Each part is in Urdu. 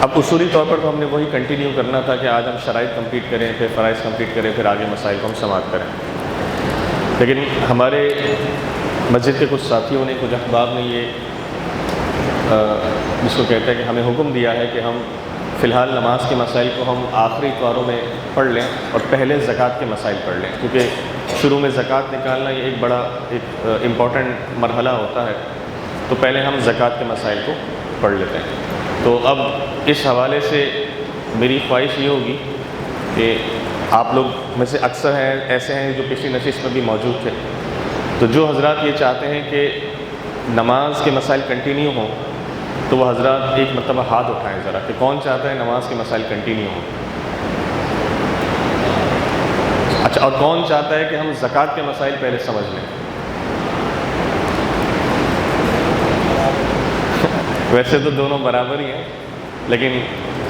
اب اصولی طور پر تو ہم نے وہی کنٹینیو کرنا تھا کہ آج ہم شرائط کمپلیٹ کریں، پھر فرائض کمپلیٹ کریں، پھر آگے مسائل کو ہم سماعت کریں. لیکن ہمارے مسجد کے کچھ ساتھیوں نے، کچھ احباب نے یہ جس کو کہتے ہیں کہ ہمیں حکم دیا ہے کہ ہم فی الحال نماز کے مسائل کو ہم آخری اتواروں میں پڑھ لیں اور پہلے زکوٰۃ کے مسائل پڑھ لیں، کیونکہ شروع میں زکوٰۃ نکالنا یہ ایک بڑا امپورٹنٹ مرحلہ ہوتا ہے. تو پہلے ہم زکوٰۃ کے مسائل کو پڑھ لیتے ہیں. تو اب اس حوالے سے میری خواہش یہ ہوگی کہ آپ لوگ میں سے اکثر ہیں ایسے ہیں جو پچھلی نشست میں بھی موجود تھے، تو جو حضرات یہ چاہتے ہیں کہ نماز کے مسائل کنٹینیو ہوں تو وہ حضرات ایک مرتبہ ہاتھ اٹھائیں ذرا کہ کون چاہتا ہے نماز کے مسائل کنٹینیو ہوں. اچھا، اور کون چاہتا ہے کہ ہم زکوٰۃ کے مسائل پہلے سمجھ لیں؟ ویسے تو دونوں برابر ہی ہیں، لیکن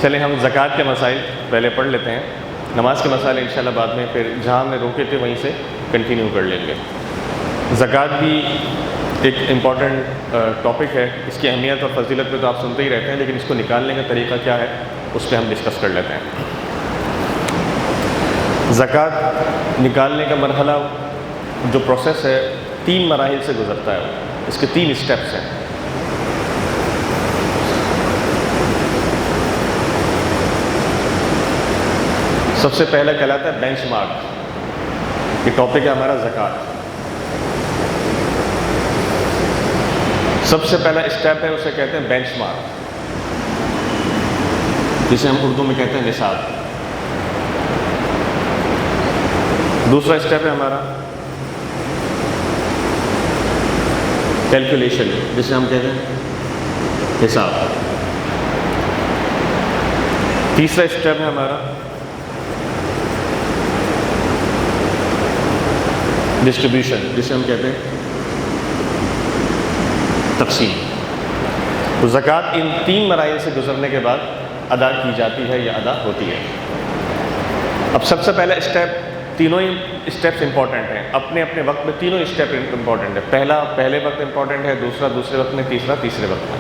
چلیں ہم زکوٰۃ کے مسائل پہلے پڑھ لیتے ہیں. نماز کے مسائل انشاءاللہ بعد میں پھر جہاں ہم نے روکے تھے وہیں سے کنٹینیو کر لیں گے. زکوٰۃ بھی ایک امپورٹنٹ ٹاپک ہے. اس کی اہمیت اور فضیلت پہ تو آپ سنتے ہی رہتے ہیں، لیکن اس کو نکالنے کا طریقہ کیا ہے اس پہ ہم ڈسکس کر لیتے ہیں. زکوٰۃ نکالنے کا مرحلہ جو پروسیس ہے 3 مراحل سے گزرتا ہے. اس کے 3 اسٹیپس ہیں. سب سے پہلا کہلاتا ہے بینچ مارک. یہ ٹاپک ہے ہمارا زکوٰۃ. سب سے پہلا اسٹیپ ہے اسے کہتے ہیں بینچ مارک، جسے ہم اردو میں کہتے ہیں نصاب. دوسرا اسٹیپ ہے ہمارا کیلکولیشن، جسے ہم کہتے ہیں حساب. تیسرا اسٹیپ ہے ہمارا ڈسٹریبیوشن، جسے ہم کہتے ہیں تقسیم. تو زکوٰۃ ان 3 مراحل سے گزرنے کے بعد ادا کی جاتی ہے یا ادا ہوتی ہے. اب سب سے پہلا اسٹیپ، تینوں ہی اسٹیپس امپورٹنٹ ہیں اپنے اپنے وقت میں. تینوں اسٹیپ امپورٹنٹ ہے. پہلا پہلے وقت امپورٹنٹ ہے، دوسرا دوسرے وقت میں، تیسرا تیسرے وقت میں.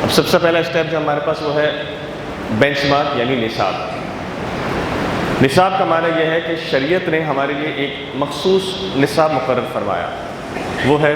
اب سب سے پہلا اسٹیپ جو ہمارے پاس وہ ہے بینچ مارک یعنی نصاب. نصاب کا معنی یہ ہے کہ شریعت نے ہمارے لیے ایک مخصوص نصاب مقرر فرمایا. وہ ہے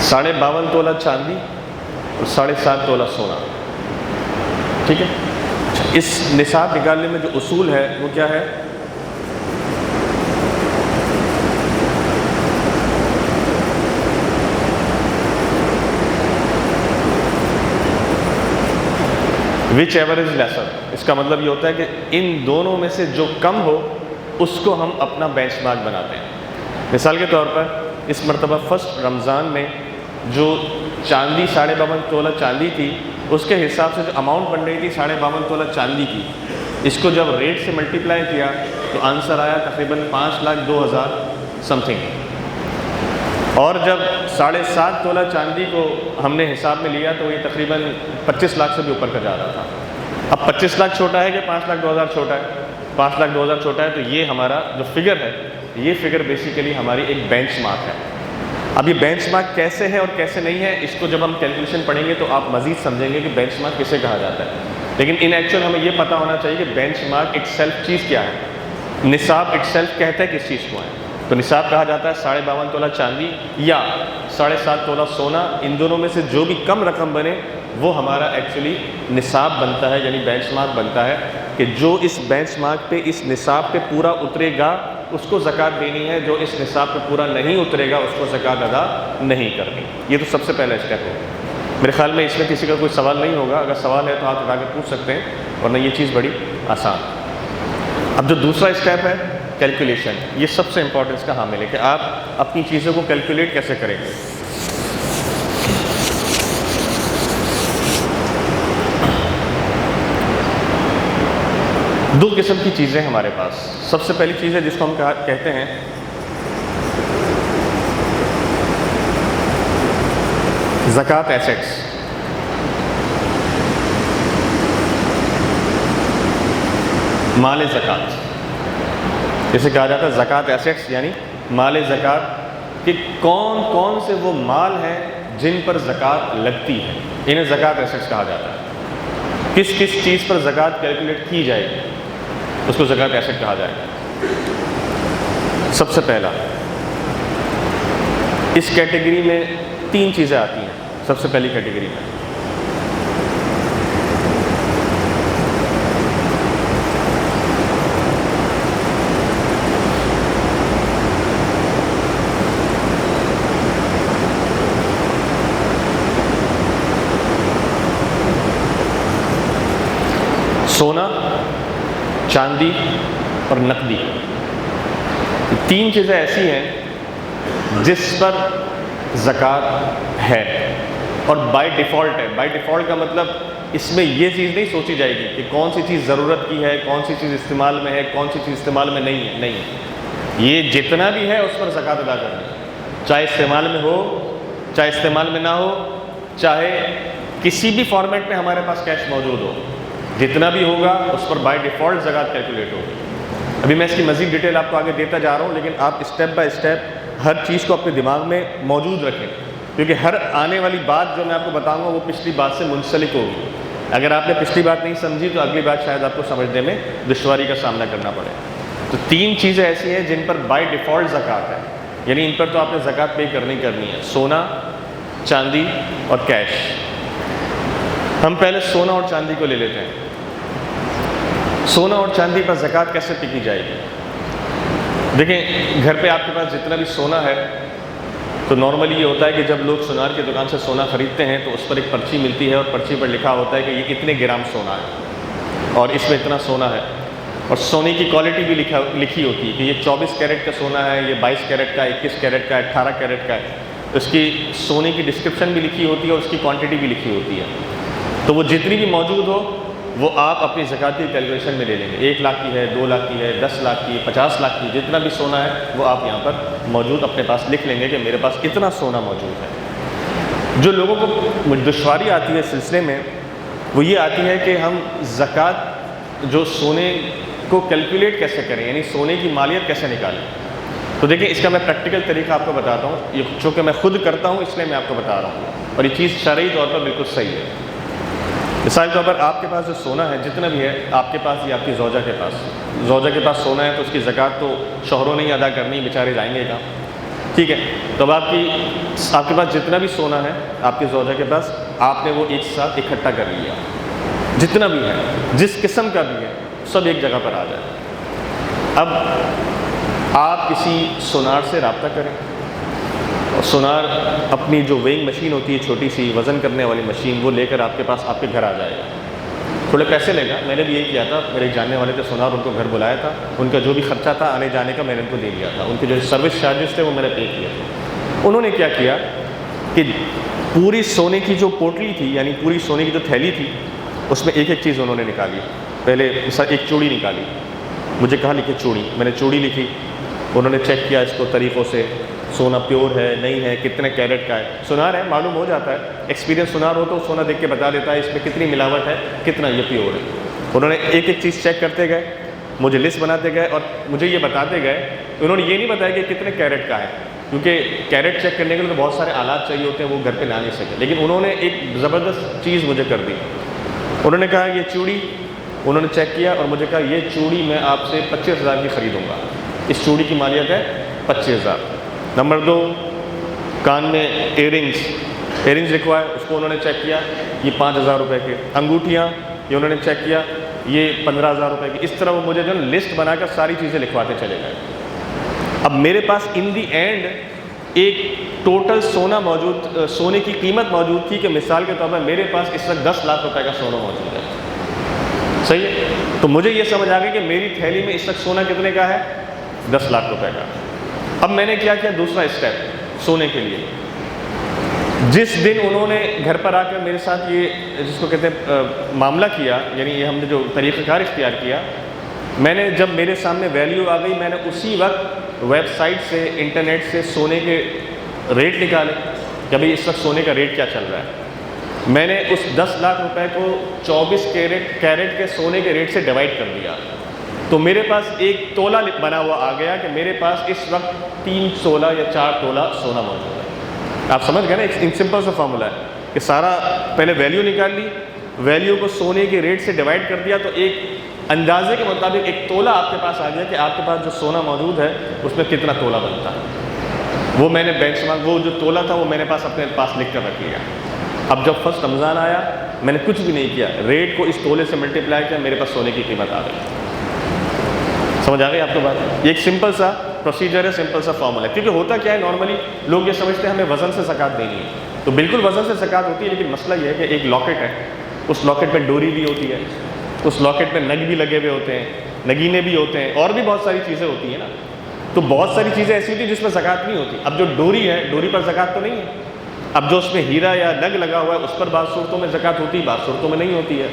ساڑھے 52 تولہ چاندی اور 7.5 تولہ سونا. ٹھیک ہے. اس نصاب نکالنے میں جو اصول ہے وہ کیا ہے؟ وچ ایور از لیسر. اس کا مطلب یہ ہوتا ہے کہ ان دونوں میں سے جو کم ہو اس کو ہم اپنا بینچ مارک بناتے ہیں. مثال کے طور پر اس مرتبہ فرسٹ رمضان میں جو چاندی 52.5 تولہ چاندی تھی، اس کے حساب سے جو اماؤنٹ بن رہی تھی 52.5 تولہ چاندی کی، اس کو جب ریٹ سے ملٹیپلائی کیا تو آنسر آیا تقریباً 5,02,000 سم تھنگ. اور جب 7.5 تولہ چاندی کو ہم نے حساب میں لیا تو یہ تقریباً 25 لاکھ سے بھی اوپر کا جا رہا تھا. اب 25 لاکھ چھوٹا ہے کہ 5,02,000 چھوٹا ہے؟ 5,02,000 چھوٹا ہے. تو یہ ہمارا جو فگر ہے، یہ فگر بیسیکلی ہماری ایک بینچ مارک ہے. اب یہ بینچ مارک کیسے ہے اور کیسے نہیں ہے، اس کو جب ہم کیلکولیشن پڑھیں گے تو آپ مزید سمجھیں گے کہ بینچ مارک کسے کہا جاتا ہے. لیکن ان ایکچوئل ہمیں یہ پتہ ہونا چاہیے کہ بینچ مارک ایک سیلف چیز کیا ہے. نصاب ایک سیلف کہتا ہے کس چیز کو ہے. تو نصاب کہا جاتا ہے 52.5 تولہ چاندی یا 7.5 تولہ سونا. ان دونوں میں سے جو بھی کم رقم بنے وہ ہمارا ایکچولی نصاب بنتا ہے، یعنی بینچ مارک بنتا ہے کہ جو اس بینچ مارک پہ، اس نصاب پہ پورا اترے گا اس کو زکوٰۃ دینی ہے، جو اس نصاب پہ پورا نہیں اترے گا اس کو زکوٰۃ ادا نہیں کرنی. یہ تو سب سے پہلا اسٹیپ ہے. میرے خیال میں اس میں کسی کا کوئی سوال نہیں ہوگا. اگر سوال ہے تو ہاتھ اٹھا کے پوچھ سکتے ہیں، ورنہ یہ چیز بڑی آسان. اب جو دوسرا اسٹیپ ہے کیلکولیشن، یہ سب سے امپورٹنس کا حامل ہے کہ آپ اپنی چیزوں کو کیلکولیٹ کیسے کریں گے. دو قسم کی چیزیں ہمارے پاس. سب سے پہلی چیز ہے جس کو ہم کہتے ہیں زکوٰۃ ایسیٹس، مال زکوٰۃ، جسے کہا جاتا ہے زکوٰۃ ایسیٹس یعنی مال زکوٰۃ، کہ کون کون سے وہ مال ہیں جن پر زکوٰۃ لگتی ہے، انہیں زکوٰۃ ایسیٹس کہا جاتا ہے۔ کس کس چیز پر زکوٰۃ کیلکولیٹ کی جائے گی اس کو زکوٰۃ ایسیٹ کہا جائے گا۔ سب سے پہلا اس کیٹیگری میں 3 چیزیں آتی ہیں۔ سب سے پہلی کیٹیگری میں سونا، چاندی اور نقدی، 3 چیزیں ایسی ہیں جس پر زکوٰۃ ہے اور بائی ڈیفالٹ ہے۔ بائی ڈیفالٹ کا مطلب اس میں یہ چیز نہیں سوچی جائے گی کہ کون سی چیز ضرورت کی ہے، کون سی چیز استعمال میں ہے، کون سی چیز استعمال میں نہیں ہے، نہیں، یہ جتنا بھی ہے اس پر زکوٰۃ ادا کرنی ہے، چاہے استعمال میں ہو، چاہے استعمال میں نہ ہو، چاہے کسی بھی فارمیٹ میں ہمارے پاس کیش موجود ہو، جتنا بھی ہوگا اس پر بائی ڈیفالٹ زکوٰۃ کیلکولیٹ ہوگی۔ ابھی میں اس کی مزید ڈیٹیل آپ کو آگے دیتا جا رہا ہوں، لیکن آپ اسٹیپ بائی اسٹیپ ہر چیز کو اپنے دماغ میں موجود رکھیں، کیونکہ ہر آنے والی بات جو میں آپ کو بتاؤں گا وہ پچھلی بات سے منسلک ہوگی۔ اگر آپ نے پچھلی بات نہیں سمجھی تو اگلی بات شاید آپ کو سمجھنے میں دشواری کا سامنا کرنا پڑے۔ تو 3 چیزیں ایسی ہیں جن پر بائی ڈیفالٹ زکوٰۃ ہے، یعنی ان پر تو آپ نے زکوٰۃ پے کرنی ہے، سونا، چاندی اور کیش۔ ہم پہلے سونا اور چاندی کو لے لیتے ہیں۔ سونا اور چاندی پر زکوٰۃ کیسے پے کی جائے گی؟ دیکھیں، گھر پہ آپ کے پاس جتنا بھی سونا ہے تو نارملی یہ ہوتا ہے کہ جب لوگ سونار کی دکان سے سونا خریدتے ہیں تو اس پر ایک پرچی ملتی ہے اور پرچی پر لکھا ہوتا ہے کہ یہ اتنے گرام سونا ہے اور اس میں اتنا سونا ہے، اور سونے کی کوالٹی بھی لکھی ہوتی ہے کہ یہ 24 کیرٹ کا سونا ہے، یہ 22 کیرٹ کا، 21 کیرٹ کا، 18 کیرٹ کا ہے۔ اس کی سونے کی ڈسکرپشن بھی لکھی ہوتی ہے اور اس کی کوانٹٹی بھی لکھی ہوتی ہے۔ تو وہ جتنی بھی موجود ہو وہ آپ اپنی زکوٰۃ کی کیلکولیشن میں لے لیں گے، 1 لاکھ کی ہے، 2 لاکھ کی ہے، 10 لاکھ کی ہے، 50 لاکھ کی، جتنا بھی سونا ہے وہ آپ یہاں پر موجود اپنے پاس لکھ لیں گے کہ میرے پاس اتنا سونا موجود ہے۔ جو لوگوں کو دشواری آتی ہے اس سلسلے میں وہ یہ آتی ہے کہ ہم زکوٰۃ جو سونے کو کیلکولیٹ کیسے کریں، یعنی سونے کی مالیت کیسے نکالیں۔ تو دیکھیں، اس کا میں پریکٹیکل طریقہ آپ کو بتاتا ہوں، یہ چونکہ میں خود کرتا ہوں اس لیے میں آپ کو بتا رہا ہوں، اور یہ چیز شرعی طور پر بالکل صحیح ہے۔ مثال کے طور پر آپ کے پاس جو سونا ہے جتنا بھی ہے آپ کے پاس یا آپ کی زوجہ کے پاس سونا ہے تو اس کی زکوٰۃ تو شوہروں نے ہی ادا کرنی، بیچارے جائیں گے کہاں، ٹھیک ہے؟ تو اب آپ کے پاس جتنا بھی سونا ہے آپ کی زوجہ کے پاس، آپ نے وہ ایک ساتھ اکٹھا کر لیا، جتنا بھی ہے جس قسم کا بھی ہے سب ایک جگہ پر آ جائے۔ اب آپ کسی سونار سے رابطہ کریں، اور سونار اپنی جو ویئنگ مشین ہوتی ہے، چھوٹی سی وزن کرنے والی مشین، وہ لے کر آپ کے پاس آپ کے گھر آ جائے گا۔ تھوڑے پیسے لے گا، میں نے بھی یہی کیا تھا، میرے جاننے والے تھے سونار، ان کو گھر بلایا تھا، ان کا جو بھی خرچہ تھا آنے جانے کا میں نے ان کو دے دیا تھا، ان کے جو سروس چارجز تھے وہ میں نے پے کیے تھے۔ انہوں نے کیا کیا کہ پوری سونے کی جو پوٹلی تھی، یعنی پوری سونے کی جو تھیلی تھی، اس میں ایک ایک چیز انہوں نے نکالی۔ پہلے ایک چوڑی نکالی، مجھے کہا لکھے چوڑی، میں نے چوڑی لکھی، انہوں نے چیک کیا اس کو طریقوں سے، سونا پیور ہے نہیں ہے، کتنے کیرٹ کا ہے، سونار ہے معلوم ہو جاتا ہے، ایکسپیرینس سونار ہو تو سونا دیکھ کے بتا دیتا ہے اس میں کتنی ملاوٹ ہے، کتنا یہ پیور ہے۔ انہوں نے ایک ایک چیز چیک کرتے گئے، مجھے لسٹ بناتے گئے اور مجھے یہ بتاتے گئے۔ انہوں نے یہ نہیں بتایا کہ کتنے کیرٹ کا ہے، کیونکہ کیرٹ چیک کرنے کے لیے تو بہت سارے آلات چاہیے ہوتے ہیں، وہ گھر پہ لا نہیں سکے، لیکن انہوں نے ایک زبردست چیز مجھے کر دی۔ انہوں نے کہا یہ چوڑی، انہوں نے چیک کیا اور مجھے کہا یہ چوڑی میں آپ سے 25,000 کی خریدوں گا، اس چوڑی کی مالیت ہے 25,000۔ نمبر 2، کان میں ایئر رنگز لکھوائے، اس کو انہوں نے چیک کیا، یہ 5,000 روپے کے۔ انگوٹھیاں یہ انہوں نے چیک کیا، یہ 15,000 روپے کی۔ اس طرح وہ مجھے جو ہے لسٹ بنا کر ساری چیزیں لکھواتے چلے گئے۔ اب میرے پاس ان دی اینڈ ایک ٹوٹل سونے کی قیمت موجود تھی کہ مثال کے طور پر میرے پاس اس وقت 10 لاکھ روپے کا سونا موجود ہے، صحیح ہے؟ تو مجھے یہ سمجھ آ گئی کہ میری تھیلی میں اس وقت سونا کتنے کا ہے، 10 لاکھ روپے کا۔ اب میں نے کیا دوسرا اسٹیپ سونے کے لیے، جس دن انہوں نے گھر پر آ کر میرے ساتھ یہ جس کو کہتے ہیں معاملہ کیا، یعنی یہ ہم نے جو طریقہ کار اختیار کیا، میں نے جب میرے سامنے ویلیو آ گئی میں نے اسی وقت ویب سائٹ سے، انٹرنیٹ سے سونے کے ریٹ نکالے کہ بھئی اس وقت سونے کا ریٹ کیا چل رہا ہے. میں نے اس 10 لاکھ روپے کو 24 کیرٹ کے سونے کے ریٹ سے ڈیوائڈ کر دیا, تو میرے پاس ایک تولہ بنا ہوا آ گیا کہ میرے پاس اس وقت 3 تولہ یا 4 تولہ سونا موجود ہے. آپ سمجھ گئے نا, ایک سمپل سا فارمولا ہے کہ سارا پہلے ویلیو نکال لی, ویلیو کو سونے کے ریٹ سے ڈیوائڈ کر دیا, تو ایک اندازے کے مطابق ایک تولہ آپ کے پاس آ گیا کہ آپ کے پاس جو سونا موجود ہے اس میں کتنا تولہ بنتا ہے. وہ میں نے بینچ مارک, وہ جو تولہ تھا وہ میں نے اپنے پاس لکھ کر رکھ لیا. اب جب فرسٹ رمضان آیا میں نے کچھ بھی نہیں کیا, ریٹ کو اس تولے سے ملٹیپلائی کیا, میرے پاس سونے کی قیمت آ گئی. سمجھ آ گئی آپ کو بات؟ یہ ایک سمپل سا پروسیجر ہے, سمپل سا فارمولا ہے. کیونکہ ہوتا کیا ہے, نارملی لوگ یہ سمجھتے ہیں ہمیں وزن سے زکوٰۃ دینی ہے, تو بالکل وزن سے زکوٰۃ ہوتی ہے, لیکن مسئلہ یہ ہے کہ ایک لاکٹ ہے, اس لاکٹ میں ڈوری بھی ہوتی ہے, اس لاکٹ میں نگ بھی لگے ہوئے ہوتے ہیں, نگینے بھی ہوتے ہیں, اور بھی بہت ساری چیزیں ہوتی ہیں نا. تو بہت ساری چیزیں ایسی ہوتی ہیں جس میں زکوٰۃ نہیں ہوتی. اب جو ڈوری ہے, ڈوری پر زکوٰۃ تو نہیں ہے. اب جو اس میں ہیرا یا نگ لگا ہوا ہے اس پر بعض صورتوں میں زکوٰۃ ہوتی ہے, بعض صورتوں میں نہیں ہوتی ہے.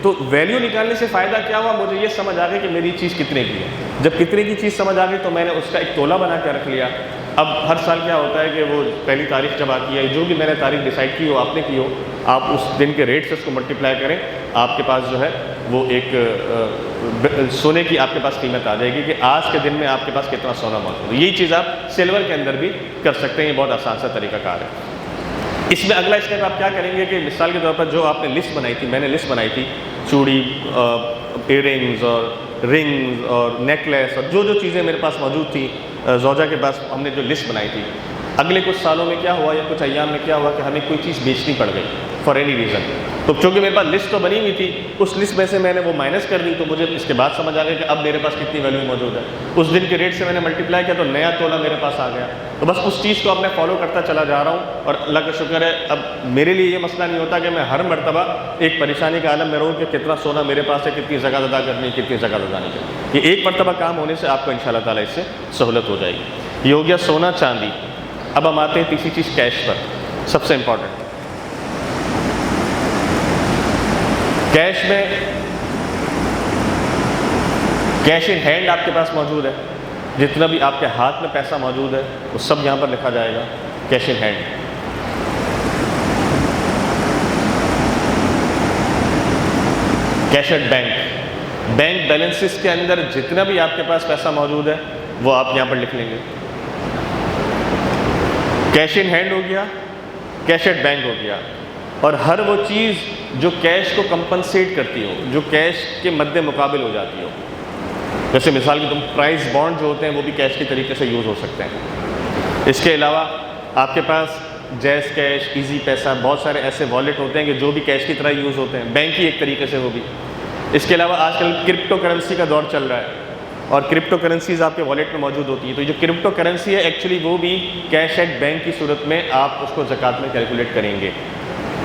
تو ویلیو نکالنے سے فائدہ کیا ہوا, مجھے یہ سمجھ آ گئی کہ میری چیز کتنے کی ہے. جب کتنے کی چیز سمجھ آ گئی تو میں نے اس کا ایک تولہ بنا کے رکھ لیا. اب ہر سال کیا ہوتا ہے کہ وہ پہلی تاریخ جب آتی ہے, جو بھی میں نے تاریخ ڈیسائیڈ کی ہو, آپ نے کی ہو, آپ اس دن کے ریٹ سے اس کو ملٹیپلائی کریں, آپ کے پاس جو ہے وہ ایک سونے کی آپ کے پاس قیمت آ جائے گی کہ آج کے دن میں آپ کے پاس کتنا سونا موجود ہے. یہی چیز آپ سلور کے اندر بھی کر سکتے ہیں, یہ بہت آسان سا طریقہ کار ہے. اس میں اگلا اسٹیپ آپ کیا کریں گے کہ مثال کے طور پر جو آپ نے لسٹ بنائی تھی, میں نے لسٹ بنائی تھی چوڑی, ایئر رنگز اور رنگز اور نیکلیس اور جو چیزیں میرے پاس موجود تھیں, زوجہ کے پاس ہم نے جو لسٹ بنائی تھی, اگلے کچھ سالوں میں کیا ہوا یا کچھ ایام میں کیا ہوا کہ ہمیں کوئی چیز بیچنی پڑ گئی فار اینی ریزن. تو چونکہ میرے پاس لسٹ تو بنی ہوئی تھی, اس لسٹ میں سے میں نے وہ مائنس کر دی, تو مجھے اس کے بعد سمجھ آ گیا کہ اب میرے پاس کتنی ویلیو موجود ہے. اس دن کے ریٹ سے میں نے ملٹیپلائی کیا تو نیا تولہ میرے پاس آ گیا. تو بس اس چیز کو اب میں فالو کرتا چلا جا رہا ہوں, اور اللہ کا شکر ہے اب میرے لیے یہ مسئلہ نہیں ہوتا کہ میں ہر مرتبہ ایک پریشانی کے عالم میں رہوں کہ کتنا سونا میرے پاس ہے, کتنی زکوٰۃ ادا کرنی ہے, کتنی زکوٰۃ ادا نہیں کرنی. یہ ایک مرتبہ کام ہونے سے آپ کو انشاءاللہ تعالیٰ اس سے سہولت ہو جائے گی. یہ ہو گیا سونا چاندی. اب ہم آتے ہیں تیسری چیز کیش پر, سب سے امپورٹنٹ. کیش میں کیش ان ہینڈ آپ کے پاس موجود ہے, جتنا بھی آپ کے ہاتھ میں پیسہ موجود ہے وہ سب یہاں پر لکھا جائے گا cash in hand. Cash at bank, bank balances کے اندر جتنا بھی آپ کے پاس پیسہ موجود ہے وہ آپ یہاں پر لکھ لیں گے. کیش ان ہینڈ ہو گیا, کیش ایٹ بینک ہو گیا, اور ہر وہ چیز جو کیش کو کمپنسیٹ کرتی ہو, جو کیش کے مد مقابل ہو جاتی ہو. جیسے مثال کی پرائز بانڈ جو ہوتے ہیں وہ بھی کیش کے طریقے سے یوز ہو سکتے ہیں. اس کے علاوہ آپ کے پاس جیز کیش, ایزی پیسہ, بہت سارے ایسے والیٹ ہوتے ہیں کہ جو بھی کیش کی طرح یوز ہوتے ہیں, بینک ہی ایک طریقے سے وہ بھی. اس کے علاوہ آج کل کرپٹو کرنسی کا دور چل رہا ہے, اور کرپٹو کرنسیز آپ کے والیٹ میں موجود ہوتی ہیں. تو جو کرپٹو کرنسی ہے ایکچولی وہ بھی کیش ایٹ بینک کی صورت میں آپ اس کو زکوٰۃ میں کیلکولیٹ کریں گے.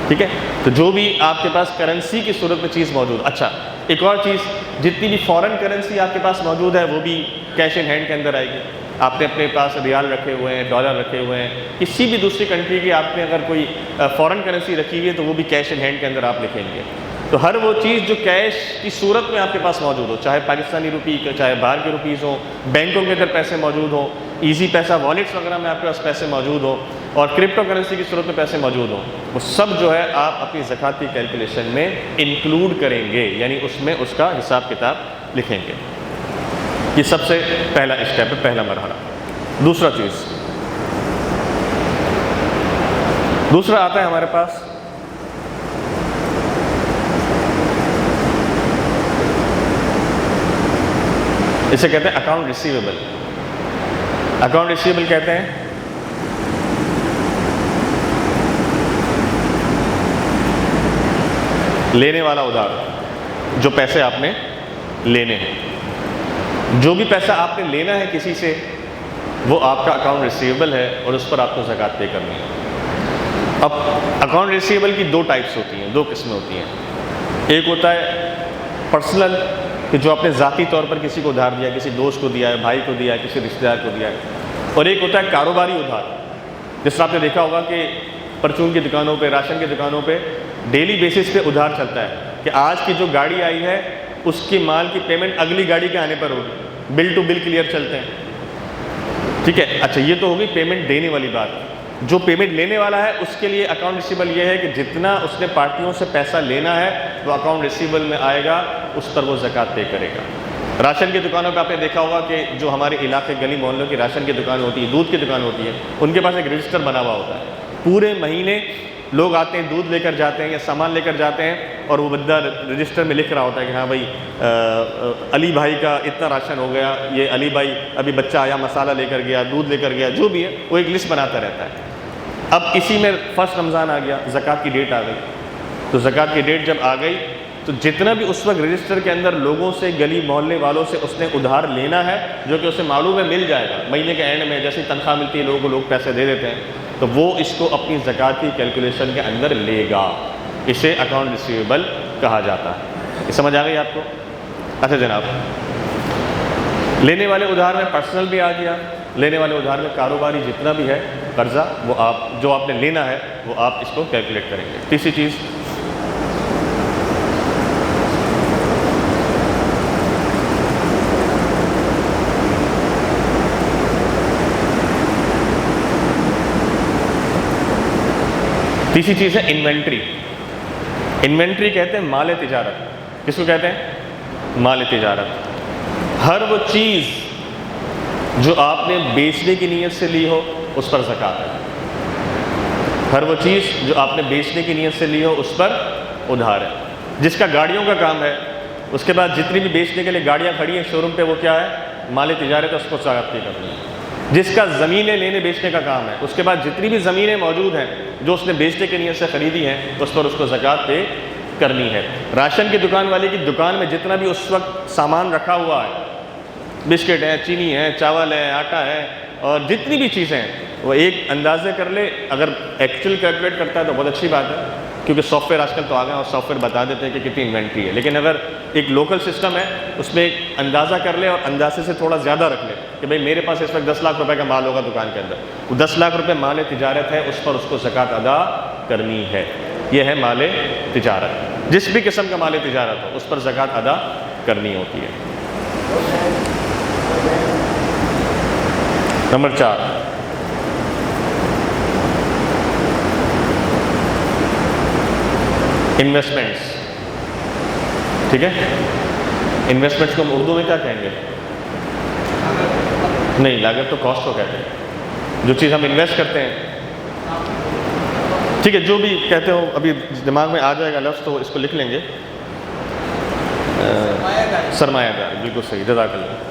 ٹھیک ہے, تو جو بھی آپ کے پاس کرنسی کی صورت میں چیز موجود. اچھا, ایک اور چیز, جتنی بھی فورن کرنسی آپ کے پاس موجود ہے وہ بھی کیش ان ہینڈ کے اندر آئے گی. آپ نے اپنے پاس ریال رکھے ہوئے ہیں, ڈالر رکھے ہوئے ہیں, کسی بھی دوسری کنٹری کی آپ نے اگر کوئی فورن کرنسی رکھی ہوئی ہے تو وہ بھی کیش ان ہینڈ کے اندر آپ لکھیں گے. تو ہر وہ چیز جو کیش کی صورت میں آپ کے پاس موجود ہو, چاہے پاکستانی روپی, چاہے باہر کے روپیز ہوں, بینکوں کے اندر پیسے موجود ہوں, ایزی پیسہ والیٹس وغیرہ میں آپ کے پاس پیسے موجود ہوں, اور کرپٹو کرنسی کی صورت میں پیسے موجود ہوں, وہ سب جو ہے آپ اپنی زکوٰۃ کی کیلکولیشن میں انکلوڈ کریں گے, یعنی اس میں اس کا حساب کتاب لکھیں گے. یہ سب سے پہلا اسٹیپ ہے, پہلا مرحلہ. دوسرا آتا ہے ہمارے پاس اسے کہتے ہیں اکاؤنٹ ریسیویبل. اکاؤنٹ ریسیویبل کہتے ہیں لینے والا ادھار, جو پیسے آپ نے لینے ہیں, جو بھی پیسہ آپ نے لینا ہے کسی سے وہ آپ کا اکاؤنٹ ریسیویبل ہے, اور اس پر آپ کو زکوٰۃ پے کرنی ہے. اب اکاؤنٹ ریسیویبل کی دو ٹائپس ہوتی ہیں, دو قسمیں ہوتی ہیں. ایک ہوتا ہے پرسنل, کہ جو آپ نے ذاتی طور پر کسی کو ادھار دیا, کسی دوست کو دیا ہے, بھائی کو دیا ہے, کسی رشتہ دار کو دیا ہے. اور ایک ہوتا ہے کاروباری ادھار, جس طرح آپ نے دیکھا ہوگا کہ پرچون کی دکانوں پہ, راشن کی دکانوں پہ ڈیلی بیسس پہ ادھار چلتا ہے کہ آج کی جو گاڑی آئی ہے اس کی مال کی پیمنٹ اگلی گاڑی کے آنے پر ہوگی, بل ٹو بل کلیئر چلتے ہیں. ٹھیک ہے, اچھا یہ تو ہوگی پیمنٹ دینے والی بات. جو پیمنٹ لینے والا ہے اس کے لیے اکاؤنٹ ریسیبل یہ ہے کہ جتنا اس نے پارٹیوں سے پیسہ لینا ہے وہ اکاؤنٹ ریسیبل میں آئے گا، اس پر وہ زکوٰۃ پے کرے گا۔ راشن کی دکانوں پہ آپ نے دیکھا ہوگا کہ جو ہمارے علاقے گلی محلوں کی راشن کی دکان ہوتی ہے، دودھ کی دکان ہوتی ہے، ان کے پاس ایک رجسٹر بنا ہوا ہوتا ہے۔ پورے مہینے لوگ آتے ہیں، دودھ لے کر جاتے ہیں یا سامان لے کر جاتے ہیں، اور وہ بندہ رجسٹر میں لکھ رہا ہوتا ہے کہ ہاں بھائی علی بھائی کا اتنا راشن ہو گیا، یہ علی بھائی ابھی بچہ آیا مسالہ لے کر گیا، دودھ لے کر گیا، جو بھی ہے وہ ایک لسٹ بناتا رہتا ہے۔ اب اسی میں فرسٹ رمضان آ گیا، زکوٰۃ کی ڈیٹ آ گئی، تو زکوٰۃ کی ڈیٹ جب آ گئی تو جتنا بھی اس وقت رجسٹر کے اندر لوگوں سے، گلی محلے والوں سے اس نے ادھار لینا ہے، جو کہ اسے معلوم ہے مل جائے گا مہینے کے اینڈ میں، جیسی تنخواہ ملتی ہے لوگوں کو لوگ پیسے دے دیتے ہیں، تو وہ اس کو اپنی زکوٰۃ کی کیلکولیشن کے اندر لے گا۔ اسے اکاؤنٹ ریسیویبل کہا جاتا ہے۔ یہ سمجھ آ گئی آپ کو؟ اچھا جناب، لینے والے ادھار میں پرسنل بھی آ گیا، لینے والے ادھار میں کاروباری جتنا بھی ہے قرضہ، وہ جو آپ نے لینا ہے وہ آپ اس کو کیلکولیٹ کریں گے۔ تیسری چیز، تیسری چیز ہے انوینٹری۔ انوینٹری کہتے ہیں مال تجارت۔ کس کو کہتے ہیں؟ مال تجارت۔ ہر وہ چیز جو آپ نے بیچنے کی نیت سے لی ہو اس پر زکوٰۃ ہے۔ ہر وہ چیز جو آپ نے بیچنے کی نیت سے لی ہو اس پر ادھار ہے۔ جس کا گاڑیوں کا کام ہے، اس کے بعد جتنی بھی بیچنے کے لیے گاڑیاں کھڑی ہیں شو روم پہ، وہ کیا ہے؟ مال تجارت ہے، اس کو زکوٰۃ پے کرنی ہے۔ جس کا زمینیں لینے بیچنے کا کام ہے، اس کے بعد جتنی بھی زمینیں موجود ہیں جو اس نے بیچنے کی نیت سے خریدی ہیں، اس پر اس کو زکوٰۃ پے کرنی ہے۔ راشن کی دکان والے کی دکان میں جتنا بھی اس وقت سامان رکھا ہوا ہے، بسکٹ ہے، چینی ہے، چاول ہے، آٹا ہے، اور جتنی بھی چیزیں ہیں، وہ ایک اندازے کر لے۔ اگر ایکچوئل کیلکولیٹ کرتا ہے تو بہت اچھی بات ہے، کیونکہ سافٹ ویئر آج کل تو آ گئے اور سافٹ ویئر بتا دیتے ہیں کہ کتنی انوینٹری ہے۔ لیکن اگر ایک لوکل سسٹم ہے، اس میں ایک اندازہ کر لے اور اندازے سے تھوڑا زیادہ رکھ لے کہ بھئی میرے پاس اس وقت 10 لاکھ روپے کا مال ہوگا دکان کے اندر، وہ 10 لاکھ روپے مال تجارت ہے، اس پر اس کو زکوٰۃ ادا کرنی ہے۔ یہ ہے مال تجارت۔ جس بھی قسم کا مال تجارت ہو اس پر زکوٰۃ ادا کرنی ہوتی ہے۔ Number 4، investments. ٹھیک ہے، انویسٹمنٹس کو ہم اردو میں کیا کہیں گے؟ نہیں، لاگت تو کاسٹ کو کہتے ہیں، جو چیز ہم انویسٹ کرتے ہیں۔ ٹھیک ہے، جو بھی کہتے ہو، ابھی دماغ میں آ جائے گا لفظ تو اس کو لکھ لیں گے۔ سرمایہ داری، بالکل صحیح، جزاک اللہ۔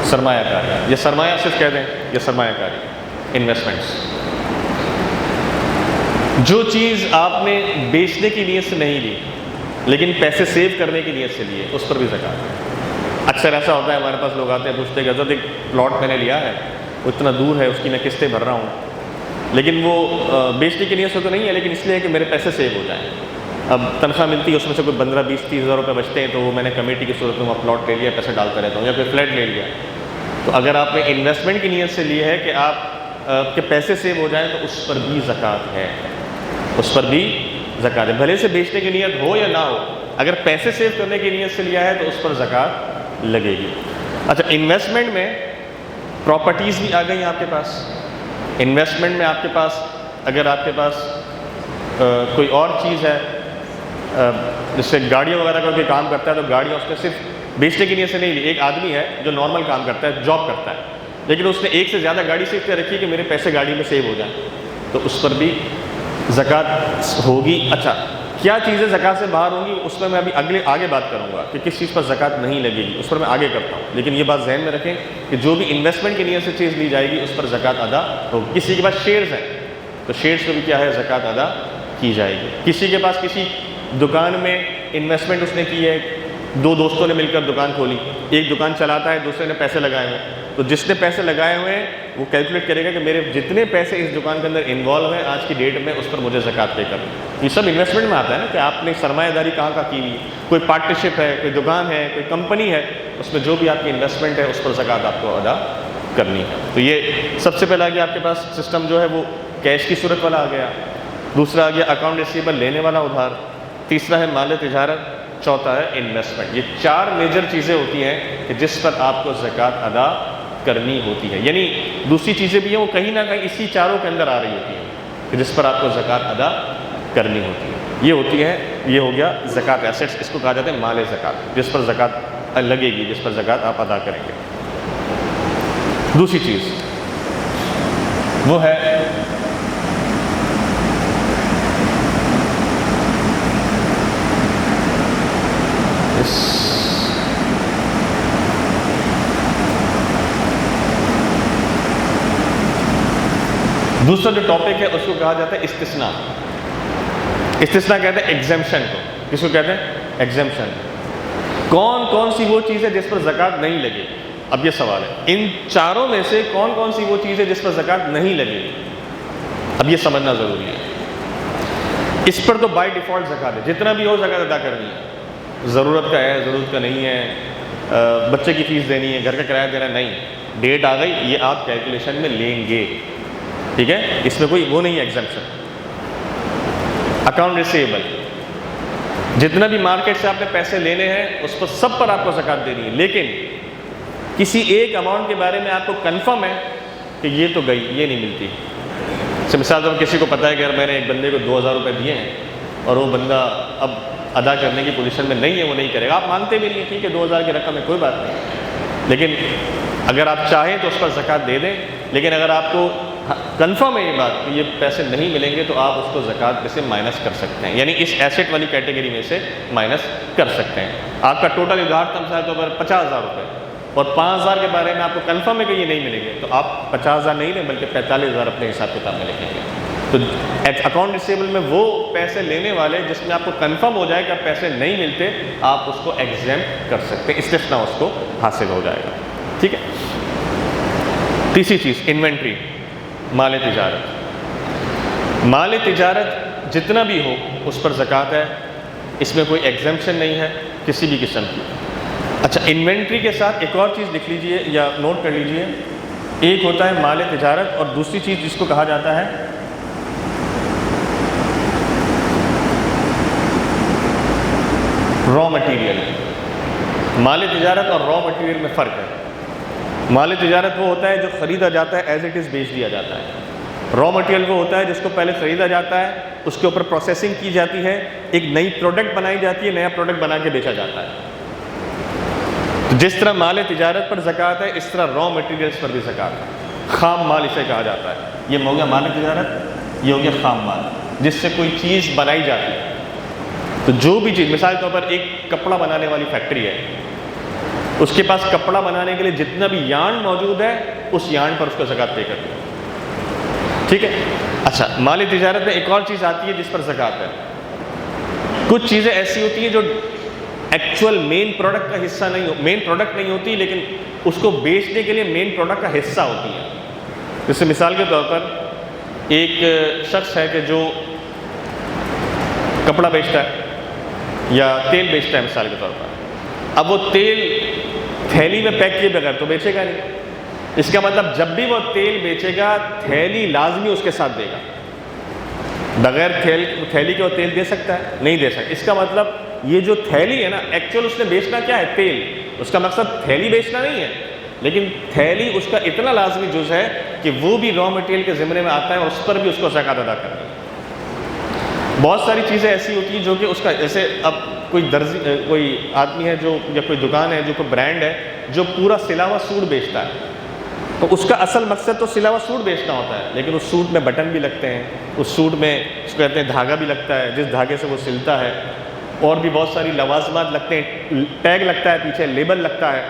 سرمایہ کاری، یہ سرمایہ صرف کہہ دیں، یہ سرمایہ کاری، انویسٹمنٹس۔ جو چیز آپ نے بیچنے کی نیت سے نہیں لی لیکن پیسے سیو کرنے کی نیت سے لیے، اس پر بھی زکوٰۃ ہے۔ اکثر ایسا ہوتا ہے، ہمارے پاس لوگ آتے ہیں پوچھتے ہیں کہ حضرت ایک پلاٹ میں نے لیا ہے، وہ اتنا دور ہے، اس کی میں قسطیں بھر رہا ہوں، لیکن وہ بیچنے کی نیت سے تو نہیں ہے، لیکن اس لیے کہ میرے پیسے سیو ہو جائیں۔ اب تنخواہ ملتی ہے، اس میں سے کوئی 15 20 30 ہزار روپے بچتے ہیں، تو وہ میں نے کمیٹی کی صورت میں وہ پلاٹ لے لیا، پیسے ڈالتا رہتا ہوں، یا پھر فلیٹ لے لیا۔ تو اگر آپ نے انویسٹمنٹ کی نیت سے لی ہے کہ آپ کے پیسے سیو ہو جائیں، تو اس پر بھی زکوٰۃ ہے، اس پر بھی زکوٰۃ ہے، بھلے سے بیچنے کی نیت ہو یا نہ ہو۔ اگر پیسے سیو کرنے کی نیت سے لیا ہے تو اس پر زکوٰۃ لگے گی۔ اچھا، انویسٹمنٹ میں پراپرٹیز بھی آ گئی ہیں آپ کے پاس۔ انویسٹمنٹ میں آپ کے پاس، اگر آپ کے پاس کوئی اور چیز ہے، جس سے گاڑیوں وغیرہ کا کوئی کام کرتا ہے، تو گاڑیاں اس نے صرف بیچنے کی نیت سے نہیں لی۔ ایک آدمی ہے جو نارمل کام کرتا ہے، جاب کرتا ہے، لیکن اس نے ایک سے زیادہ گاڑی سے رکھی کہ میرے پیسے گاڑی میں سیو ہو جائیں، تو اس پر بھی زکوٰۃ ہوگی۔ اچھا، کیا چیزیں زکوٰۃ سے باہر ہوں گی، اس میں میں ابھی آگے بات کروں گا کہ کس چیز پر زکوٰۃ نہیں لگے گی، اس پر میں آگے کرتا ہوں، لیکن یہ بات ذہن میں رکھیں کہ جو بھی انویسٹمنٹ کی نیت سے چیز لی جائے گی اس پر زکوٰۃ ادا ہوگی۔ کسی کے پاس شیئرز ہیں تو شیئرز کو بھی کیا ہے، زکوٰۃ ادا کی جائے گی۔ کسی کے پاس کسی دکان میں انویسٹمنٹ اس نے کی ہے، دو دوستوں نے مل کر دکان کھولی، ایک دکان چلاتا ہے، دوسرے نے پیسے لگائے ہوئے، تو جس نے پیسے لگائے ہوئے ہیں وہ کیلکولیٹ کرے گا کہ میرے جتنے پیسے اس دکان کے اندر انوالو ہیں آج کی ڈیٹ میں، اس پر مجھے زکوٰۃ پے کرنا۔ یہ سب انویسٹمنٹ میں آتا ہے نا، کہ آپ نے سرمایہ داری کہاں کا کی ہوئی، کوئی پارٹنرشپ ہے، کوئی دکان ہے، کوئی کمپنی ہے، اس میں جو بھی آپ کی انویسٹمنٹ ہے اس پر زکوٰۃ آپ کو ادا کرنی ہے۔ تو یہ سب سے پہلے آ گیا آپ کے پاس سسٹم جو ہے وہ کیش کی صورت والا آ گیا، دوسرا آ گیا اکاؤنٹ ریسیبل لینے والا ادھار، تیسرا ہے مال تجارت، چوتھا ہے انویسٹمنٹ. یہ 4 میجر چیزیں ہوتی ہیں کہ جس پر آپ کو زکوٰۃ ادا کرنی ہوتی ہے. یعنی دوسری چیزیں بھی ہیں، وہ کہیں نہ کہیں اسی چاروں کے اندر آ رہی ہوتی ہیں کہ جس پر آپ کو زکوٰۃ ادا کرنی ہوتی ہے. یہ ہوتی ہے، یہ ہو گیا زکوٰۃ ایسیٹس، اس کو کہا جاتا ہے مال زکوٰۃ، جس پر زکوٰۃ لگے گی، جس پر زکوٰۃ آپ ادا کریں گے. دوسری چیز وہ ہے دوسرا جو ٹاپک ہے اس کو کہا جاتا ہے استثناء. استثناء کہتے ہیں ایگزیمپشن کو. کس کو کہتے ہیں؟ ایگزیمپشن. کون کون سی وہ چیز ہے جس پر زکوٰۃ نہیں لگے؟ اب یہ سوال ہے، ان چاروں میں سے کون کون سی وہ چیز ہے جس پر زکوٰۃ نہیں لگے؟ اب یہ سمجھنا ضروری ہے. اس پر تو بائی ڈیفالٹ زکوٰۃ ہے، جتنا بھی ہو زکوٰۃ ادا کرنی ہے. ضرورت کا ہے، ضرورت کا نہیں ہے، بچے کی فیس دینی ہے، گھر کا کرایہ دینا، نہیں، ڈیٹ آ گئی، یہ آپ کیلکولیشن میں لیں گے. ٹھیک ہے، اس میں کوئی وہ نہیں ہے ایگزمپشن. اکاؤنٹ ریسیبل، جتنا بھی مارکیٹ سے آپ نے پیسے لینے ہیں اس پر سب پر آپ کو زکوٰۃ دینی ہے، لیکن کسی ایک اماؤنٹ کے بارے میں آپ کو کنفرم ہے کہ یہ تو گئی، یہ نہیں ملتی. مثال طور پر کسی کو پتا ہے کہ اگر میں نے ایک بندے کو 2000 روپے دیے ہیں اور وہ بندہ اب ادا کرنے کی پوزیشن میں نہیں ہے، وہ نہیں کرے گا. آپ مانتے بھی نہیں ہیں، ٹھیک ہے 2000 کی رقم ہے، کوئی بات نہیں، لیکن اگر آپ چاہیں تو اس پر زکوٰۃ دے دیں. لیکن اگر آپ کو کنفرم ہے یہ بات کہ یہ پیسے نہیں ملیں گے تو آپ اس کو زکوٰۃ میں سے مائنس کر سکتے ہیں، یعنی اس ایسٹ والی کیٹیگری میں سے مائنس کر سکتے ہیں. آپ کا ٹوٹل ادھار تھا مثال طور پر 50,000 روپے اور 5,000 کے بارے میں آپ کو کنفرم ہے کہ یہ نہیں ملیں گے، تو آپ 50,000 نہیں لیں بلکہ 45,000 اپنے حساب کتاب میں لکھیں گے. تو اکاؤنٹ ریسیبل میں وہ پیسے لینے والے جس میں آپ کو کنفرم ہو جائے کہ اب پیسے نہیں ملتے، آپ اس کو ایگزیمپٹ کر سکتے ہیں، استثناء اس کو حاصل ہو جائے گا. ٹھیک ہے. تیسری چیز انوینٹری، مال تجارت. مال تجارت جتنا بھی ہو اس پر زکوٰۃ ہے، اس میں کوئی ایگزمپشن نہیں ہے کسی بھی قسم کی. اچھا، انوینٹری کے ساتھ ایک اور چیز لکھ لیجئے یا نوٹ کر لیجئے. ایک ہوتا ہے مال تجارت اور دوسری چیز جس کو کہا جاتا ہے را مٹیریل. مال تجارت اور را مٹیریل میں فرق ہے. مال تجارت وہ ہوتا ہے جو خریدا جاتا ہے، ایز اٹ از بیچ دیا جاتا ہے. را مٹیریل وہ ہوتا ہے جس کو پہلے خریدا جاتا ہے، اس کے اوپر پروسیسنگ کی جاتی ہے، ایک نئی پروڈکٹ بنائی جاتی ہے، نیا پروڈکٹ بنا کے بیچا جاتا ہے. تو جس طرح مال تجارت پر زکوٰۃ ہے، اس طرح را مٹیریلز پر بھی زکوٰۃ ہے. خام مال اسے کہا جاتا ہے. یہ ہو گیا مال تجارت، یہ ہو گیا خام مال، جس سے کوئی چیز بنائی جاتی ہے. تو جو بھی چیز، مثال طور پر ایک کپڑا بنانے والی فیکٹری ہے، اس کے پاس کپڑا بنانے کے لیے جتنا بھی یارن موجود ہے اس یارن پر اس کو زکوٰۃ پے کرتی ہے. ٹھیک ہے. اچھا، مال تجارت میں ایک اور چیز آتی ہے جس پر زکوٰۃ ہے. کچھ چیزیں ایسی ہوتی ہیں جو ایکچوئل مین پروڈکٹ کا حصہ نہیں، مین پروڈکٹ نہیں ہوتی، لیکن اس کو بیچنے کے لیے مین پروڈکٹ کا حصہ ہوتی ہے. جیسے مثال کے طور پر ایک شخص ہے کہ جو کپڑا بیچتا ہے یا تیل بیچتا ہے مثال کے طور پر. اب وہ تیل تھیلی میں پیک کیے بغیر تو بیچے گا نہیں. اس کا مطلب جب بھی وہ تیل بیچے گا تھیلی لازمی اس کے ساتھ دے گا. بغیر تھیلی کے وہ تیل دے سکتا ہے؟ نہیں دے سکتا. اس کا مطلب یہ جو تھیلی ہے نا، ایکچوئل اس نے بیچنا کیا ہے؟ تیل. اس کا مقصد تھیلی بیچنا نہیں ہے، لیکن تھیلی اس کا اتنا لازمی جز ہے کہ وہ بھی را مٹیریل کے ضمن میں آتا ہے اور اس پر بھی اس کو زکوٰۃ ادا کرنی ہے. بہت ساری چیزیں ایسی ہوتی ہیں جو کہ اس کا، جیسے اب کوئی درزی، کوئی آدمی ہے جو، یا کوئی دکان ہے جو کوئی برانڈ ہے جو پورا سلا ہوا سوٹ بیچتا ہے، تو اس کا اصل مقصد تو سلا ہوا سوٹ بیچنا ہوتا ہے، لیکن اس سوٹ میں بٹن بھی لگتے ہیں، اس سوٹ میں اس کو کہتے ہیں دھاگا بھی لگتا ہے جس دھاگے سے وہ سلتا ہے، اور بھی بہت ساری لوازمات لگتے ہیں، ٹیگ لگتا ہے پیچھے، لیبل لگتا ہے،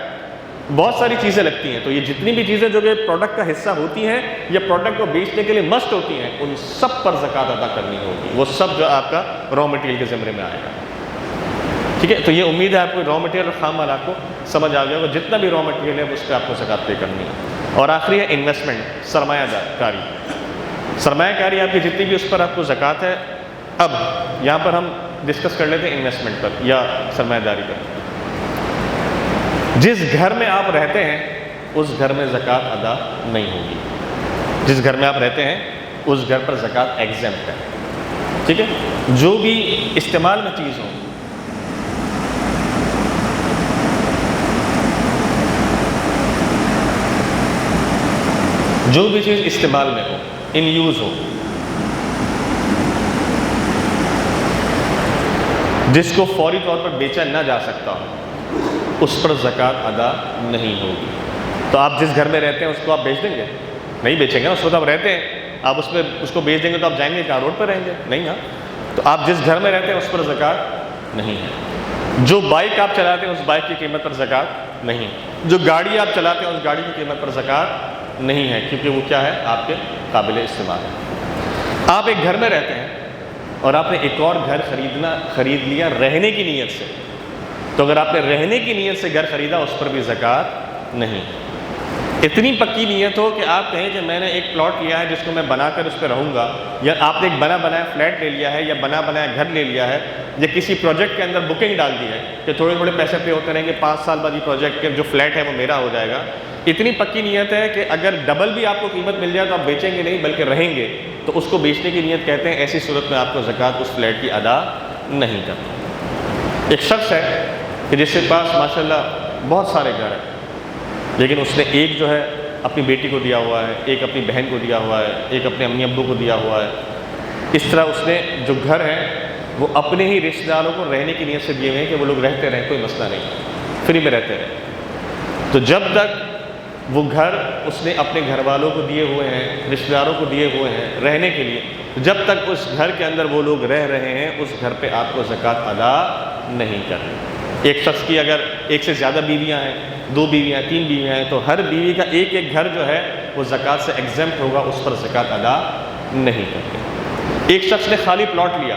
بہت ساری چیزیں لگتی ہیں. تو یہ جتنی بھی چیزیں جو کہ پروڈکٹ کا حصہ ہوتی ہیں یا پروڈکٹ کو بیچنے کے لیے مسٹ ہوتی ہیں، ان سب پر زکوٰۃ ادا کرنی ہوگی. وہ سب جو آپ کا را مٹیریل کے زمرے میں آئے گا. ٹھیک ہے. تو یہ امید ہے آپ کو را مٹیریل اور خام مال آپ کو سمجھ آ گیا ہوگا. جتنا بھی را مٹیریل ہے اس پہ آپ کو زکوٰۃ پے کرنی ہے. اور آخری ہے انویسٹمنٹ، سرمایہ کاری. سرمایہ کاری آپ کی جتنی بھی اس پر آپ کو زکوٰۃ ہے. اب یہاں پر ہم ڈسکس کر لیتے ہیں انویسٹمنٹ پر یا سرمایہ داری پر. جس گھر میں آپ رہتے ہیں اس گھر میں زکوٰۃ ادا نہیں ہوگی. جس گھر میں آپ رہتے ہیں اس گھر پر زکوٰۃ ایگزمپٹ ہے. ٹھیک ہے. جو بھی استعمال میں چیز ہو، جو بھی چیز استعمال میں ہو، ان یوز ہو، جس کو فوری طور پر بیچا نہ جا سکتا ہو، اس پر زکوٰۃ ادا نہیں ہوگی۔ تو آپ جس گھر میں رہتے ہیں اس کو آپ بیچ دیں گے؟ نہیں بیچیں گے، اس وقت آپ رہتے ہیں، آپ اس کو بیچ دیں گے تو آپ جائیں گے کہاں؟ روڈ پر رہیں گے؟ نہیں۔ ہاں، تو آپ جس گھر میں رہتے ہیں اس پر زکوٰۃ نہیں ہے۔ جو بائک آپ چلاتے ہیں اس بائک کی قیمت پر زکوٰۃ نہیں ہے۔ جو گاڑی آپ چلاتے ہیں اس گاڑی کی قیمت پر زکوٰۃ نہیں ہے، کیونکہ وہ کیا ہے؟ آپ کے قابل استعمال ہے۔ آپ ایک گھر میں رہتے ہیں اور آپ نے ایک اور گھر خرید لیا رہنے کی نیت سے، تو اگر آپ نے رہنے کی نیت سے گھر خریدا اس پر بھی زکوٰۃ نہیں۔ اتنی پکی نیت ہو کہ آپ کہیں کہ میں نے ایک پلاٹ لیا ہے جس کو میں بنا کر اس پہ رہوں گا، یا آپ نے ایک بنا بنایا فلیٹ لے لیا ہے، یا بنا بنایا گھر لے لیا ہے، یا کسی پروجیکٹ کے اندر بکنگ ڈال دی ہے کہ تھوڑے تھوڑے پیسے پے ہوتے رہیں گے، 5 سال بعد یہ پروجیکٹ کے جو فلیٹ ہے وہ میرا ہو جائے گا۔ اتنی پکی نیت ہے کہ اگر ڈبل بھی آپ کو قیمت مل جائے تو آپ بیچیں گے نہیں بلکہ رہیں گے، تو اس کو بیچنے کی نیت کہتے ہیں۔ ایسی صورت میں آپ کو زکوٰۃ اس فلیٹ کی ادا نہیں کرنی۔ ایک شخص ہے کہ جس کے پاس ماشاءاللہ بہت سارے گھر ہیں، لیکن اس نے ایک جو ہے اپنی بیٹی کو دیا ہوا ہے، ایک اپنی بہن کو دیا ہوا ہے، ایک اپنے امی ابو کو دیا ہوا ہے۔ اس طرح اس نے جو گھر ہیں وہ اپنے ہی رشتہ داروں کو رہنے کی نیت سے دیے ہوئے ہیں کہ وہ لوگ رہتے رہیں، کوئی مسئلہ نہیں، فری میں رہتے رہیں۔ تو جب تک وہ گھر اس نے اپنے گھر والوں کو دیے ہوئے ہیں، رشتہ داروں کو دیے ہوئے ہیں رہنے کے لیے، جب تک اس گھر کے اندر وہ لوگ رہ رہے ہیں اس گھر پہ آپ کو زکوٰۃ ادا نہیں کرنی۔ ایک شخص کی اگر ایک سے زیادہ بیویاں ہیں، 2 بیویاں ہیں، 3 بیویاں ہیں، تو ہر بیوی کا ایک ایک گھر جو ہے وہ زکوٰۃ سے ایگزمپٹ ہوگا، اس پر زکوٰۃ ادا نہیں کرتے۔ ایک شخص نے خالی پلاٹ لیا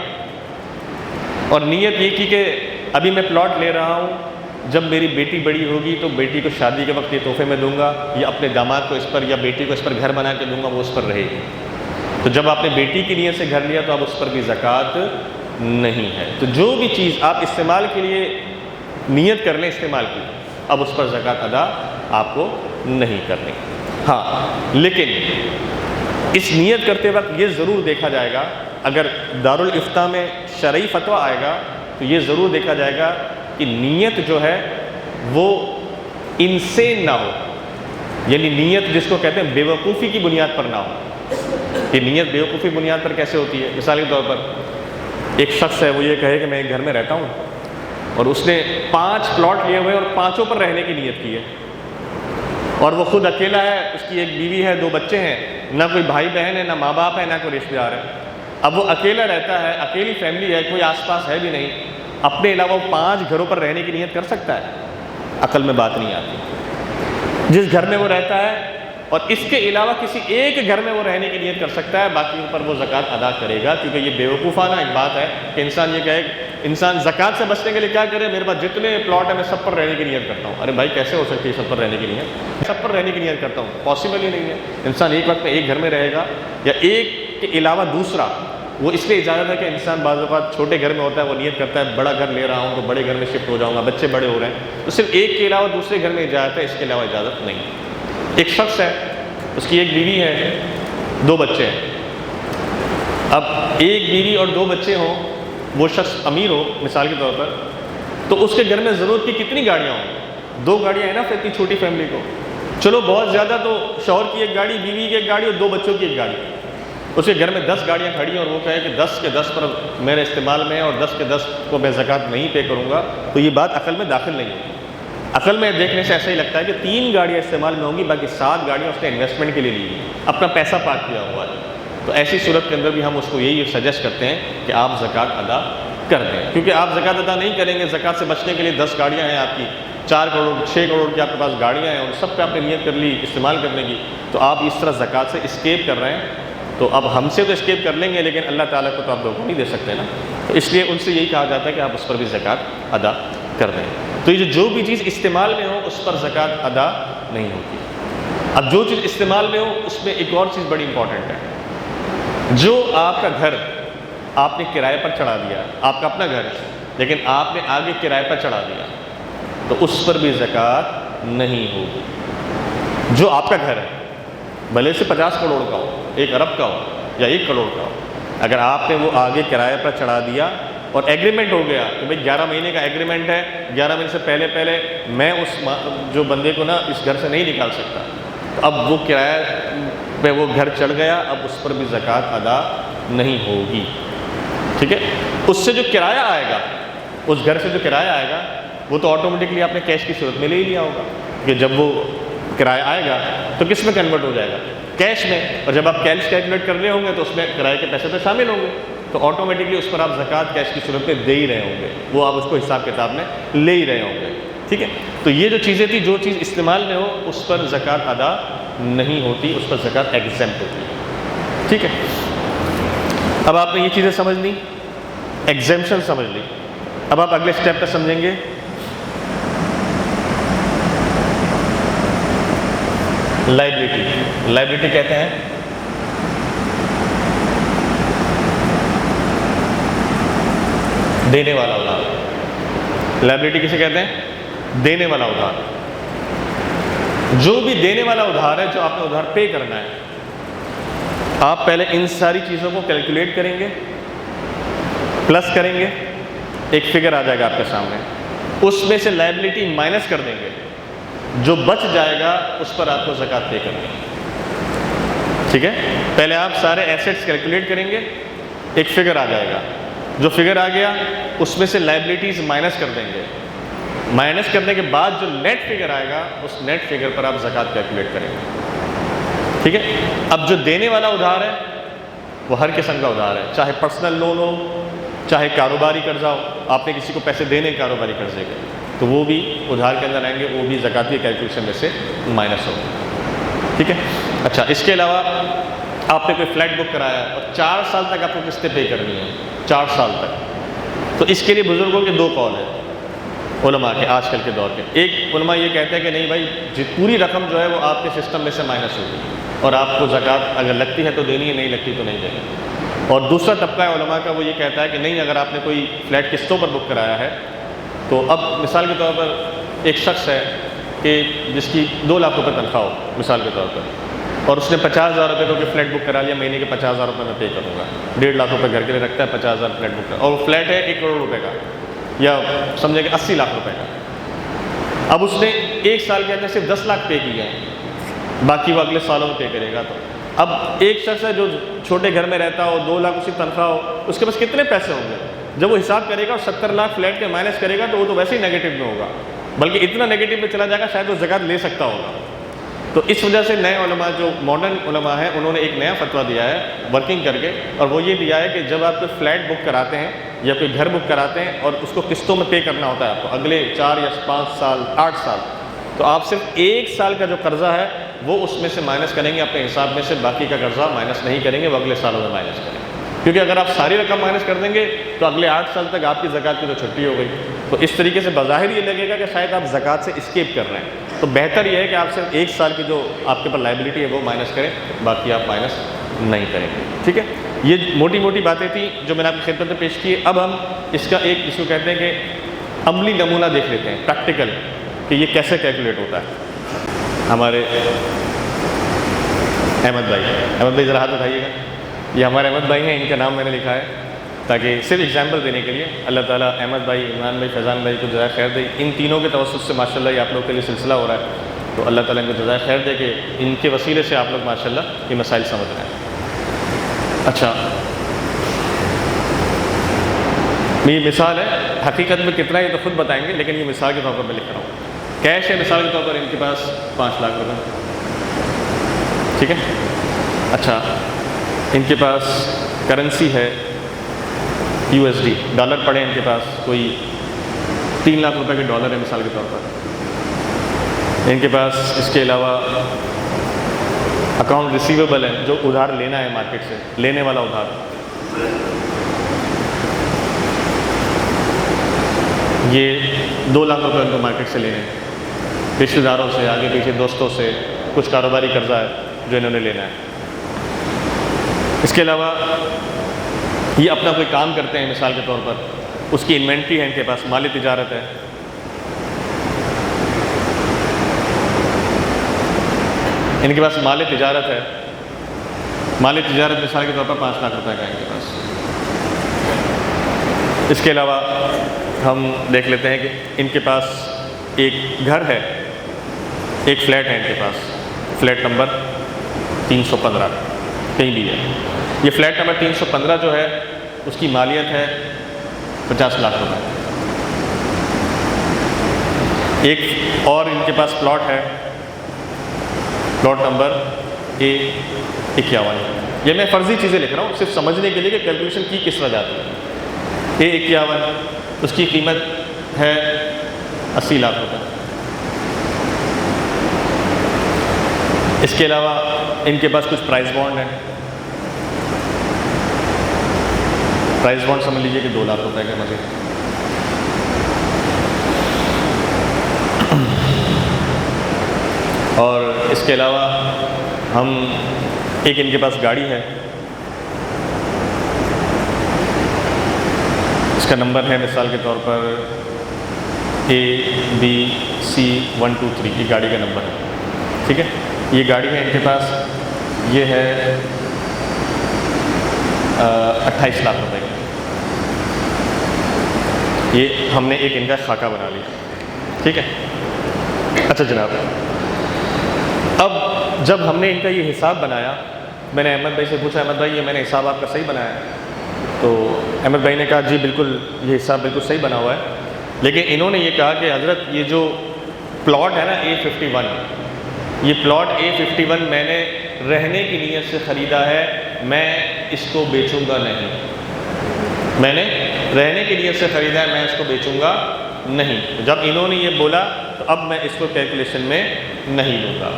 اور نیت یہ کی کہ ابھی میں پلاٹ لے رہا ہوں، جب میری بیٹی بڑی ہوگی تو بیٹی کو شادی کے وقت یہ تحفے میں دوں گا، یا اپنے داماد کو اس پر یا بیٹی کو اس پر گھر بنا کے دوں گا، وہ اس پر رہے گی۔ تو جب آپ نے بیٹی کی نیت سے گھر لیا تو اب اس پر بھی زکوٰۃ نہیں ہے۔ تو جو بھی چیز آپ استعمال کے لیے نیت کر لیں استعمال کی، اب اس پر زکوٰۃ ادا آپ کو نہیں کرنی۔ ہاں، لیکن اس نیت کرتے وقت یہ ضرور دیکھا جائے گا، اگر دارالافتاء میں شرعی فتویٰ آئے گا تو یہ ضرور دیکھا جائے گا کہ نیت جو ہے وہ انسین نہ ہو، یعنی نیت جس کو کہتے ہیں بے وقوفی کی بنیاد پر نہ ہو۔ یہ نیت بے وقوفی بنیاد پر کیسے ہوتی ہے؟ مثال کے طور پر ایک شخص ہے، وہ یہ کہے کہ میں ایک گھر میں رہتا ہوں اور اس نے 5 پلاٹ لیے ہوئے اور 5 پر رہنے کی نیت کی ہے، اور وہ خود اکیلا ہے، اس کی ایک بیوی ہے، 2 بچے ہیں، نہ کوئی بھائی بہن ہے، نہ ماں باپ ہے، نہ کوئی رشتہ دار ہے۔ اب وہ اکیلا رہتا ہے، اکیلی فیملی ہے، کوئی آس پاس ہے بھی نہیں، اپنے علاوہ 5 گھروں پر رہنے کی نیت کر سکتا ہے؟ عقل میں بات نہیں آتی۔ جس گھر میں وہ رہتا ہے اور اس کے علاوہ کسی ایک گھر میں وہ رہنے کی نیت کر سکتا ہے، باقی پر وہ زکوٰۃ ادا کرے گا، کیونکہ یہ بے وقوفانہ ایک بات ہے کہ انسان یہ کہے انسان زکوٰۃ سے بچنے کے لیے کیا کرے؟ میرے پاس جتنے پلاٹ ہیں میں سب پر رہنے کی نیت کرتا ہوں۔ ارے بھائی کیسے ہو سکتی ہے سب پر رہنے کی نیت؟ سب پر رہنے کی نیت کرتا ہوں، پاسبل ہی نہیں ہے۔ انسان ایک وقت میں ایک گھر میں رہے گا یا ایک کے علاوہ دوسرا، وہ اس لیے اجازت ہے کہ انسان بعض اوقات چھوٹے گھر میں ہوتا ہے، وہ نیت کرتا ہے بڑا گھر لے رہا ہوں تو بڑے گھر میں شفٹ ہو جاؤں گا، بچے بڑے ہو رہے ہیں، تو صرف ایک کے علاوہ دوسرے گھر میں اجازت ہے، اس کے علاوہ اجازت نہیں۔ ایک شخص ہے، اس کی ایک بیوی ہے، 2 بچے ہیں۔ اب ایک بیوی اور 2 بچے ہوں، وہ شخص امیر ہو مثال کے طور پر، تو اس کے گھر میں ضرورت کی کتنی گاڑیاں ہوں؟ 2 گاڑیاں ہیں نا پھر اتنی چھوٹی فیملی کو۔ چلو بہت زیادہ تو شوہر کی ایک گاڑی، بیوی کی ایک گاڑی اور 2 بچوں کی ایک گاڑی۔ اس کے گھر میں 10 گاڑیاں کھڑی ہیں اور وہ کہے کہ 10 کے 10 پر میرے استعمال میں ہے اور 10 کے 10 کو میں زکوٰۃ نہیں پے کروں گا، تو یہ بات عقل میں داخل نہیں ہوتی۔ عقل میں دیکھنے سے ایسا ہی لگتا ہے کہ 3 گاڑیاں استعمال میں ہوں گی، باقی 7 گاڑیاں اس نے انویسٹمنٹ کے لیے لی ہیں، اپنا پیسہ پاک کیا ہوا ہے۔ تو ایسی صورت کے اندر بھی ہم اس کو یہی سجیسٹ کرتے ہیں کہ آپ زکوٰۃ ادا کر دیں، کیونکہ آپ زکوٰۃ ادا نہیں کریں گے، زکوٰۃ سے بچنے کے لیے 10 گاڑیاں ہیں آپ کی، 4 کروڑ 6 کروڑ کی آپ کے پاس گاڑیاں ہیں اور سب پہ آپ نے نیت کر لی استعمال کرنے کی، تو آپ اس طرح زکوٰۃ سے اسکیپ کر رہے ہیں۔ تو اب ہم سے تو اسکیپ کر لیں گے لیکن اللہ تعالیٰ کو تو آپ دھوکہ نہیں دے سکتے نا، تو اس لیے ان سے یہی کہا جاتا ہے کہ آپ اس پر بھی زکوٰۃ ادا کر دیں۔ تو یہ جو بھی چیز استعمال میں ہو اس پر زکوٰۃ ادا نہیں ہوتی۔ اب جو چیز استعمال میں ہو اس میں ایک اور چیز بڑی امپورٹنٹ ہے، جو آپ کا گھر آپ نے کرائے پر چڑھا دیا، آپ کا اپنا گھر ہے لیکن آپ نے آگے کرائے پر چڑھا دیا، تو اس پر بھی زکوٰۃ نہیں ہوگی۔ جو آپ کا گھر ہے بھلے سے 50 کروڑ کا ہو، 1 ارب کا ہو یا 1 کروڑ کا ہو، اگر آپ نے وہ آگے کرائے پر چڑھا دیا اور ایگریمنٹ ہو گیا کہ بھئی 11 مہینے کا ایگریمنٹ ہے، 11 مہینے سے پہلے میں اس جو بندے کو نا اس گھر سے نہیں نکال سکتا، تو اب وہ کرایہ پہ وہ گھر چڑھ گیا، اب اس پر بھی زکوٰۃ ادا نہیں ہوگی، ٹھیک ہے۔ اس سے جو کرایہ آئے گا، اس گھر سے جو کرایہ آئے گا، وہ تو آٹومیٹکلی آپ نے کیش کی صورت میں لے ہی لیا ہوگا کہ جب وہ کرایہ آئے گا تو کس میں کنورٹ ہو جائے گا؟ کیش میں۔ اور جب آپ کیش کیلکولیٹ کر رہے ہوں گے تو اس میں کرایے کے پیسے تو شامل ہوں گے، تو آٹومیٹکلی اس پر آپ زکوٰۃ کیش کی صورت میں دے ہی رہے ہوں گے، وہ آپ اس کو حساب کتاب میں لے ہی رہے ہوں گے، ٹھیک ہے۔ تو یہ جو چیزیں تھیں، جو چیز استعمال میں ہو اس پر زکوٰۃ ادا نہیں ہوتی، اس پر زکوٰۃ ایگزمپٹ ہوتی ہے، ٹھیک ہے۔ اب آپ نے یہ چیزیں سمجھ لی، ایگزمپشن سمجھ لی، اب آپ اگلے اسٹیپ پہ سمجھیں گے لائبلٹی۔ لائبلٹی کہتے ہیں دینے والا ادھار۔ لائبلٹی کسے کہتے ہیں؟ دینے والا ادھار۔ جو بھی دینے والا ادھار ہے، جو آپ نے ادھار پے کرنا ہے، آپ پہلے ان ساری چیزوں کو کیلکولیٹ کریں گے، پلس کریں گے، ایک فگر آ جائے گا آپ کے سامنے، اس میں سے لائبلٹی مائنس کر دیں گے، جو بچ جائے گا اس پر آپ کو زکوٰۃ پے کرنی ہے، ٹھیک ہے۔ پہلے آپ سارے ایسیٹس کیلکولیٹ کریں گے، ایک فگر آ جائے گا، جو فگر آ گیا اس میں سے لائبلٹیز مائنس کر دیں گے، مائنس کرنے کے بعد جو نیٹ فگر آئے گا اس نیٹ فگر پر آپ زکوٰۃ کیلکولیٹ کریں گے، ٹھیک ہے۔ اب جو دینے والا ادھار ہے وہ ہر قسم کا ادھار ہے، چاہے پرسنل لون ہو، چاہے کاروباری قرضہ ہو، آپ نے کسی کو پیسے دینے کاروباری قرضے کے، تو وہ بھی ادھار کے اندر آئیں گے، وہ بھی زکوٰۃ کی کیلکولیشن میں سے مائنس ہوگا، ٹھیک ہے۔ اچھا، اس کے علاوہ آپ نے کوئی فلیٹ بک کرایا ہے اور 4 سال تک آپ کو قسطیں پے کرنی ہیں، 4 سال تک، تو اس کے لیے بزرگوں کے 2 قول ہیں علماء کے آج کل کے دور کے۔ ایک علماء یہ کہتے ہیں کہ نہیں بھائی، پوری رقم جو ہے وہ آپ کے سسٹم میں سے مائنس ہوگی اور آپ کو زکوٰۃ اگر لگتی ہے تو دینی ہے، نہیں لگتی تو نہیں دینی۔ اور دوسرا طبقہ ہے علماء کا، وہ یہ کہتا ہے کہ نہیں، اگر آپ نے کوئی فلیٹ قسطوں پر بک کرایا ہے تو اب مثال کے طور پر ایک شخص ہے کہ جس کی 2 لاکھ روپے تنخواہ ہو مثال کے طور پر، اور اس نے 50,000 روپے کا فلیٹ بک کرا لیا، مہینے کے 50,000 روپے میں پے کروں گا، 1.5 لاکھ روپے گھر کے لیے رکھتا ہے، 50,000 فلیٹ بک کرا، اور وہ فلیٹ ہے 1 کروڑ روپے کا، یا سمجھے کہ 80 لاکھ روپے کا۔ اب اس نے 1 سال کے اندر صرف 10 لاکھ پے کیا ہے، باقی وہ اگلے سالوں میں پے کرے گا۔ تو اب ایک شخص ہے جو چھوٹے گھر میں رہتا ہو، 2 لاکھ اس کی تنخواہ ہو، اس کے پاس کتنے پیسے ہوں گے؟ جب وہ حساب کرے گا اور 70 لاکھ فلیٹ کے مائنس کرے گا تو وہ تو ویسے ہی نیگیٹو میں ہوگا، بلکہ اتنا نیگیٹو میں چلا جائے گا شاید وہ زکوٰۃ لے سکتا ہوگا۔ تو اس وجہ سے نئے علماء، جو ماڈرن علماء ہیں، انہوں نے ایک نیا فتویٰ دیا ہے ورکنگ کر کے، اور وہ یہ دیا ہے کہ جب آپ کوئی فلیٹ بک کراتے ہیں یا کوئی گھر بک کراتے ہیں اور اس کو قسطوں میں پے کرنا ہوتا ہے آپ کو اگلے 4 یا 5 سال 8 سال، تو آپ صرف 1 سال کا جو قرضہ ہے وہ اس میں سے مائنس کریں گے اپنے حساب میں سے، باقی کا قرضہ مائنس نہیں کریں گے، وہ اگلے سالوں میں مائنس کریں گے، کیونکہ اگر آپ ساری رقم مائنس کر دیں گے تو اگلے 8 سال تک آپ کی زکوٰۃ کی تو چھٹی ہو گئی۔ تو اس طریقے سے بظاہر یہ لگے گا کہ شاید آپ زکوٰۃ سے اسکیپ کر رہے ہیں، تو بہتر یہ ہے کہ آپ صرف 1 سال کی جو آپ کے پر لائبلٹی ہے وہ مائنس کریں، باقی آپ مائنس نہیں کریں گے، ٹھیک ہے۔ یہ موٹی موٹی باتیں تھیں جو میں نے آپ کی خدمت میں پیش کی۔ اب ہم اس کا ایک جس کو کہتے ہیں کہ عملی نمونہ دیکھ لیتے ہیں، پریکٹیکل، کہ یہ کیسے کیلکولیٹ ہوتا ہے۔ ہمارے احمد بھائی ذرا ہاتھ اٹھائیے گا، یہ ہمارے احمد بھائی ہیں، ان کا نام میں نے لکھا ہے تاکہ صرف ایگزامپل دینے کے لیے۔ اللہ تعالیٰ احمد بھائی، عمران بھائی، فیضان بھائی کو جزائے خیر دے، ان تینوں کے توسط سے ماشاءاللہ یہ آپ لوگ کے لیے سلسلہ ہو رہا ہے، تو اللہ تعالیٰ ان کو جزائے خیر دے کہ ان کے وسیلے سے آپ لوگ ماشاءاللہ یہ مسائل سمجھ رہے ہیں۔ اچھا، یہ مثال ہے، حقیقت میں کتنا یہ تو خود بتائیں گے، لیکن یہ مثال کے طور پر میں لکھ رہا ہوں۔ کیش ہے مثال کے طور پر ان کے پاس 5 لاکھ روپے، ٹھیک ہے۔ اچھا، ان کے پاس کرنسی ہے USD، ڈالر پڑے ان کے پاس کوئی 3 لاکھ روپے کے ڈالر ہے مثال کے طور پر۔ ان کے پاس اس کے علاوہ اکاؤنٹ ریسیویبل ہے، جو ادھار لینا ہے مارکیٹ سے، لینے والا ادھار، یہ 2 لاکھ روپے ان کو مارکیٹ سے لینے ہیں، رشتہ داروں سے، آگے پیچھے دوستوں سے، کچھ کاروباری قرضہ ہے جو انہوں نے لینا ہے۔ اس کے علاوہ یہ اپنا کوئی کام کرتے ہیں مثال کے طور پر، اس کی انوینٹری ہے ان کے پاس، مالی تجارت ہے، ان کے پاس مالی تجارت ہے، مالی تجارت مثال کے طور پر 5 لاکھ روپے کا ہے ان کے پاس۔ اس کے علاوہ ہم دیکھ لیتے ہیں کہ ان کے پاس ایک گھر ہے، ایک فلیٹ ہے ان کے پاس، فلیٹ نمبر 315 کہیں بھی ہے. یہ فلیٹ نمبر 315 جو ہے اس کی مالیت ہے 50 لاکھ روپے. ایک اور ان کے پاس پلاٹ ہے، پلاٹ نمبر A51. یہ میں فرضی چیزیں لکھ رہا ہوں صرف سمجھنے کے لیے کہ کیلکولیشن کی کس طرح جاتی ہے. A51 اس کی قیمت ہے 80 لاکھ روپے. اس کے علاوہ ان کے پاس کچھ پرائز بانڈ ہیں. پرائز بانڈ سمجھ لیجیے کہ 2 لاکھ روپے کے مزید. اور اس کے علاوہ ایک ان کے پاس گاڑی ہے، اس کا نمبر ہے مثال کے طور پر ABC123. یہ گاڑی کا نمبر ہے، ٹھیک ہے. یہ گاڑی ہے ان کے پاس، یہ ہے 28 لاکھ روپے کی. یہ ہم نے ایک ان کا خاکہ بنا لیا، ٹھیک ہے. اچھا جناب، اب جب ہم نے ان کا یہ حساب بنایا، میں نے احمد بھائی سے پوچھا، احمد بھائی یہ میں نے حساب آپ کا صحیح بنایا ہے؟ تو احمد بھائی نے کہا جی بالکل، یہ حساب بالکل صحیح بنا ہوا ہے. لیکن انہوں نے یہ کہا کہ حضرت یہ جو پلاٹ ہے نا A51، یہ پلاٹ A51 میں نے رہنے کی نیت سے خریدا ہے، میں اس کو بیچوں گا نہیں. میں نے رہنے کی نیت سے خریدا ہے، میں اس کو بیچوں گا نہیں. جب انہوں نے یہ بولا تو اب میں اس کو کیلکولیشن میں نہیں لوں گا.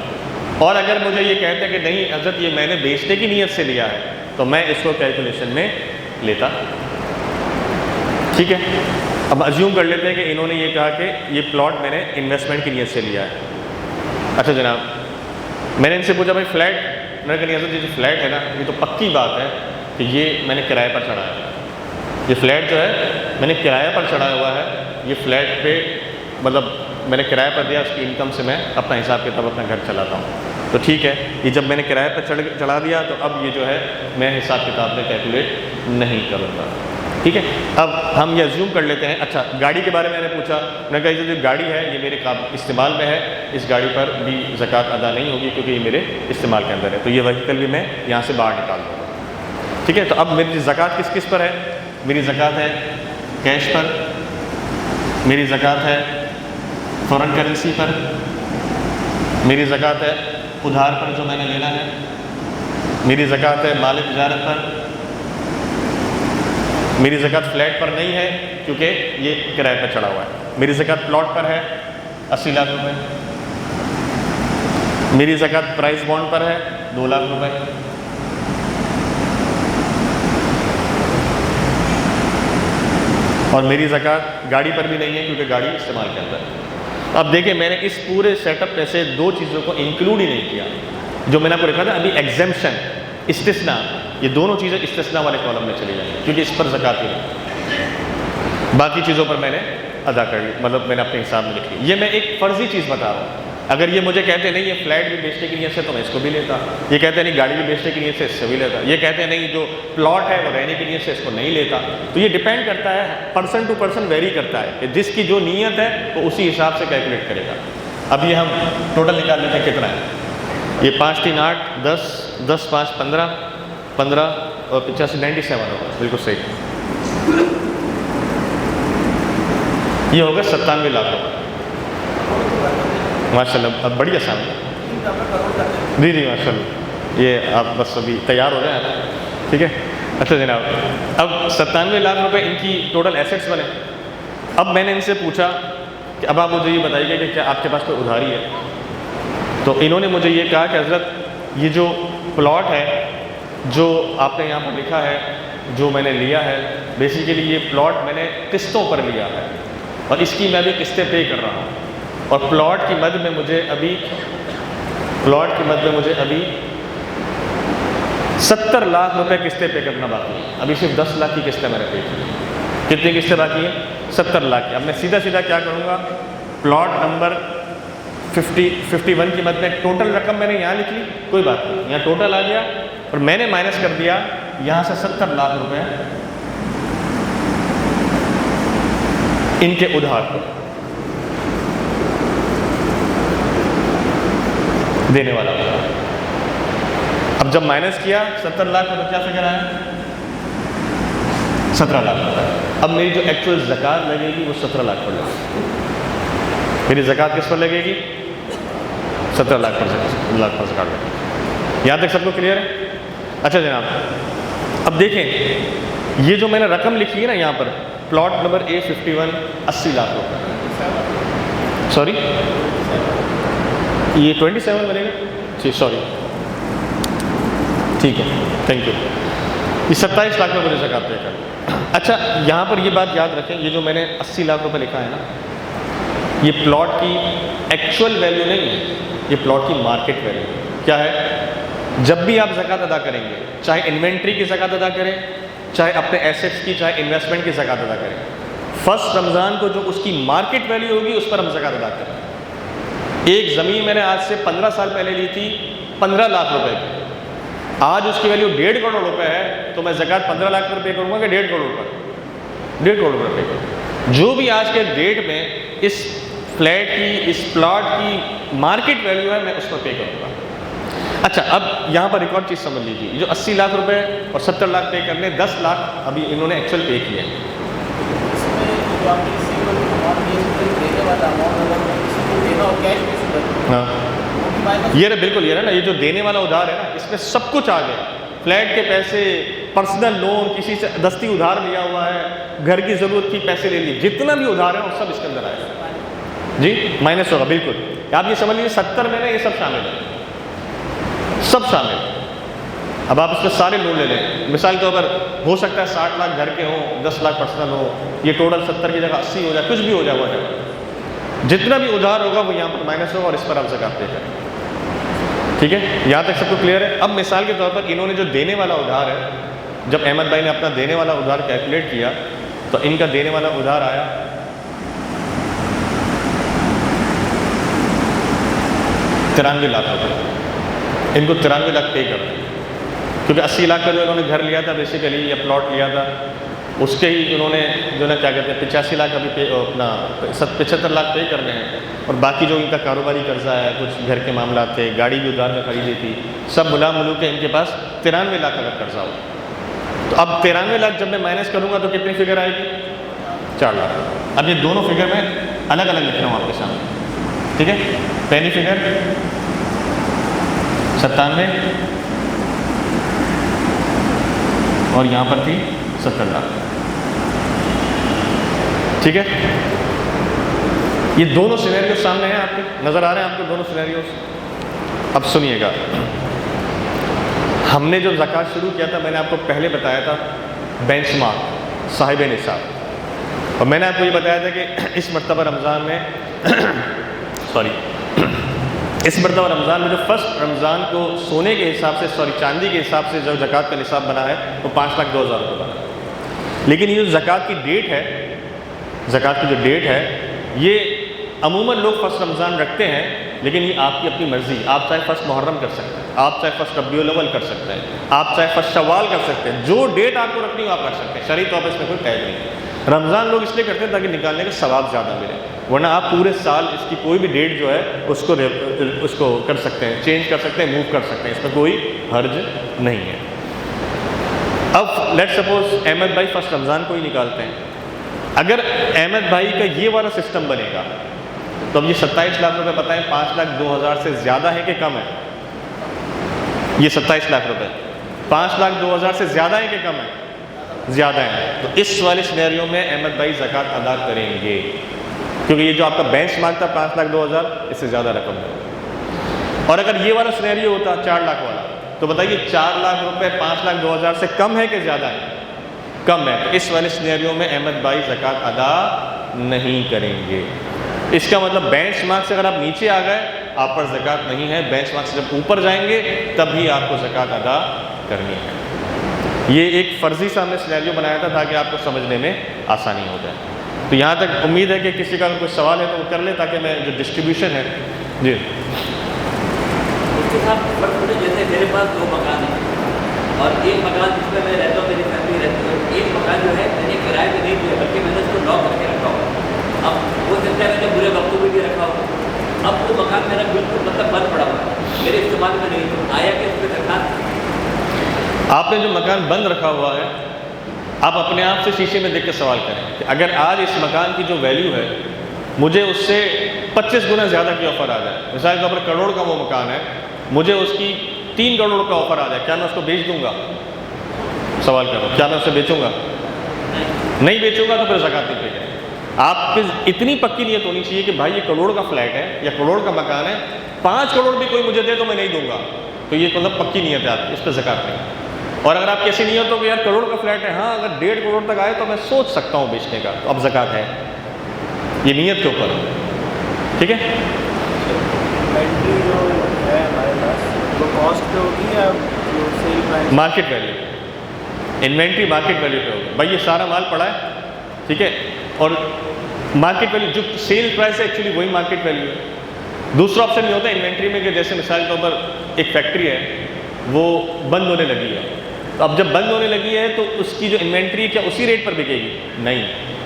اور اگر مجھے یہ کہتے ہیں کہ نہیں حضرت یہ میں نے بیچنے کی نیت سے لیا ہے تو میں اس کو کیلکولیشن میں لیتا. ٹھیک ہے. اب ازیوم کر لیتے ہیں کہ انہوں نے یہ کہا کہ یہ پلاٹ میں نے انویسٹمنٹ کی نیت سے لیا ہے. اچھا جناب، میں نے ان سے پوچھا بھائی فلیٹ، میں نے کہا حضرت یہ جو فلیٹ ہے نا، یہ تو پکی بات ہے کہ یہ میں نے کرائے پر چڑھایا ہے. یہ فلیٹ جو ہے میں نے کرایہ پر چڑھایا ہوا ہے. یہ فلیٹ پہ مطلب میں نے کرایہ پر دیا، اس کی انکم سے میں اپنا حساب کتاب اپنا گھر چلاتا ہوں. تو ٹھیک ہے، یہ جب میں نے کرایہ پر چڑھا دیا تو اب یہ جو ہے میں حساب کتاب میں کیلکولیٹ نہیں کروں گا. ٹھیک ہے. اب ہم یہ ازیوم کر لیتے ہیں. اچھا، گاڑی کے بارے میں نے پوچھا، میں نے کہا یہ جو گاڑی ہے یہ میرے استعمال میں ہے، اس گاڑی پر بھی زکوٰۃ ادا نہیں ہوگی کیونکہ یہ میرے استعمال کے اندر ہے. تو یہ وہیکل بھی میں یہاں سے باہر نکال دوں گا. ٹھیک ہے. تو اب میری زکوٰۃ کس کس پر ہے؟ میری زکوٰۃ ہے کیش پر، میری زکوٰۃ ہے فورن کرنسی پر، میری زکوٰۃ ہے ادھار پر جو میں نے لینا ہے، میری زکوٰۃ ہے مال تجارت پر، میری زکوٰۃ فلیٹ پر نہیں ہے کیونکہ یہ کرایہ پر چڑھا ہوا ہے، میری زکوٰۃ پلاٹ پر ہے 80 لاکھ روپے، میری زکوٰۃ پرائز بانڈ پر ہے 2 لاکھ روپے، اور میری زکوٰۃ گاڑی پر بھی نہیں ہے کیونکہ گاڑی استعمال کے اندر ہے. اب دیکھیں میں نے اس پورے سیٹ اپ میں سے 2 چیزوں کو انکلوڈ ہی نہیں کیا جو میں نے آپ کو لکھا تھا ابھی، ایگزمپشن، استثناء. یہ دونوں چیزیں استثناء والے کالم میں چلی جائیں کیونکہ اس پر زکوٰۃ ہی نہیں. باقی چیزوں پر میں نے ادا کر لی، مطلب میں نے اپنے حساب میں لکھ لی. یہ میں ایک فرضی چیز بتا رہا ہوں. اگر یہ مجھے کہتے نہیں یہ فلیٹ بھی بیچنے کی نیت سے تو میں اس کو بھی لیتا. یہ کہتے ہیں نہیں گاڑی بھی بیچنے کی نیت سے اس سے بھی لیتا. یہ کہتے ہیں نہیں جو پلاٹ ہے وہ رہنے کی نیت سے اس کو نہیں لیتا. تو یہ ڈیپینڈ کرتا ہے، پرسن ٹو پرسن ویری کرتا ہے کہ جس کی جو نیت ہے وہ اسی حساب سے کیلکولیٹ کرے گا. اب یہ ہم ٹوٹل نکال لیتے ہیں کتنا ہے. یہ 5 3 8 10 10 5 15 15 اور 85 97 ہوگا. بالکل صحیح. یہ ہوگا 97 لاکھ روپے. ماشاء اللہ، اب بڑی آسان ہے. جی جی ماشاء اللہ. یہ آپ بس ابھی تیار ہو جائیں. ٹھیک ہے. اچھا جناب، اب 97 لاکھ روپے ان کی ٹوٹل ایسیٹس بنے. اب میں نے ان سے پوچھا کہ اب آپ مجھے یہ بتائیے کہ کیا آپ کے پاس کوئی ادھاری ہے؟ تو انہوں نے مجھے یہ کہا کہ حضرت یہ جو پلاٹ ہے جو آپ نے یہاں پر لکھا ہے جو میں نے لیا ہے، بیسیکلی یہ پلاٹ میں نے قسطوں پر لیا ہے اور اس کی میں ابھی قسطیں پے کر رہا ہوں. اور پلاٹ کی مد میں مجھے ابھی 70 لاکھ روپے قسطیں پے کرنا باقی ہے. ابھی صرف 10 لاکھ کی قسطیں میں نے پے کی. کتنی قسطیں باقی ہیں؟ 70 لاکھ کی. اب میں سیدھا کیا کروں گا، پلاٹ نمبر 51 کی مد میں ٹوٹل رقم میں نے یہاں لکھ لی، کوئی بات نہیں، یہاں ٹوٹل آ گیا اور میں نے مائنس کر دیا یہاں سے 70 لاکھ روپے ان کے ادھار پر. دینے والا ادھار. اب جب مائنس کیا 70 لاکھ کا تو کیا فگر آیا؟ 17 لاکھ ہوتا ہے. اب میری جو ایکچوئل زکوٰۃ لگے گی وہ 17 لاکھ پر لگے گی. میری زکوٰۃ کس پر لگے گی؟ 17 لاکھ پر زکوٰۃ لگے گی. یہاں تک سب کو کلیئر ہے؟ اچھا جناب, اب دیکھیں یہ جو میں نے رقم لکھی ہے نا یہاں پر, پلاٹ نمبر A51 80 لاکھ روپے. سوری یہ 27 بنے گا جی, سوری ٹھیک ہے, تھینک یو. یہ 27 لاکھ روپے مجھے زکوٰۃ پے کر. اچھا یہاں پر یہ بات یاد رکھیں, یہ جو میں نے 80 لاکھ روپے لکھا ہے نا, یہ پلاٹ کی ایکچوئل ویلیو نہیں ہے, یہ پلاٹ کی مارکیٹ ویلیو ہے. کیا ہے؟ جب بھی آپ زکوٰۃ ادا کریں گے, چاہے انوینٹری کی زکوٰۃ ادا کریں, چاہے اپنے ایسیٹس کی, چاہے انویسٹمنٹ کی زکوٰۃ ادا کریں, فرسٹ رمضان کو جو اس کی مارکیٹ ویلیو ہوگی اس پر ہم زکوٰۃ ادا کریں. ایک زمین میں نے آج سے 15 سال پہلے لی تھی 15 لاکھ روپے کی, آج اس کی ویلیو 1.5 کروڑ روپے ہے, تو میں زکوٰۃ 15 لاکھ پر پے کروں گا کہ 1.5 کروڑ پر؟ 1.5 کروڑ روپے پے کروں. جو بھی آج کے ڈیٹ میں اس فلیٹ کی, اس پلاٹ کی مارکیٹ ویلیو ہے, میں اس پر پے کروں گا. اچھا اب یہاں پر ایک اور چیز سمجھ لیجیے, جو 80 لاکھ روپے اور 70 لاکھ پے کرنے, 10 لاکھ ابھی انہوں نے ایکچوئل پے کیے ہیں. ہاں یہ رہا, بالکل یہ رہا نا, یہ جو دینے والا ادھار ہے نا, اس میں سب کچھ آ گیا. فلیٹ کے پیسے, پرسنل لون, کسی سے دستی ادھار لیا ہوا ہے, گھر کی ضرورت کی پیسے لے لیے, جتنا بھی ادھار ہے وہ سب اس کے اندر آئے گا جی, مائنس ہوگا. بالکل آپ یہ سمجھ لیجیے 70 میں نا یہ سب شامل ہے, سب شامل. اب آپ اس پہ سارے لون لے لیں, مثال کے طور پر ہو سکتا ہے 60 لاکھ گھر کے ہوں, 10 لاکھ پرسنل ہو, یہ ٹوٹل 70 کی جگہ 80 ہو جائے, کچھ بھی ہو جائے, وہ جتنا بھی ادھار ہوگا وہ یہاں پر مائنس ہوگا اور اس پر آپ زکوٰۃ پے کریں. ٹھیک ہے, یہاں تک سب کو کلیئر ہے؟ اب مثال کے طور پر انہوں نے جو دینے والا ادھار ہے, جب احمد بھائی نے اپنا دینے والا ادھار کیلکولیٹ کیا تو ان کا دینے والا ادھار آیا 93 لاکھ روپے. ان کو 93 لاکھ پے کرنا ہے, کیونکہ 80 لاکھ کا جو انہوں نے گھر لیا تھا بیسیکلی, یا پلاٹ لیا تھا, اس کے ہی انہوں نے جو نا کیا کہتے ہیں 85 لاکھ ابھی پے, اپنا 75 لاکھ پے کرنے ہیں, اور باقی جو ان کا کاروباری قرضہ ہے, کچھ گھر کے معاملات تھے, گاڑی بھی ادھار میں خریدی تھی, سب ملا ملو کے ان کے پاس 93 لاکھ کا قرضہ ہو. تو اب 93 لاکھ جب میں مائنس کروں گا تو کتنی فگر آئے گی؟ 4 لاکھ. اب یہ دونوں فگر میں الگ الگ لکھ رہا ہوں آپ کے سامنے. ٹھیک ہے, پہلی فگر 97 اور یہاں پر تھی 70 لاکھ. ٹھیک ہے, یہ دونوں سینیریو سامنے ہیں, آپ کے نظر آ رہے ہیں آپ کو دونوں سینیریوز. اب سنیے گا, ہم نے جو زکوٰۃ شروع کیا تھا, میں نے آپ کو پہلے بتایا تھا بینچ مارک صاحب نصاب, اور میں نے آپ کو یہ بتایا تھا کہ اس مرتبہ رمضان میں اس مرتبہ رمضان میں جو فرسٹ رمضان کو سونے کے حساب سے, چاندی کے حساب سے جو زکوٰۃ کا نصاب بنا ہے وہ 5,02,000 روپے بنا ہے. لیکن یہ جو زکوٰۃ کی ڈیٹ ہے, زکوٰۃ کی جو ڈیٹ ہے, یہ عموماً لوگ فرسٹ رمضان رکھتے ہیں, لیکن یہ آپ کی اپنی مرضی. آپ چاہے فرسٹ محرم کر سکتے ہیں, آپ چاہے فرسٹ ربیع الاول کر سکتے ہیں, آپ چاہے فرسٹ شوال کر سکتے ہیں, جو ڈیٹ آپ کو رکھنی ہو آپ رکھ سکتے ہیں. شرعی طور پر اس میں کوئی قید نہیں. رمضان لوگ اس لیے کرتے ہیں تاکہ نکالنے کا ثواب زیادہ ملے, ورنہ آپ پورے سال اس کی کوئی بھی ڈیٹ جو ہے اس کو کر سکتے ہیں, چینج کر سکتے ہیں, موو کر سکتے ہیں, اس میں کوئی حرج نہیں ہے. اب لیٹ سپوز احمد بھائی فرسٹ رمضان کو ہی نکالتے ہیں. اگر احمد بھائی کا یہ والا سسٹم بنے گا تو اب یہ 27 لاکھ روپے بتائیں 5,02,000 سے زیادہ ہے کہ کم ہے؟ یہ 27 لاکھ روپے 5,02,000 سے زیادہ ہے کہ کم ہے؟ زیادہ ہے. تو اس والے سینیریو میں احمد بھائی زکوٰۃ ادا کریں گے, کیونکہ یہ جو آپ کا بینچ مارک تھا 5,02,000 اس سے زیادہ رقم ہے. اور اگر یہ والا سینیریو ہوتا 4 لاکھ والا, تو بتائیے 4 لاکھ روپے 5,02,000 سے کم ہے کہ زیادہ ہے؟ کم ہے. تو اس والے سینیریو میں احمد بھائی زکوٰۃ ادا نہیں کریں گے. اس کا مطلب بینچ مارک سے اگر آپ نیچے آ گئے آپ پر زکوٰۃ نہیں ہے, بینچ مارک سے جب اوپر جائیں گے تب ہی آپ کو زکوٰۃ ادا کرنی ہے. یہ ایک فرضی سا ہم نے سینیریو بنایا تھا تاکہ آپ کو سمجھنے میں آسانی ہو جائے. تو یہاں تک امید ہے کہ کسی کا کوئی سوال ہے تو وہ کر لے, تاکہ میں جو ڈسٹریبیوشن ہے. جی اس کے ساتھ جیسے میرے پاس 2 مکان ہیں اور ایک مکان جس میں میں رہتا ہوں, میری فیملی رہتی ہے, ایک مکان جو ہے میں نے کرائے پہ نہیں دیا بلکہ میں نے اس کو لاک کر کے رکھا ہوا. اب وہ سکتا ہے میں نے برے وقتوں میں بھی رکھا ہوا, اب وہ مکان میرا بالکل مطلب بند پڑا ہوا ہے, میرے استعمال میں نہیں, تو آیا کہ اس پہ سرکار. آپ نے جو مکان بند رکھا ہوا ہے, آپ اپنے آپ سے شیشے میں دیکھ کے سوال کریں کہ اگر آج اس مکان کی جو ویلیو ہے مجھے اس سے 25 گنا زیادہ کی آفر آ جائے, مثال کے طور پر کروڑ کا وہ مکان ہے, مجھے اس کی 3 کروڑ کا آفر آ جائے, کیا میں اس کو بیچ دوں گا؟ سوال کرو, کیا میں اسے بیچوں گا؟ نہیں بیچوں گا تو پھر زکوٰۃ نہیں پے کریں. آپ کی اتنی پکی نیت ہونی چاہیے کہ بھائی یہ کروڑ کا فلیٹ ہے یا کروڑ کا مکان ہے, 5 کروڑ بھی کوئی مجھے دے تو میں نہیں دوں گا, تو یہ مطلب پکی نیت ہے آپ کی, اس پہ زکوٰۃ نہیں. اور اگر آپ کی ایسی نیت ہو کہ یار کروڑ کا فلیٹ ہے, ہاں اگر 1.5 کروڑ تک آئے تو میں سوچ سکتا ہوں بیچنے کا, تو اب زکوٰۃ ہے. یہ نیت کے اوپر ہے, ٹھیک ہے. انوینٹری جو ہے ہمارے پاس وہ کاسٹ پہ ہوتی ہے, جو cell price market value, inventory market value پہ ہوگی. بھائی یہ سارا مال پڑا ہے, ٹھیک ہے, اور مارکیٹ ویلیو جو سیل پرائس ہے ایکچولی وہی مارکیٹ ویلیو ہے. دوسرا آپشن یہ ہوتا ہے انوینٹری میں کہ جیسے مثال کے طور پر ایک فیکٹری ہے وہ بند ہونے لگی ہے, تو اب جب بند ہونے لگی ہے تو اس کی جو انوینٹری کیا اسی ریٹ پر بکے گی؟ نہیں.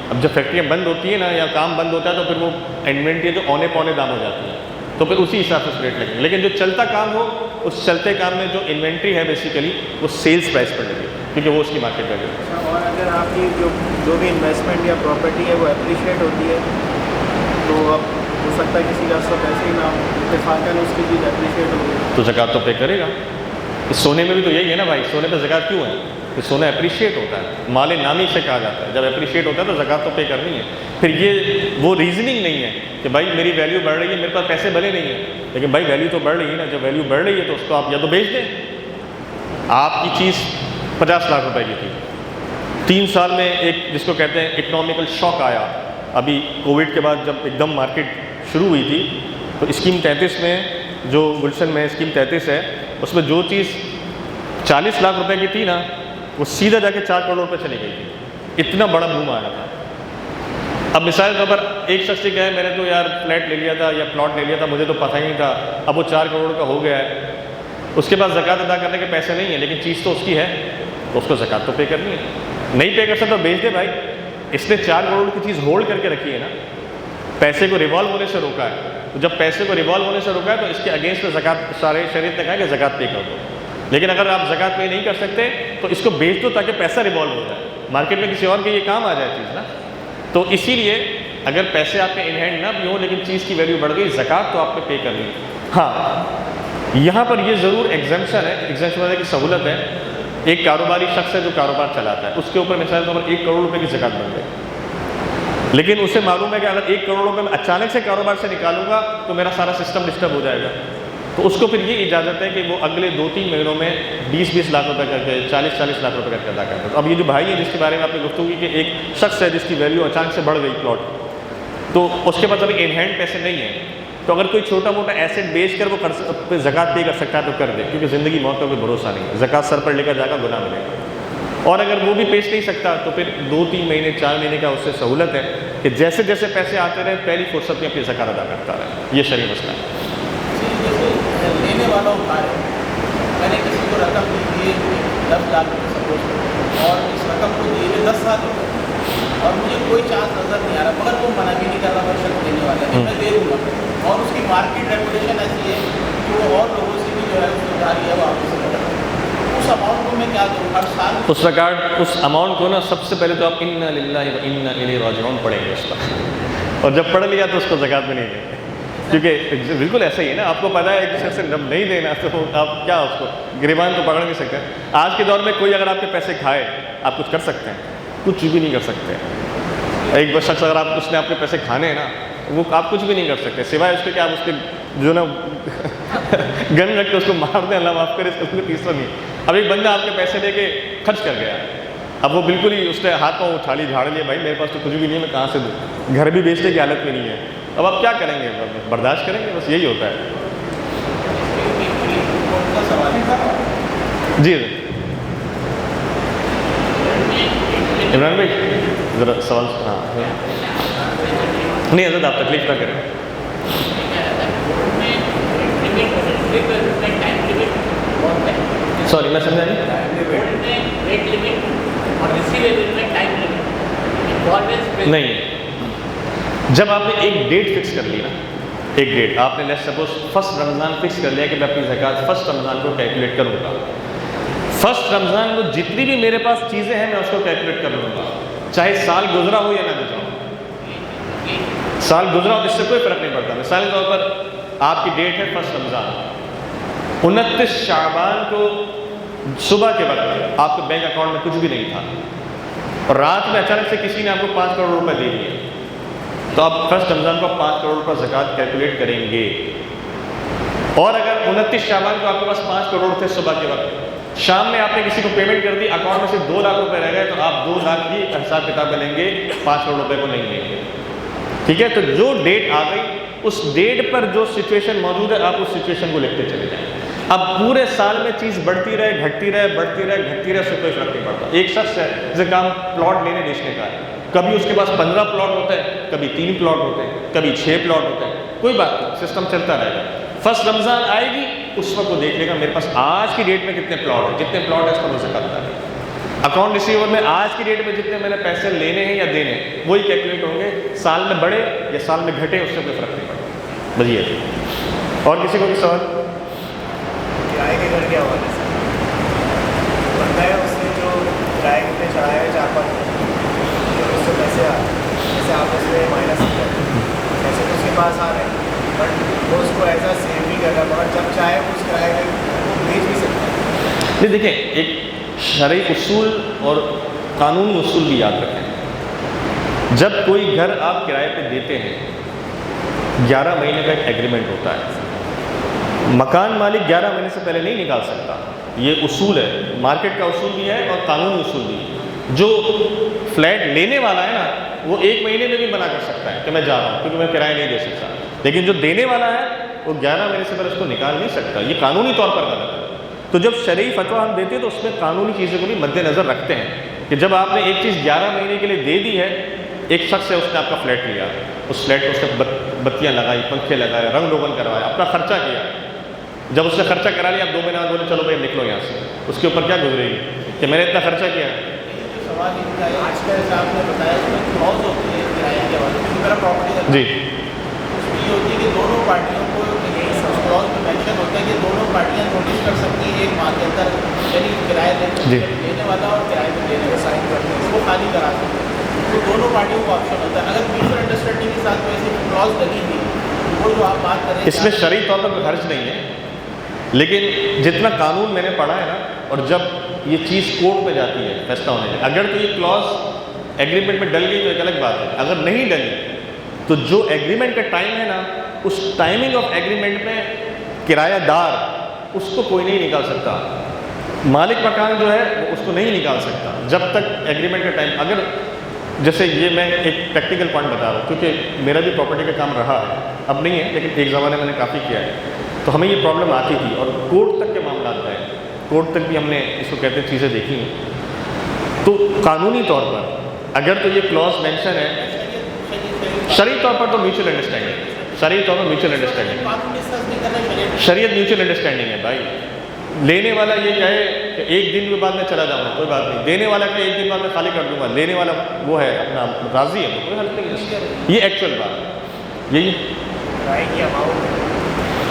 اب جب فیکٹریاں بند ہوتی ہیں نا یا کام بند ہوتا ہے تو پھر وہ انوینٹری جو اونے پونے دام ہو جاتی ہے, تو پھر اسی حساب سے ریٹ لگے. لیکن جو چلتا کام ہو اس چلتے کام میں جو انوینٹری ہے بیسیکلی وہ سیلس پرائس پر لگے, کیونکہ وہ اس کی مارکیٹ ویلیو ہے. اور اگر آپ کی جو بھی انویسٹمنٹ یا پراپرٹی ہے وہ اپریشیٹ ہوتی ہے تو اب ہو سکتا ہے کسی کا سب ایسے ہی نہ اتفاقاً اس کی چیز اپریشیٹ ہو گئی تو زکوٰۃ تو پے کرے گا. اس سونے میں بھی تو یہی ہے نا بھائی, سونے پہ زکوٰۃ کیوں ہے؟ کہ سونا اپریشیٹ ہوتا ہے, مال نامی سے کہا جاتا ہے. جب اپریشیٹ ہوتا ہے تو زکوٰۃ تو پے کرنی ہے. پھر یہ وہ ریزننگ نہیں ہے کہ بھائی میری ویلیو بڑھ رہی ہے, میرے پاس پیسے بھلے نہیں ہیں لیکن بھائی ویلیو تو بڑھ رہی ہے نا. جب ویلیو بڑھ رہی ہے تو اس کو آپ یا تو بیچ دیں. آپ کی چیز 50 لاکھ روپے کی تھی, 3 سال میں ایک جس کو کہتے ہیں اکنامیکل شاک آیا, ابھی کووڈ کے بعد جب ایک دم مارکیٹ شروع ہوئی تھی تو اسکیم 33 میں جو گلشن میں اسکیم 33 ہے اس میں جو چیز 40 لاکھ روپے کی تھی نا وہ سیدھا جا کے 4 کروڑ روپے چلی گئی تھی. اتنا بڑا بوم آیا تھا. اب مثال کے طور پر ایک شخص یہ کہے میں نے تو یار فلیٹ لے لیا تھا یا پلاٹ لے لیا تھا, مجھے تو پتہ ہی نہیں تھا, اب وہ 4 کروڑ کا ہو گیا ہے, اس کے پاس زکوٰۃ ادا کرنے کے پیسے نہیں ہیں لیکن چیز تو اس کی ہے, تو اس کو زکوٰۃ تو پے کرنی ہے. نہیں پے کر سکتا تو بیچ دے بھائی. اس نے 4 کروڑ کی چیز ہولڈ کر کے رکھی ہے نا, پیسے کو ریوالو ہونے سے روکا ہے. تو جب پیسے کو ریوالو ہونے سے روکا ہے تو اس کے اگینسٹ میں زکوٰۃ سارے شریعت نے کہا کہ زکوٰۃ پے کر دو. لیکن اگر آپ زکوٰۃ پے نہیں کر سکتے تو اس کو بیچ دو تاکہ پیسہ ریوالو ہو جائے, مارکیٹ میں کسی اور کے یہ کام آ جائے چیز نا. تو اسی لیے اگر پیسے آپ کے ان ہینڈ نہ بھی ہوں لیکن چیز کی ویلیو بڑھ گئی, زکوٰۃ تو آپ نے پے کرنی ہے. ہاں یہاں پر یہ ضرور ایگزمپشن ہے, ایگزمپشن ہونے کی سہولت ہے. ایک کاروباری شخص ہے جو کاروبار چلاتا ہے, اس کے اوپر مثال کے طور پر 1 کروڑ روپے کی زکوٰۃ بن گئی, لیکن اسے معلوم ہے کہ اگر 1 کروڑ روپے میں اچانک سے کاروبار سے نکالوں گا تو میرا سارا سسٹم ڈسٹرب ہو جائے گا. تو اس کو پھر یہ اجازت ہے کہ وہ اگلے 2-3 مہینوں میں 20-20 لاکھ روپے کر کے 40-40 لاکھ روپے کر کے ادا کرتا ہے. تو اب یہ جو بھائی ہے جس کے بارے میں آپ نے گفتگو کی کہ ایک شخص ہے جس کی ویلیو اچانک سے بڑھ گئی پلاٹ, تو اس کے پاس ابھی ان ہینڈ پیسے نہیں ہیں, تو اگر کوئی چھوٹا موٹا ایسٹ بیچ کر وہ زکوٰۃ پے کر سکتا ہے تو کر دے, کیونکہ زندگی موت کا کوئی بھروسہ نہیں ہے, زکوٰۃ سر پر لے کر جا کر گناہ ملے گا. اور اگر وہ بھی پیش نہیں سکتا تو پھر 2-3 مہینے 4 مہینے کا اس سے سہولت ہے کہ جیسے جیسے پیسے آتے رہے پہلی فرصت میں اپنی زکوٰۃ ادا کرتا رہے. یہ شرعی مسئلہ ہے. لینے والا ادھار ہے, میں نے کسی کو رقم دی ہے 10 لاکھ روپے سپوز, اور اس رقم کو دیے ہوئے 10 سال ہو گئے اور مجھے کوئی چانس نظر نہیں آ رہا, مگر وہ منع بھی نہیں کر رہا وہ شخص دینے والا ہے, میں دے دوں گا. اور اس کی مارکیٹ ریپوٹیشن ایسی ہے کہ وہ اور لوگوں سے بھی جو ہے اس کو ادھاری ہے وہ آپ سے کرتا ہے. اس اماؤنٹ کو میں کیا کروں ہر سال اس ریکارڈ اس اماؤنٹ کو نا سب سے پہلے تو آپ انا للہ و انا الیہ راجعون پڑھیں گے اس پر, اور جب پڑھ لیا تو اس کو زکوٰۃ میں نہیں دیں گے, کیونکہ بالکل ایسا ہی ہے نا. آپ کو پتہ ہے کہ شخص سے جب نہیں دینا تو آپ کیا اس کو گریبان تو پکڑ نہیں سکتے. آج کے دور میں کوئی اگر آپ کے پیسے کھائے آپ کچھ کر سکتے ہیں؟ کچھ بھی نہیں کر سکتے. ایک شخص اگر اس نے آپ کے پیسے کھانے ہیں نا وہ آپ کچھ بھی نہیں کر سکتے سوائے اس کے کہ آپ اس کے جو نا گن رکھ کے اس کو مار دیں, اللہ معاف کرے, اس کو تیسرا نہیں. اب ایک بندہ آپ کے پیسے دے کے خرچ کر گیا, اب وہ بالکل ہی اس نے ہاتھ پاؤں اٹھا لی, جھاڑ لیا, بھائی میرے پاس تو کچھ بھی نہیں ہے, میں کہاں سے دوں, گھر بھی بیچنے کی حالت میں نہیں ہے. اب آپ کیا کریں گے؟ برداشت کریں گے, بس یہی ہوتا ہے. جی عمران بھائی ذرا سوال. ہاں نہیں حضرت آپ تکلیف نہ کریں. سوری میں سمجھا نہیں. نہیں, جب آپ نے ایک ڈیٹ فکس کر لی نا ایک ڈیٹ آپ نے let's suppose first Ramzan fix کر لیا کہ میں اپنی زکوٰۃ فرسٹ رمضان کو کیلکولیٹ کروں گا. فرسٹ رمضان کو جتنی بھی میرے پاس چیزیں ہیں میں اس کو کیلکولیٹ کر لوں گا, چاہے سال گزرا ہو یا نہ گزرا ہو. سال گزرا ہو اس سے کوئی فرق نہیں پڑتا. مثال کے طور پر آپ کی ڈیٹ ہے فرسٹ رمضان, 29 شعبان کو صبح کے وقت آپ کے بینک اکاؤنٹ میں کچھ بھی نہیں تھا اور رات میں اچانک سے کسی نے آپ کو 5 کروڑ روپے دے دیے, تو آپ فرسٹ رمضان کو 5 کروڑ روپے زکوٰۃ کیلکولیٹ کریں گے. اور اگر 29 شعبان کو آپ کے پاس 5 کروڑ تھے صبح کے وقت, شام میں آپ نے کسی کو پیمنٹ کر دی, اکاؤنٹ میں سے 2 لاکھ روپے رہ گئے, تو آپ 2 لاکھ کی حساب کتاب میں لیں گے, 5 کروڑ روپے کو نہیں لیں گے. ٹھیک ہے, تو جو ڈیٹ آ گئی اس ڈیٹ پر جو سچویشن موجود ہے آپ اس سچویشن کو لکھتے چلے جائیں. اب پورے سال میں چیز بڑھتی رہے, گھٹتی رہے, بڑھتی رہے, گھٹتی رہے, اس سے کوئی فرق نہیں پڑتا. ایک شخص ہے جسے کام پلاٹ لینے بیچنے کا ہے, کبھی اس کے پاس 15 پلاٹ ہوتے ہیں, کبھی 3 پلاٹ ہوتے ہیں, کبھی 6 پلاٹ ہوتے ہیں, کوئی بات نہیں, سسٹم چلتا رہے گا. فرسٹ رمضان آئے گی اس وقت وہ دیکھ لے گا میرے پاس آج کی ڈیٹ میں کتنے پلاٹ ہیں, جتنے پلاٹ ہیں اس پر مجھے کرتا ہے. اکاؤنٹ ریسیور میں آج کی ڈیٹ میں جتنے میں نے پیسے لینے ہیں یا دینے ہیں وہی کیلکولیٹ ہوں گے. سال میں بڑھے یا سال میں گھٹے اس سے کوئی فرق نہیں پڑتا. بس یہ. اور کسی کو بھی سوال؟ کرائے کے گھر کے حوالے سے بندہ ہے, اس نے جو کرائے کے پہ چڑھایا ہے 4-5 اس سے پیسے آ رہے ہیں, جیسے آپ اس میں مائنس کر پیسے تو اس کے پاس آ رہے ہیں, بٹ وہ اس کو ایسا سیو بھی کر رہا ہے, مگر جب چاہے وہ اس کرائے کو بیچ بھی سکتا ہے. نہیں دیکھیں, ایک شرعی اصول اور قانونی اصول بھی یاد رکھیں. جب کوئی گھر آپ کرائے پہ دیتے ہیں 11 مہینے کا ایک ایگریمنٹ ہوتا ہے. مکان مالک 11 مہینے سے پہلے نہیں نکال سکتا, یہ اصول ہے, مارکیٹ کا اصول بھی ہے اور قانونی اصول بھی ہے. جو فلیٹ لینے والا ہے نا وہ 1 مہینے میں بھی منع کر سکتا ہے کہ میں جا رہا ہوں کیونکہ میں کرایہ نہیں دے سکتا, لیکن جو دینے والا ہے وہ 11 مہینے سے پہلے اس کو نکال نہیں سکتا. یہ قانونی طور پر غلط ہے. تو جب شرعی فتویٰ ہم دیتے ہیں تو اس میں قانونی چیزوں کو بھی مد نظر رکھتے ہیں کہ جب آپ نے ایک چیز 11 مہینے کے لیے دے دی ہے, ایک شخص ہے اس نے آپ کا فلیٹ لیا, اس فلیٹ کو اس نے بتیاں لگائی, پنکھے لگائے, رنگ روغن کروایا, اپنا خرچہ کیا. جب اس نے خرچہ کرا لیا, آپ 2 مہینے بعد بولے چلو بھائی نکلو یہاں سے, اس کے اوپر کیا گزرے گی کہ میں نے اتنا خرچہ کیا. جو سوال یہ ہے آج کا جیسے آپ نے بتایا اس میں کلوز ہوتی ہے کرایے کے حوالے سے, میرا پراپرٹی جی اس میں یہ ہوتی ہے کہ دونوں پارٹیوں کو کلوز میں مینشن ہوتا ہے کہ دونوں پارٹیاں نوٹس کر سکتی ہیں 1 ماہ کے اندر, یعنی کرایہ لینے والا اور کرایہ پہ دینے کا سائن کرتے ہیں, وہ خالی کرا سکتے ہیں. تو دونوں پارٹیوں کو آپشن ہوتا ہے. اگر میوچل انڈرسٹینڈنگ کے ساتھ ویسے کلوز لگی ہوئی وہ جو آپ بات کر رہے ہیں اس میں شرعی طور پر کوئی حرج نہیں ہے, لیکن جتنا قانون میں نے پڑھا ہے نا, اور جب یہ چیز کورٹ میں جاتی ہے فیصلہ ہونے کے, اگر تو یہ کلوز ایگریمنٹ میں ڈل گئی تو ایک الگ بات ہے. اگر نہیں ڈلی تو جو ایگریمنٹ کا ٹائم ہے نا اس ٹائمنگ آف ایگریمنٹ میں کرایہ دار اس کو کوئی نہیں نکال سکتا, مالک مکان جو ہے وہ اس کو نہیں نکال سکتا جب تک ایگریمنٹ کا ٹائم. اگر جیسے یہ میں ایک پریکٹیکل پوائنٹ بتا رہا ہوں کیونکہ میرا بھی پراپرٹی کا کام رہا ہے, اب نہیں ہے لیکن ایک زمانے میں نے کافی کیا ہے, تو ہمیں یہ پرابلم آتی تھی اور کورٹ تک کے معاملات گئے, کورٹ تک بھی ہم نے اس کو کہتے ہیں چیزیں دیکھی ہیں. تو قانونی طور پر اگر تو یہ کلوز مینشن ہے, شرعی طور پر تو میوچل انڈرسٹینڈنگ, شرعی طور پر میوچل انڈرسٹینڈنگ, شریعت میوچل انڈرسٹینڈنگ ہے بھائی. لینے والا یہ کہے کہ 1 دن کے بعد میں چلا جاؤں گا کوئی بات نہیں, دینے والا کہ 1 دن بعد میں خالی کر دوں گا, لینے والا وہ ہے اپنا راضی ہے, کوئی حل نہیں ہے. یہ ایکچوئل بات ہے, یہی کرائے کی اماؤنٹ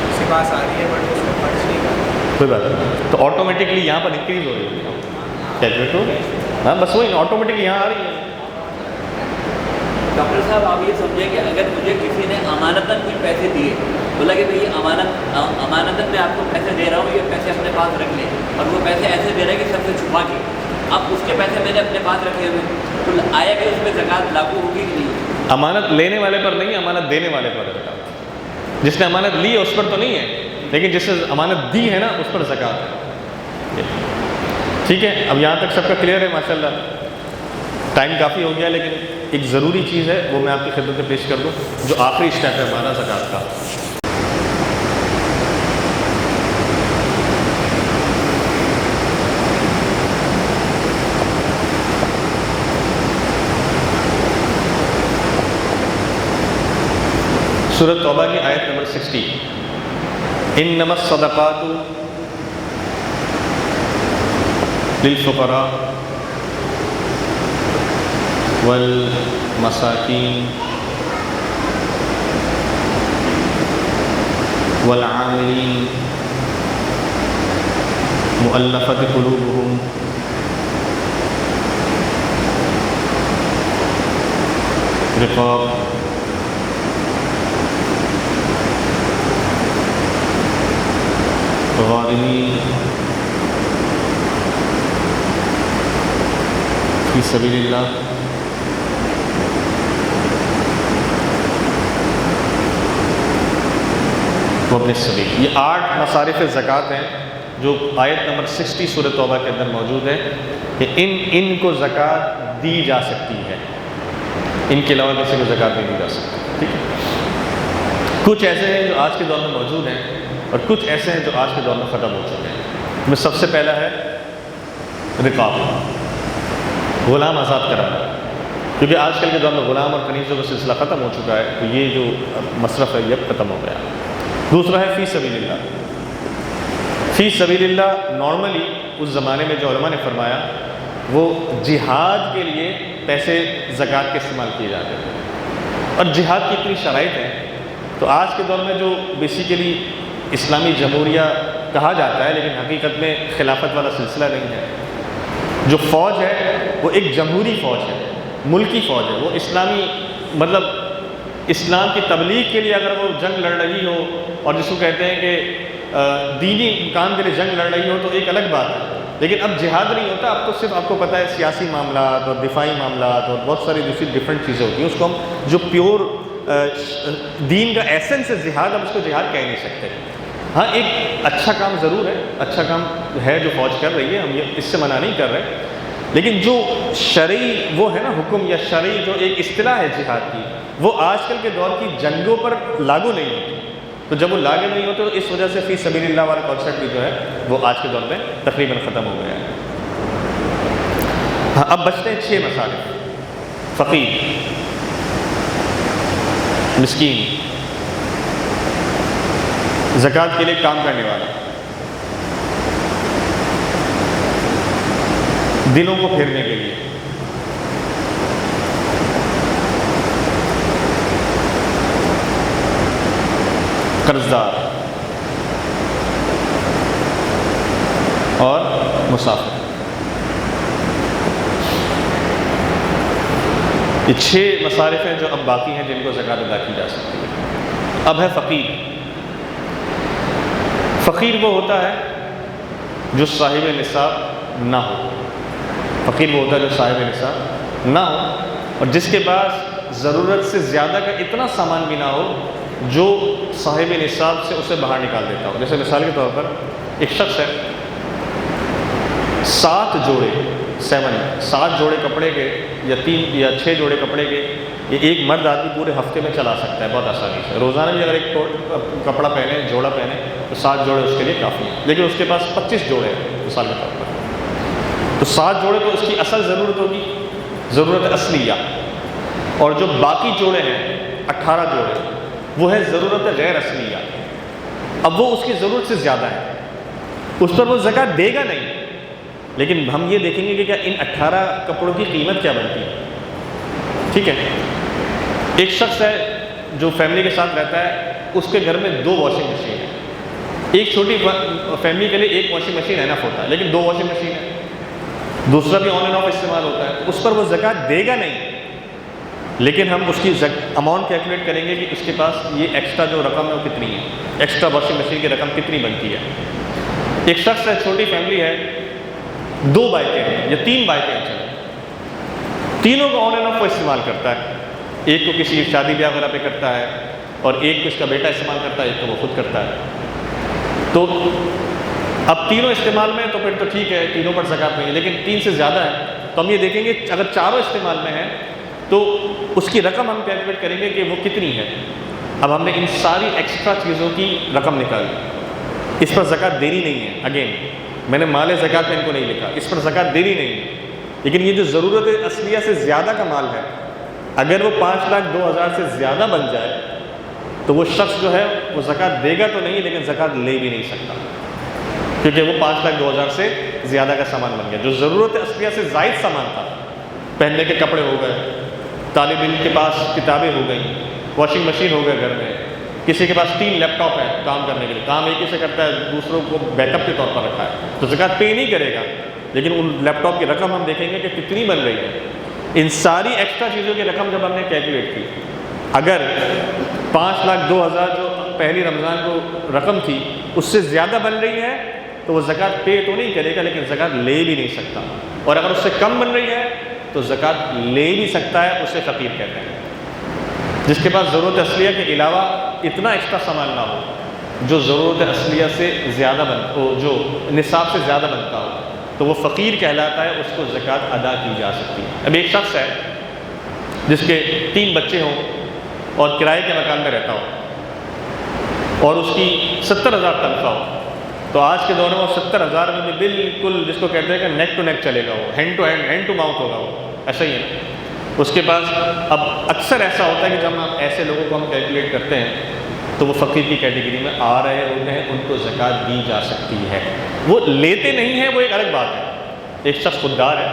اس کے پاس آ رہی ہے بٹ اس کو خرچ نہیں کر رہا, کوئی بات نہیں. تو آٹومیٹکلی یہاں پر انکریز ہو رہی ہے کیلکولیٹ ہو, ہاں بس وہی آٹومیٹکلی یہاں آ رہی ہے. ڈاکٹر صاحب آپ یہ سمجھیں کہ اگر مجھے کسی نے امانتاً کچھ پیسے دیے, بولا کہ بھائی امانتاً میں آپ کو پیسے دے رہا ہوں, یہ پیسے اپنے پاس رکھ لیں, اور وہ پیسے ایسے دے رہے ہیں کہ سب سے چھپا کے, اب اس کے پیسے میں نے اپنے پاس رکھے ہوئے, تو آیا کہ اس پہ زکوٰۃ لاگو ہوگی کہ نہیں؟ امانت لینے والے پر نہیں, امانت دینے والے پر زکوٰۃ. جس نے امانت لی ہے اس پر تو نہیں ہے, لیکن جس نے امانت دی ہے نا اس پر زکوٰۃ ہے. ٹھیک ہے, اب یہاں تک سب کا کلیئر ہے ماشاء اللہ. ٹائم کافی ہو گیا, لیکن ایک ضروری چیز ہے وہ میں آپ کی خدمت میں پیش کر دوں, جو آخری اسٹیپ ہے ہمارا زکوٰۃ کا. سورۃ توبہ کی آیت نمبر 60, انما الصدقات للفقراء والمساکین والعاملین مؤلفۃ قلوبہم رقاب غارمین فی سبیل اللہ وابن السبیل۔ یہ 8 مصارف زکوٰۃ ہیں جو آیت نمبر 60 سورۃ توبہ کے اندر موجود ہے کہ ان کو زکوٰۃ دی جا سکتی ہے، ان کے علاوہ کسی کو زکوٰۃ نہیں دی جا سکتی، ٹھیک ہے۔ کچھ ایسے ہیں جو آج کے دور میں موجود ہیں اور کچھ ایسے ہیں جو آج کے دور میں ختم ہو چکے ہیں۔ میں سب سے پہلا ہے رقاب، غلام آزاد کرانا، کیونکہ آج کل کے دور میں غلام اور کنیزوں کا سلسلہ ختم ہو چکا ہے، تو یہ جو مصرف ہے یہ اب ختم ہو گیا۔ دوسرا ہے فی سبیل اللہ۔ فی سبیل اللہ نارملی اس زمانے میں جو علماء نے فرمایا وہ جہاد کے لیے پیسے زکوٰۃ کے استعمال کیے جاتے تھے، اور جہاد کی اتنی شرائط ہیں، تو آج کے دور میں جو بیسیکلی اسلامی جمہوریہ کہا جاتا ہے لیکن حقیقت میں خلافت والا سلسلہ نہیں ہے، جو فوج ہے وہ ایک جمہوری فوج ہے، ملکی فوج ہے، وہ اسلامی مطلب اسلام کی تبلیغ کے لیے اگر وہ جنگ لڑ رہی ہو اور جس کو کہتے ہیں کہ دینی کام کے لیے جنگ لڑ رہی ہو تو ایک الگ بات ہے، لیکن اب جہاد نہیں ہوتا، اب تو صرف آپ کو پتہ ہے سیاسی معاملات اور دفاعی معاملات اور بہت ساری دوسری ڈفرینٹ چیزیں ہوتی ہیں، اس کو ہم جو پیور دین کا ایسنس ہے جہاد، اب اس کو جہاد کہہ نہیں سکتے۔ ہاں ایک اچھا کام ضرور ہے، اچھا کام ہے جو فوج کر رہی ہے، ہم یہ اس سے منع نہیں کر رہے، لیکن جو شرعی وہ ہے نا حکم یا شرعی جو ایک اصطلاح ہے جہاد کی، وہ آج کل کے دور کی جنگوں پر لاگو نہیں ہوتی، تو جب وہ لاگو نہیں ہوتے تو اس وجہ سے فی سبیل اللہ والا کانسیپٹ بھی جو ہے وہ آج کے دور میں تقریباً ختم ہو گیا ہے۔ ہاں اب بچتے ہیں 6 مصارف۔ فقیر، مسکین، زکوٰۃ کے لیے کام کرنے والا، دلوں کو پھیرنے کے لیے، قرض دار اور مسافر۔ یہ 6 مصارف ہیں جو اب باقی ہیں جن کو زکوٰۃ ادا کی جا سکتی ہے۔ اب ہے فقیر۔ فقیر وہ ہوتا ہے جو صاحب نصاب نہ ہو، فقیر وہ ہوتا ہے جو صاحب نصاب نہ ہو اور جس کے پاس ضرورت سے زیادہ کا اتنا سامان بھی نہ ہو جو صاحب نصاب سے اسے باہر نکال دیتا ہو۔ جیسے مثال کے طور پر ایک شخص ہے 7 جوڑے کپڑے کے یا 3 یا 6 جوڑے کپڑے کے، یہ ایک مرد آدمی پورے ہفتے میں چلا سکتا ہے بہت آسانی سے، روزانہ بھی اگر ایک کپڑا پہنے، جوڑا پہنے تو 7 جوڑے اس کے لیے کافی ہیں، لیکن اس کے پاس 25 جوڑے ہیں مثال کے طور پر، تو 7 جوڑے تو اس کی اصل ضرورت ہوگی، ضرورت اصلیہ، اور جو باقی جوڑے ہیں 18 جوڑے وہ ہے ضرورت غیر اصلیہ۔ اب وہ اس کی ضرورت سے زیادہ ہے، اس پر وہ زکوٰۃ دے گا نہیں، لیکن ہم یہ دیکھیں گے کہ کیا ان 18 کپڑوں کی قیمت کیا بنتی ہے، ٹھیک ہے۔ ایک شخص ہے جو فیملی کے ساتھ رہتا ہے، اس کے گھر میں 2 واشنگ مشین ہیں، ایک چھوٹی فیملی کے لیے ایک واشنگ مشین انف ہوتا ہے، لیکن 2 واشنگ مشین ہے، دوسرا بھی آن اینڈ آف استعمال ہوتا ہے، اس پر وہ زکوٰۃ دے گا نہیں، لیکن ہم اس کی اماؤنٹ کیلکولیٹ کریں گے کہ اس کے پاس یہ ایکسٹرا جو رقم ہے وہ کتنی ہے، ایکسٹرا واشنگ مشین کی رقم کتنی بنتی ہے۔ ایک شخص ہے، چھوٹی فیملی ہے، 2 بائکیں ہیں یا 3 بائکیں ہیں، چلیں تینوں کو آن اینڈ آف استعمال کرتا ہے، ایک کو کسی شادی بیاہ وغیرہ پہ کرتا ہے اور ایک کو اس کا بیٹا استعمال کرتا ہے، ایک کو وہ خود کرتا ہے، تو اب تینوں استعمال میں تو پھر تو ٹھیک ہے، تینوں پر زکوٰۃ نہیں ہے، لیکن 3 سے زیادہ ہے تو ہم یہ دیکھیں گے اگر چاروں استعمال میں ہیں تو اس کی رقم ہم کیلکولیٹ کریں گے کہ وہ کتنی ہے۔ اب ہم نے ان ساری ایکسٹرا چیزوں کی رقم نکالی، اس پر زکوٰۃ دینی نہیں ہے، اگین میں نے مال زکوٰۃ میں ان کو نہیں لکھا، اس پر زکوٰۃ دینی نہیں ہے، لیکن یہ جو ضرورت اصلیہ سے زیادہ کا مال ہے اگر وہ 5,02,000 سے زیادہ بن جائے تو وہ شخص جو ہے وہ زکوٰۃ دے گا تو نہیں، لیکن زکوٰۃ لے بھی نہیں سکتا، کیونکہ وہ 5,02,000 سے زیادہ کا سامان بن گیا۔ جو ضرورت اصلیہ سے زائد سامان تھا، پہننے کے کپڑے ہو گئے، طالب علم کے پاس کتابیں ہو گئیں، واشنگ مشین ہو گئے گھر میں، کسی کے پاس 3 لیپ ٹاپ ہیں کام کرنے کے لیے، کام ایک ہی سے کرتا ہے، دوسروں کو بیک اپ کے طور پر رکھا ہے، تو زکوٰۃ پے نہیں کرے گا، لیکن ان لیپ ٹاپ کی رقم ہم دیکھیں گے کہ کتنی بن رہی ہے۔ ان ساری ایکسٹرا چیزوں کی رقم جب ہم نے کیلکولیٹ کی، اگر 5,02,000 جو پہلی رمضان کو رقم تھی اس سے زیادہ بن رہی ہے تو وہ زکوٰۃ پے تو نہیں کرے گا، لیکن زکوٰۃ لے بھی نہیں سکتا، اور اگر اس سے کم بن رہی ہے تو زکوٰۃ لے بھی سکتا ہے، اسے فقیر کہتے ہیں۔ جس کے پاس ضرورت اصلیہ کے علاوہ اتنا ایکسٹرا سامان نہ ہو جو ضرورت اصلیہ سے زیادہ ہو، جو نصاب سے زیادہ بنتا ہو، تو وہ فقیر کہلاتا ہے، اس کو زکوٰۃ ادا کی جا سکتی ہے۔ اب ایک شخص ہے جس کے 3 بچے ہوں اور کرائے کے مکان میں رہتا ہو اور اس کی 70,000 تنخواہ ہو، تو آج کے دور میں وہ 70,000 میں بھی بالکل جس کو کہتے ہیں کہ نیک ٹو نیک چلے گا، وہ hand to hand, hand to mouth ہوگا، وہ ایسا ہی ہے۔ اس کے پاس اب اکثر ایسا ہوتا ہے کہ جب ہم ایسے لوگوں کو ہم کیلکولیٹ کرتے ہیں تو وہ فقیر کی کیٹیگری میں آ رہے ہوتے ہیں، ان کو زکوٰۃ دی جا سکتی ہے۔ وہ لیتے نہیں ہیں، وہ ایک الگ بات ہے۔ ایک شخص خوددار ہے،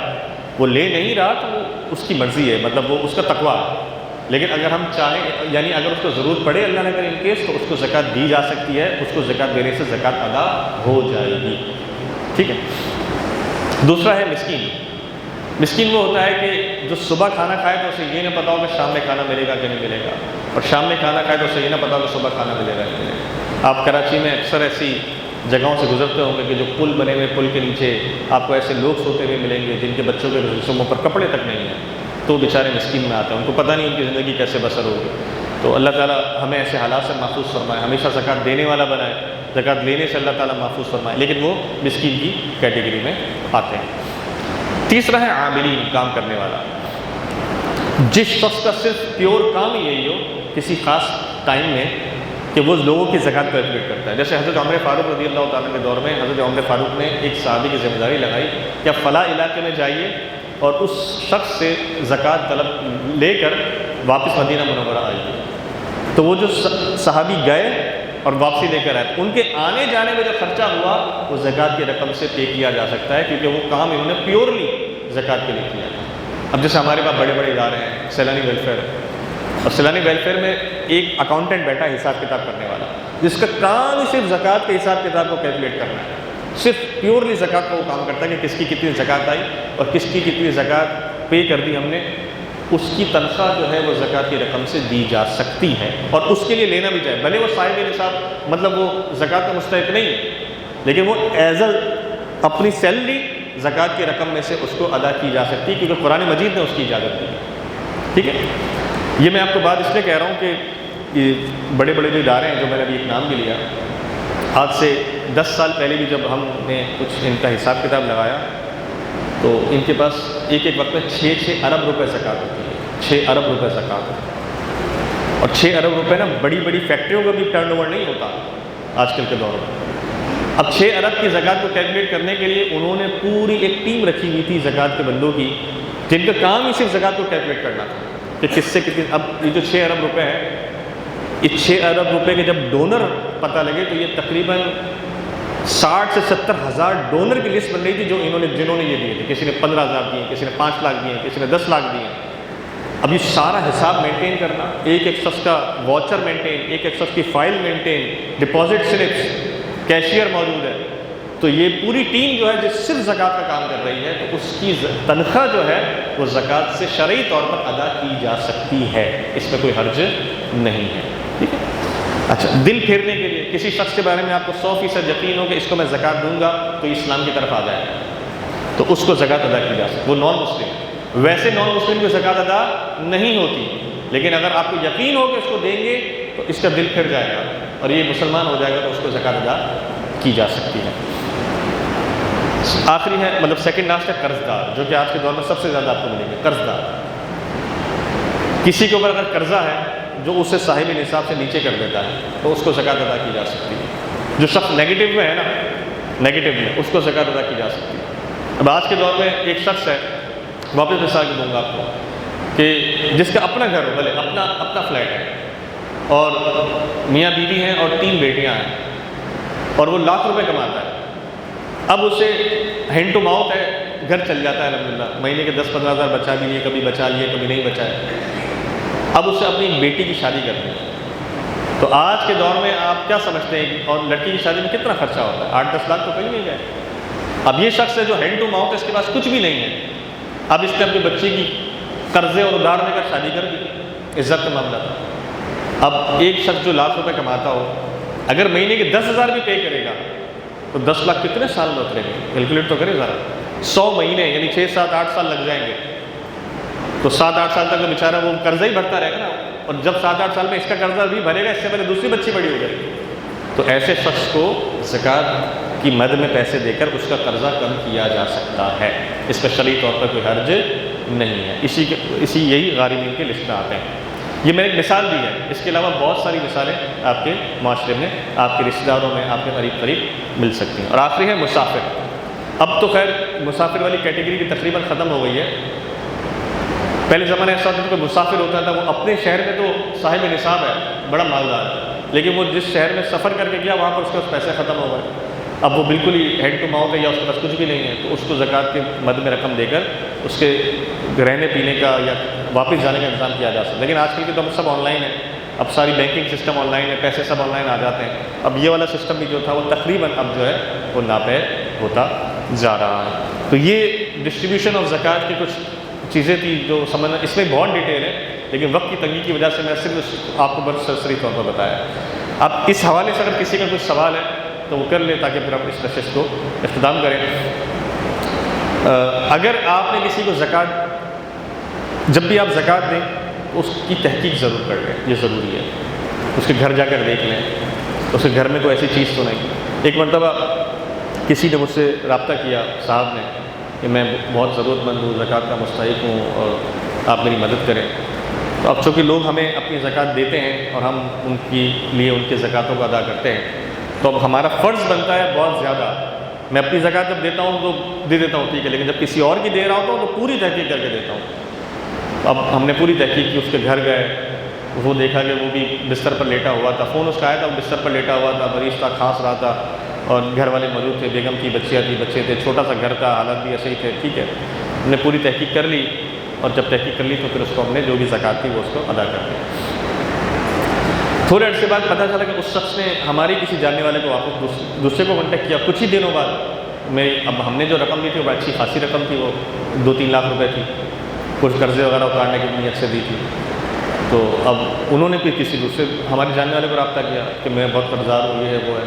وہ لے نہیں رہا تو وہ اس کی مرضی ہے، مطلب وہ اس کا تقویٰ ہے، لیکن اگر ہم چاہیں، یعنی اگر اس کو ضرورت پڑے اللہ نہ کرے ان کیس، تو اس کو زکوٰۃ دی جا سکتی ہے، اس کو زکوٰۃ دینے سے زکوٰۃ ادا ہو جائے گی، ٹھیک ہے۔ دوسرا ہے مسکین۔ مسکین وہ ہوتا ہے کہ جو صبح کھانا کھائے تو اسے یہ نہ پتا ہو کہ شام میں کھانا ملے گا کہ نہیں ملے گا، اور شام میں کھانا کھائے تو اسے یہ نہ پتا ہو کہ صبح کھانا ملے گا کہ نہیں ملے گا۔ آپ کراچی میں اکثر ایسی جگہوں سے گزرتے ہوں گے کہ جو پل بنے ہوئے، پل کے نیچے آپ کو ایسے لوگ سوتے ہوئے ملیں گے جن کے بچوں کے جسموں پر کپڑے تک نہیں ہیں، تو بیچارے مسکین میں آتے ہیں، ان کو پتہ نہیں ان کی زندگی کیسے بسر ہوگی۔ تو اللہ تعالیٰ ہمیں ایسے حالات سے محفوظ فرمائے، ہمیشہ زکوٰۃ دینے والا بنائے، زکوٰۃ لینے سے اللہ تعالیٰ محفوظ فرمائے، لیکن وہ مسکین کی کیٹیگری میں آتے ہیں۔ تیسرا ہے عاملین، کام کرنے والا۔ جس شخص کا صرف پیور کام ہی یہی ہو کسی خاص ٹائم میں کہ وہ لوگوں کی زکوٰۃ کیلکولیٹ کرتا ہے، جیسے حضرت عمر فاروق رضی اللہ تعالیٰ کے دور میں حضرت عمر فاروق نے ایک صحابی کی ذمہ داری لگائی کہ آپ فلاں علاقے میں جائیے اور اس شخص سے زکوٰۃ طلب لے کر واپس مدینہ منورہ آئیے۔ تو وہ جو صحابی گئے اور واپسی لے کر آئے، ان کے آنے جانے میں جو خرچہ ہوا وہ زکوٰۃ کی رقم سے پے کیا جا سکتا ہے، کیونکہ وہ کام انہوں نے پیورلی زکوٰۃ کے لیے کیا تھا۔ اب جیسے ہمارے پاس بڑے بڑے ادارے ہیں، سیلانی ویلفیئر، اور سیلانی ویلفیئر میں ایک اکاؤنٹنٹ بیٹھا ہے حساب کتاب کرنے والا، جس کا کام ہی صرف زکوٰۃ کے حساب کتاب کو کیلکولیٹ کرنا ہے، صرف پیورلی زکوٰۃ کا وہ کام کرتا ہے کہ کس کی کتنی زکوٰۃ آئی اور کس کی کتنی زکوٰۃ پے کر دی ہم نے، اس کی تنخواہ جو ہے وہ زکوٰۃ کی رقم سے دی جا سکتی ہے، اور اس کے لیے لینا بھی چاہے، بھلے وہ صاحب نصاب، مطلب وہ زکوٰۃ کا مستحق نہیں ہے، لیکن وہ ایز اپنی سیلری زکوٰۃ کی رقم میں سے اس کو ادا کی جا سکتی ہے، کیونکہ قرآن مجید نے اس کی اجازت دی ہے، ٹھیک ہے۔ یہ میں آپ کو بات اس لیے کہہ رہا ہوں کہ یہ بڑے بڑے جو ادارے ہیں، جو میں نے ابھی ایک نام بھی لیا، آج سے 10 سال پہلے بھی جب ہم نے کچھ ان کا حساب کتاب لگایا تو ان کے پاس ایک ایک وقت میں 6 ارب روپے زکوٰۃ ہوتی ہے، 6 ارب روپے زکوٰۃ ہوتی ہے، اور 6 ارب روپے نا بڑی بڑی فیکٹریوں کا بھی ٹرن اوور نہیں ہوتا آج کل کے دور میں۔ اب 6 ارب کی زکوٰۃ کو کیلکولیٹ کرنے کے لیے انہوں نے پوری ایک ٹیم رکھی ہوئی تھی زکوٰۃ کے بندوں کی، جن کا کام ہی صرف زکوٰۃ کو کیلکولیٹ کرنا تھا کہ کس سے کتنی۔ اب یہ جو 6 ارب روپے ہیں، اس 6 ارب روپے کے جب ڈونر پتہ لگے تو یہ تقریباً 60 سے 70 ہزار ڈونر کی لسٹ بن رہی تھی، جنہوں نے یہ دیے تھے۔ کسی نے 15,000 دیے، کسی نے 5 لاکھ دیے، کسی نے 10 لاکھ دیے۔ اب یہ سارا حساب مینٹین کرنا، ایک ایک شخص کا واچر مینٹین، ایک ایک شخص کی file maintain, deposit slips, cashier موجود ہے، تو یہ پوری ٹیم جو ہے جو صرف زکوٰۃ کا کام کر رہی ہے، تو اس کی تنخواہ جو ہے وہ زکوٰۃ سے شرعی طور پر ادا کی جا سکتی ہے، اس میں کوئی حرج نہیں ہے، ٹھیک ہے۔ اچھا، دل پھیرنے کے لیے کسی شخص کے بارے میں آپ کو 100% یقین ہو کہ اس کو میں زکوٰۃ دوں گا تو اسلام کی طرف آ جائے گا، تو اس کو زکوٰۃ ادا کی جا سکتی ہے۔ وہ نان مسلم، ویسے نان مسلم کو زکوٰۃ ادا نہیں ہوتی، لیکن اگر آپ کو یقین ہو کہ اس کو دیں گے تو اس کا دل پھر جائے گا اور یہ مسلمان ہو جائے گا، تو اس کو زکوٰۃ ادا کی جا سکتی ہے۔ آخری ہے، مطلب سیکنڈ لاسٹ ہے قرض دار، جو کہ آج کے دور میں سب سے زیادہ آپ کو ملیں گے۔ قرض دار، کسی کے اوپر اگر قرضہ ہے جو اسے صاحب نصاب سے نیچے کر دیتا ہے تو اس کو زکوٰۃ ادا کی جا سکتی ہے۔ جو شخص نیگیٹو میں ہے نا، نیگیٹو میں، اس کو زکوٰۃ ادا کی جا سکتی ہے۔ اب آج کے دور میں ایک شخص ہے، واپس مثال دوں گا آپ کو، کہ جس کا اپنا گھر ہو، بھلے اپنا فلیٹ ہے، اور میاں بیوی ہیں اور 3 بیٹیاں ہیں، اور وہ لاکھ روپے کماتا ہے۔ اب اسے ہینڈ ٹو ماؤتھ ہے، گھر چل جاتا ہے الحمدللہ، مہینے کے 10-15 ہزار بچا بھی لیے، کبھی بچا لیے کبھی نہیں بچائے۔ اب اسے اپنی بیٹی کی شادی کرنی ہے، تو آج کے دور میں آپ کیا سمجھتے ہیں اور لڑکی کی شادی میں کتنا خرچہ ہوتا ہے؟ 8-10 لاکھ تو کہیں نہیں گئے. اب یہ شخص ہے جو ہینڈ ٹو ماؤتھ ہے، اس کے پاس کچھ بھی نہیں ہے، اب اس نے اپنی بچی کی قرضے اور ادھار دے کر شادی کر دی، عزت کا معاملہ تھا. اب ایک شخص جو لاکھ روپے کماتا ہو اگر مہینے کے 10,000 بھی پے کرے گا تو 10 لاکھ کتنے سال میں اتریں گے؟ کیلکولیٹ تو کرے ذرا. 100 مہینے یعنی 6, 7, 8 سال لگ جائیں گے. تو 7, 8 سال تک تو بیچارہ وہ قرضہ ہی بھرتا رہے گا نا. اور جب 7, 8 سال میں اس کا قرضہ بھی بھرے گا، اس سے پہلے دوسری بچی بڑی ہو جائے گی. تو ایسے شخص کو زکوٰۃ کی مد میں پیسے دے کر اس کا قرضہ کم کیا جا سکتا ہے. اس پر شرعی طور پر کوئی حرج نہیں ہے. اسی یہی غارمین کے لسٹ میں آتے ہیں. یہ میں نے ایک مثال دی ہے، اس کے علاوہ بہت ساری مثالیں آپ کے معاشرے میں، آپ کے رشتہ داروں میں، آپ کے قریب مل سکتی ہیں. اور آخری ہے مسافر. اب تو خیر مسافر والی کیٹیگری بھی تقریباً ختم ہو گئی ہے. پہلے زمانے ایسا ہوتا تھا کہ مسافر ہوتا تھا وہ اپنے شہر میں تو صاحب نصاب ہے، بڑا مالدار ہے، لیکن وہ جس شہر میں سفر کر کے گیا وہاں پر اس کے پاس پیسے ختم ہو گئے. اب وہ بالکل ہی ہینڈ ٹو ماؤتھ ہے یا اس کے پاس کچھ بھی نہیں ہے، تو اس کو زکوٰۃ کے مد میں رقم دے کر اس کے رہنے پینے کا یا واپس جانے کا انتظام کیا جا سکتا ہے. لیکن آج کل کے تو سب آن لائن ہے، اب ساری بینکنگ سسٹم آن لائن ہے، پیسے سب آن لائن آ جاتے ہیں. اب یہ والا سسٹم بھی جو تھا وہ تقریباً اب جو ہے وہ ناپید ہوتا جا رہا ہے. تو یہ ڈسٹریبیوشن آف زکوٰۃ کی کچھ چیزیں تھیں جو سمجھنا، اس میں بہت ڈیٹیل ہے لیکن وقت کی تنگی کی وجہ سے میں صرف آپ کو بس سرسری طور پر بتایا. اب اس حوالے سے اگر کسی کا کچھ سوال ہے تو وہ کر لیں تاکہ پھر ہم اس نشست کو اختتام کریں. اگر آپ نے کسی کو زکوٰۃ، جب بھی آپ زکوٰۃ دیں اس کی تحقیق ضرور کر لیں، یہ ضروری ہے. اس کے گھر جا کر دیکھ لیں اس کے گھر میں کوئی ایسی چیز تو نہیں. ایک مرتبہ کسی نے مجھ سے رابطہ کیا صاحب نے کہ میں بہت ضرورت مند ہوں، زکوٰۃ کا مستحق ہوں اور آپ میری مدد کریں. تو اب چونکہ لوگ ہمیں اپنی زکوٰۃ دیتے ہیں اور ہم ان کے لیے ان کے زکوٰۃوں کو ادا کرتے ہیں، تو اب ہمارا فرض بنتا ہے بہت زیادہ. میں اپنی زکوٰۃ جب دیتا ہوں تو دے دیتا ہوں ٹھیک ہے، لیکن جب کسی اور کی دے رہا ہوتا ہوں تو پوری تحقیق کر کے دیتا ہوں. اب ہم نے پوری تحقیق کی، اس کے گھر گئے، وہ دیکھا کہ وہ بھی بستر پر لیٹا ہوا تھا. فون اس کا آیا تھا، وہ بستر پر لیٹا ہوا تھا، مریض تھا، کھانس رہا تھا اور گھر والے موجود تھے، بیگم کی بچیاں تھی، بچے تھے، چھوٹا سا گھر تھا، حالات بھی ایسے ہی تھے. ٹھیک ہے، ہم نے پوری تحقیق کر لی اور جب تحقیق کر لی تو پھر اس کو ہم نے جو بھی زکوٰۃ تھی وہ اس کو ادا کر دی. تھوڑے عرصے بعد پتہ چلا کہ اس شخص نے ہماری کسی جاننے والے کو واپس دوسرے کو کانٹیکٹ کیا. کچھ ہی دنوں بعد میری، اب ہم نے جو رقم دی تھی وہ اچھی خاصی رقم تھی، وہ 2-3 لاکھ روپے تھی، کچھ قرضے وغیرہ اتارنے کی نیت سے دی تھی. تو اب انہوں نے پھر کسی دوسرے ہمارے جاننے والے کو رابطہ کیا کہ میں بہت قرضدار ہوں، یہ ہے وہ ہے.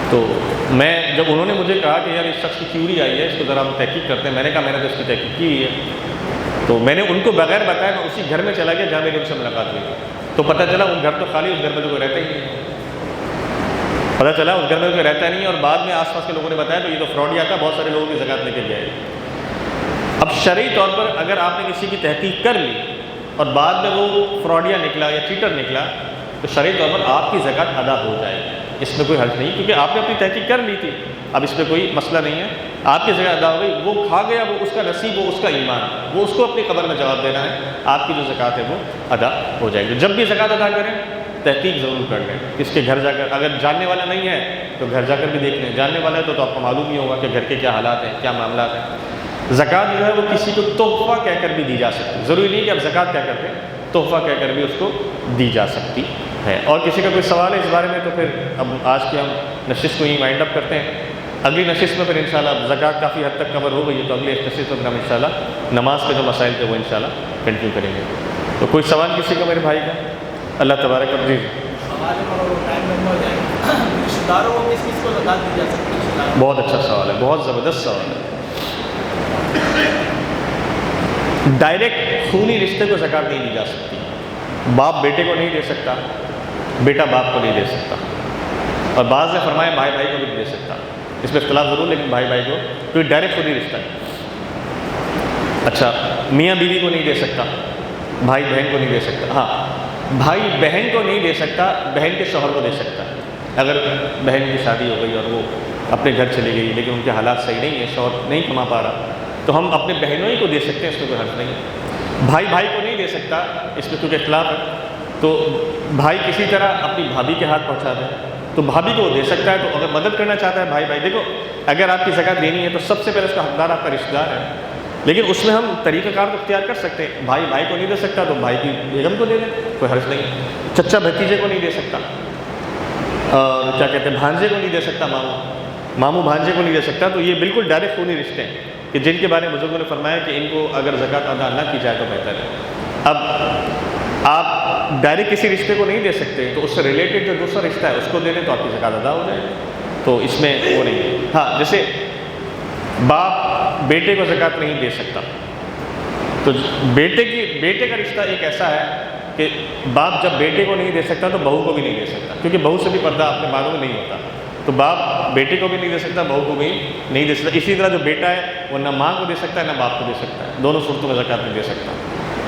تو میں جب انہوں نے مجھے کہا کہ یار اس شخص کی کیوری آئی ہے، اس کو ذرا ہم تحقیق کرتے ہیں، میں نے کہا میں نے تو اس کی تحقیق کی ہوئی ہے. تو میں نے ان کو بغیر بتایا میں اسی گھر میں چلا گیا جہاں میری ان سے ملاقات ہوئی. تو پتہ چلا وہ گھر تو خالی، اس گھر میں تو کوئی رہتا ہی نہیں ہے. پتہ چلا اس گھر میں کوئی رہتا نہیں ہے. اور بعد میں آس پاس کے لوگوں نے بتایا تو یہ تو فراڈ تھا، بہت سارے لوگوں کی زکوٰۃ لے کے گئے. اب شرعی طور پر اگر آپ نے کسی کی تحقیق کر لی اور بعد میں وہ فراڈیا نکلا یا چیٹر نکلا تو شرعی طور پر آپ کی زکوٰۃ ادا ہو جائے گی. اس میں کوئی حرج نہیں، کیونکہ آپ نے اپنی تحقیق کر لی تھی. اب اس میں کوئی مسئلہ نہیں ہے، آپ کی زکوٰۃ ادا ہو گئی. وہ کھا گیا، وہ اس کا نصیب، وہ اس کا ایمان، وہ اس کو اپنی قبر میں جواب دینا ہے. آپ کی جو زکوٰۃ ہے وہ ادا ہو جائے گی. جب بھی زکوٰۃ ادا کریں تحقیق ضرور کر لیں. اس کے گھر جا کر، اگر جاننے والا نہیں ہے تو گھر جا کر بھی دیکھ لیں. جاننے والا ہے تو آپ کو معلوم ہی ہوگا کہ گھر کے کیا حالات ہیں، کیا معاملات ہیں. زکوٰۃ جو ہے وہ کسی کو تحفہ کہہ کر بھی دی جا سکتی ہے. ضروری نہیں کہ آپ زکوٰۃ کیا کرتے ہیں، تحفہ کہہ کر بھی اس کو دی جا سکتی ہے. اور کسی کا کوئی سوال ہے اس بارے میں تو پھر اب آج کی ہم نشست کو ہی وائنڈ اپ کرتے ہیں. اگلی نشست میں پھر انشاءاللہ زکوٰۃ کافی حد تک کور ہو گئی ہے، تو اگلی نشست میں پھر ہم انشاءاللہ نماز کے جو مسائل تھے وہ انشاءاللہ کنٹینیو کریں گے. تو کوئی سوال کسی کا میرے بھائی کا؟ اللہ تبارک و تعالیٰ. رشتہ داروں کو کس کس کو زکوٰۃ دی جا سکتی ہے؟ بہت اچھا سوال ہے، بہت زبردست سوال ہے. ڈائریکٹ خونی رشتے کو زکوٰۃ نہیں دی جا سکتی. باپ بیٹے کو نہیں دے سکتا، بیٹا باپ کو نہیں دے سکتا. اور بعض نے فرمایا بھائی بھائی کو بھی نہیں دے سکتا. اس میں اختلاف ضرور، لیکن بھائی بھائی کو تو ڈائریکٹ خونی رشتہ ہے. اچھا، میاں بیوی کو نہیں دے سکتا، بھائی بہن کو نہیں دے سکتا. ہاں، بھائی بہن کو نہیں دے سکتا، بہن کے شوہر کو دے سکتا. اگر بہن کی شادی ہو گئی اور وہ اپنے گھر چلی گئی لیکن ان کے حالات صحیح نہیں ہیں، شوہر نہیں کما پا رہا، تو ہم اپنے بہنوں ہی کو دے سکتے ہیں، اس میں کوئی حرج نہیں ہے. بھائی بھائی کو نہیں دے سکتا، اس میں کیونکہ اختلاف ہے. تو بھائی کسی طرح اپنی بھابھی کے ہاتھ پہنچا دے تو بھابھی کو دے سکتا ہے. تو اگر مدد کرنا چاہتا ہے بھائی بھائی، دیکھو اگر آپ کی زکوٰۃ دینی ہے تو سب سے پہلے اس کا حقدار آپ کا رشتہ دار ہے. لیکن اس میں ہم طریقہ کار تو اختیار کر سکتے ہیں. بھائی بھائی کو نہیں دے سکتا تو بھائی کی بیگم کو دے دیں, کوئی حرج نہیں. چچا بھتیجے کو نہیں دے سکتا, اور کیا کہتے ہیں بھانجے کو نہیں دے سکتا, ماموں بھانجے کو نہیں دے سکتا. تو یہ بالکل ڈائریکٹ خونی رشتے ہیں کہ جن کے بارے میں بزرگوں نے فرمایا کہ ان کو اگر زکوٰۃ ادا نہ کی جائے تو بہتر ہے. اب آپ ڈائریکٹ کسی رشتے کو نہیں دے سکتے تو اس سے ریلیٹڈ جو دوسرا رشتہ ہے اس کو دے دیں تو آپ کی زکوٰۃ ادا ہو جائے. تو اس میں وہ نہیں ہے. ہاں, جیسے باپ بیٹے کو زکوٰۃ نہیں دے سکتا, تو بیٹے کا رشتہ ایک ایسا ہے کہ باپ جب بیٹے کو نہیں دے سکتا تو بہو کو بھی نہیں دے سکتا, کیونکہ بہو سے بھی پردہ اپنے بالوں میں نہیں ہوتا. تو باپ بیٹے کو بھی نہیں دے سکتا, بہو کو بھی نہیں دے سکتا. اسی طرح جو بیٹا ہے وہ نہ ماں کو دے سکتا ہے نہ باپ کو دے سکتا ہے, دونوں صورتوں میں زکوٰۃ نہیں دے سکتا.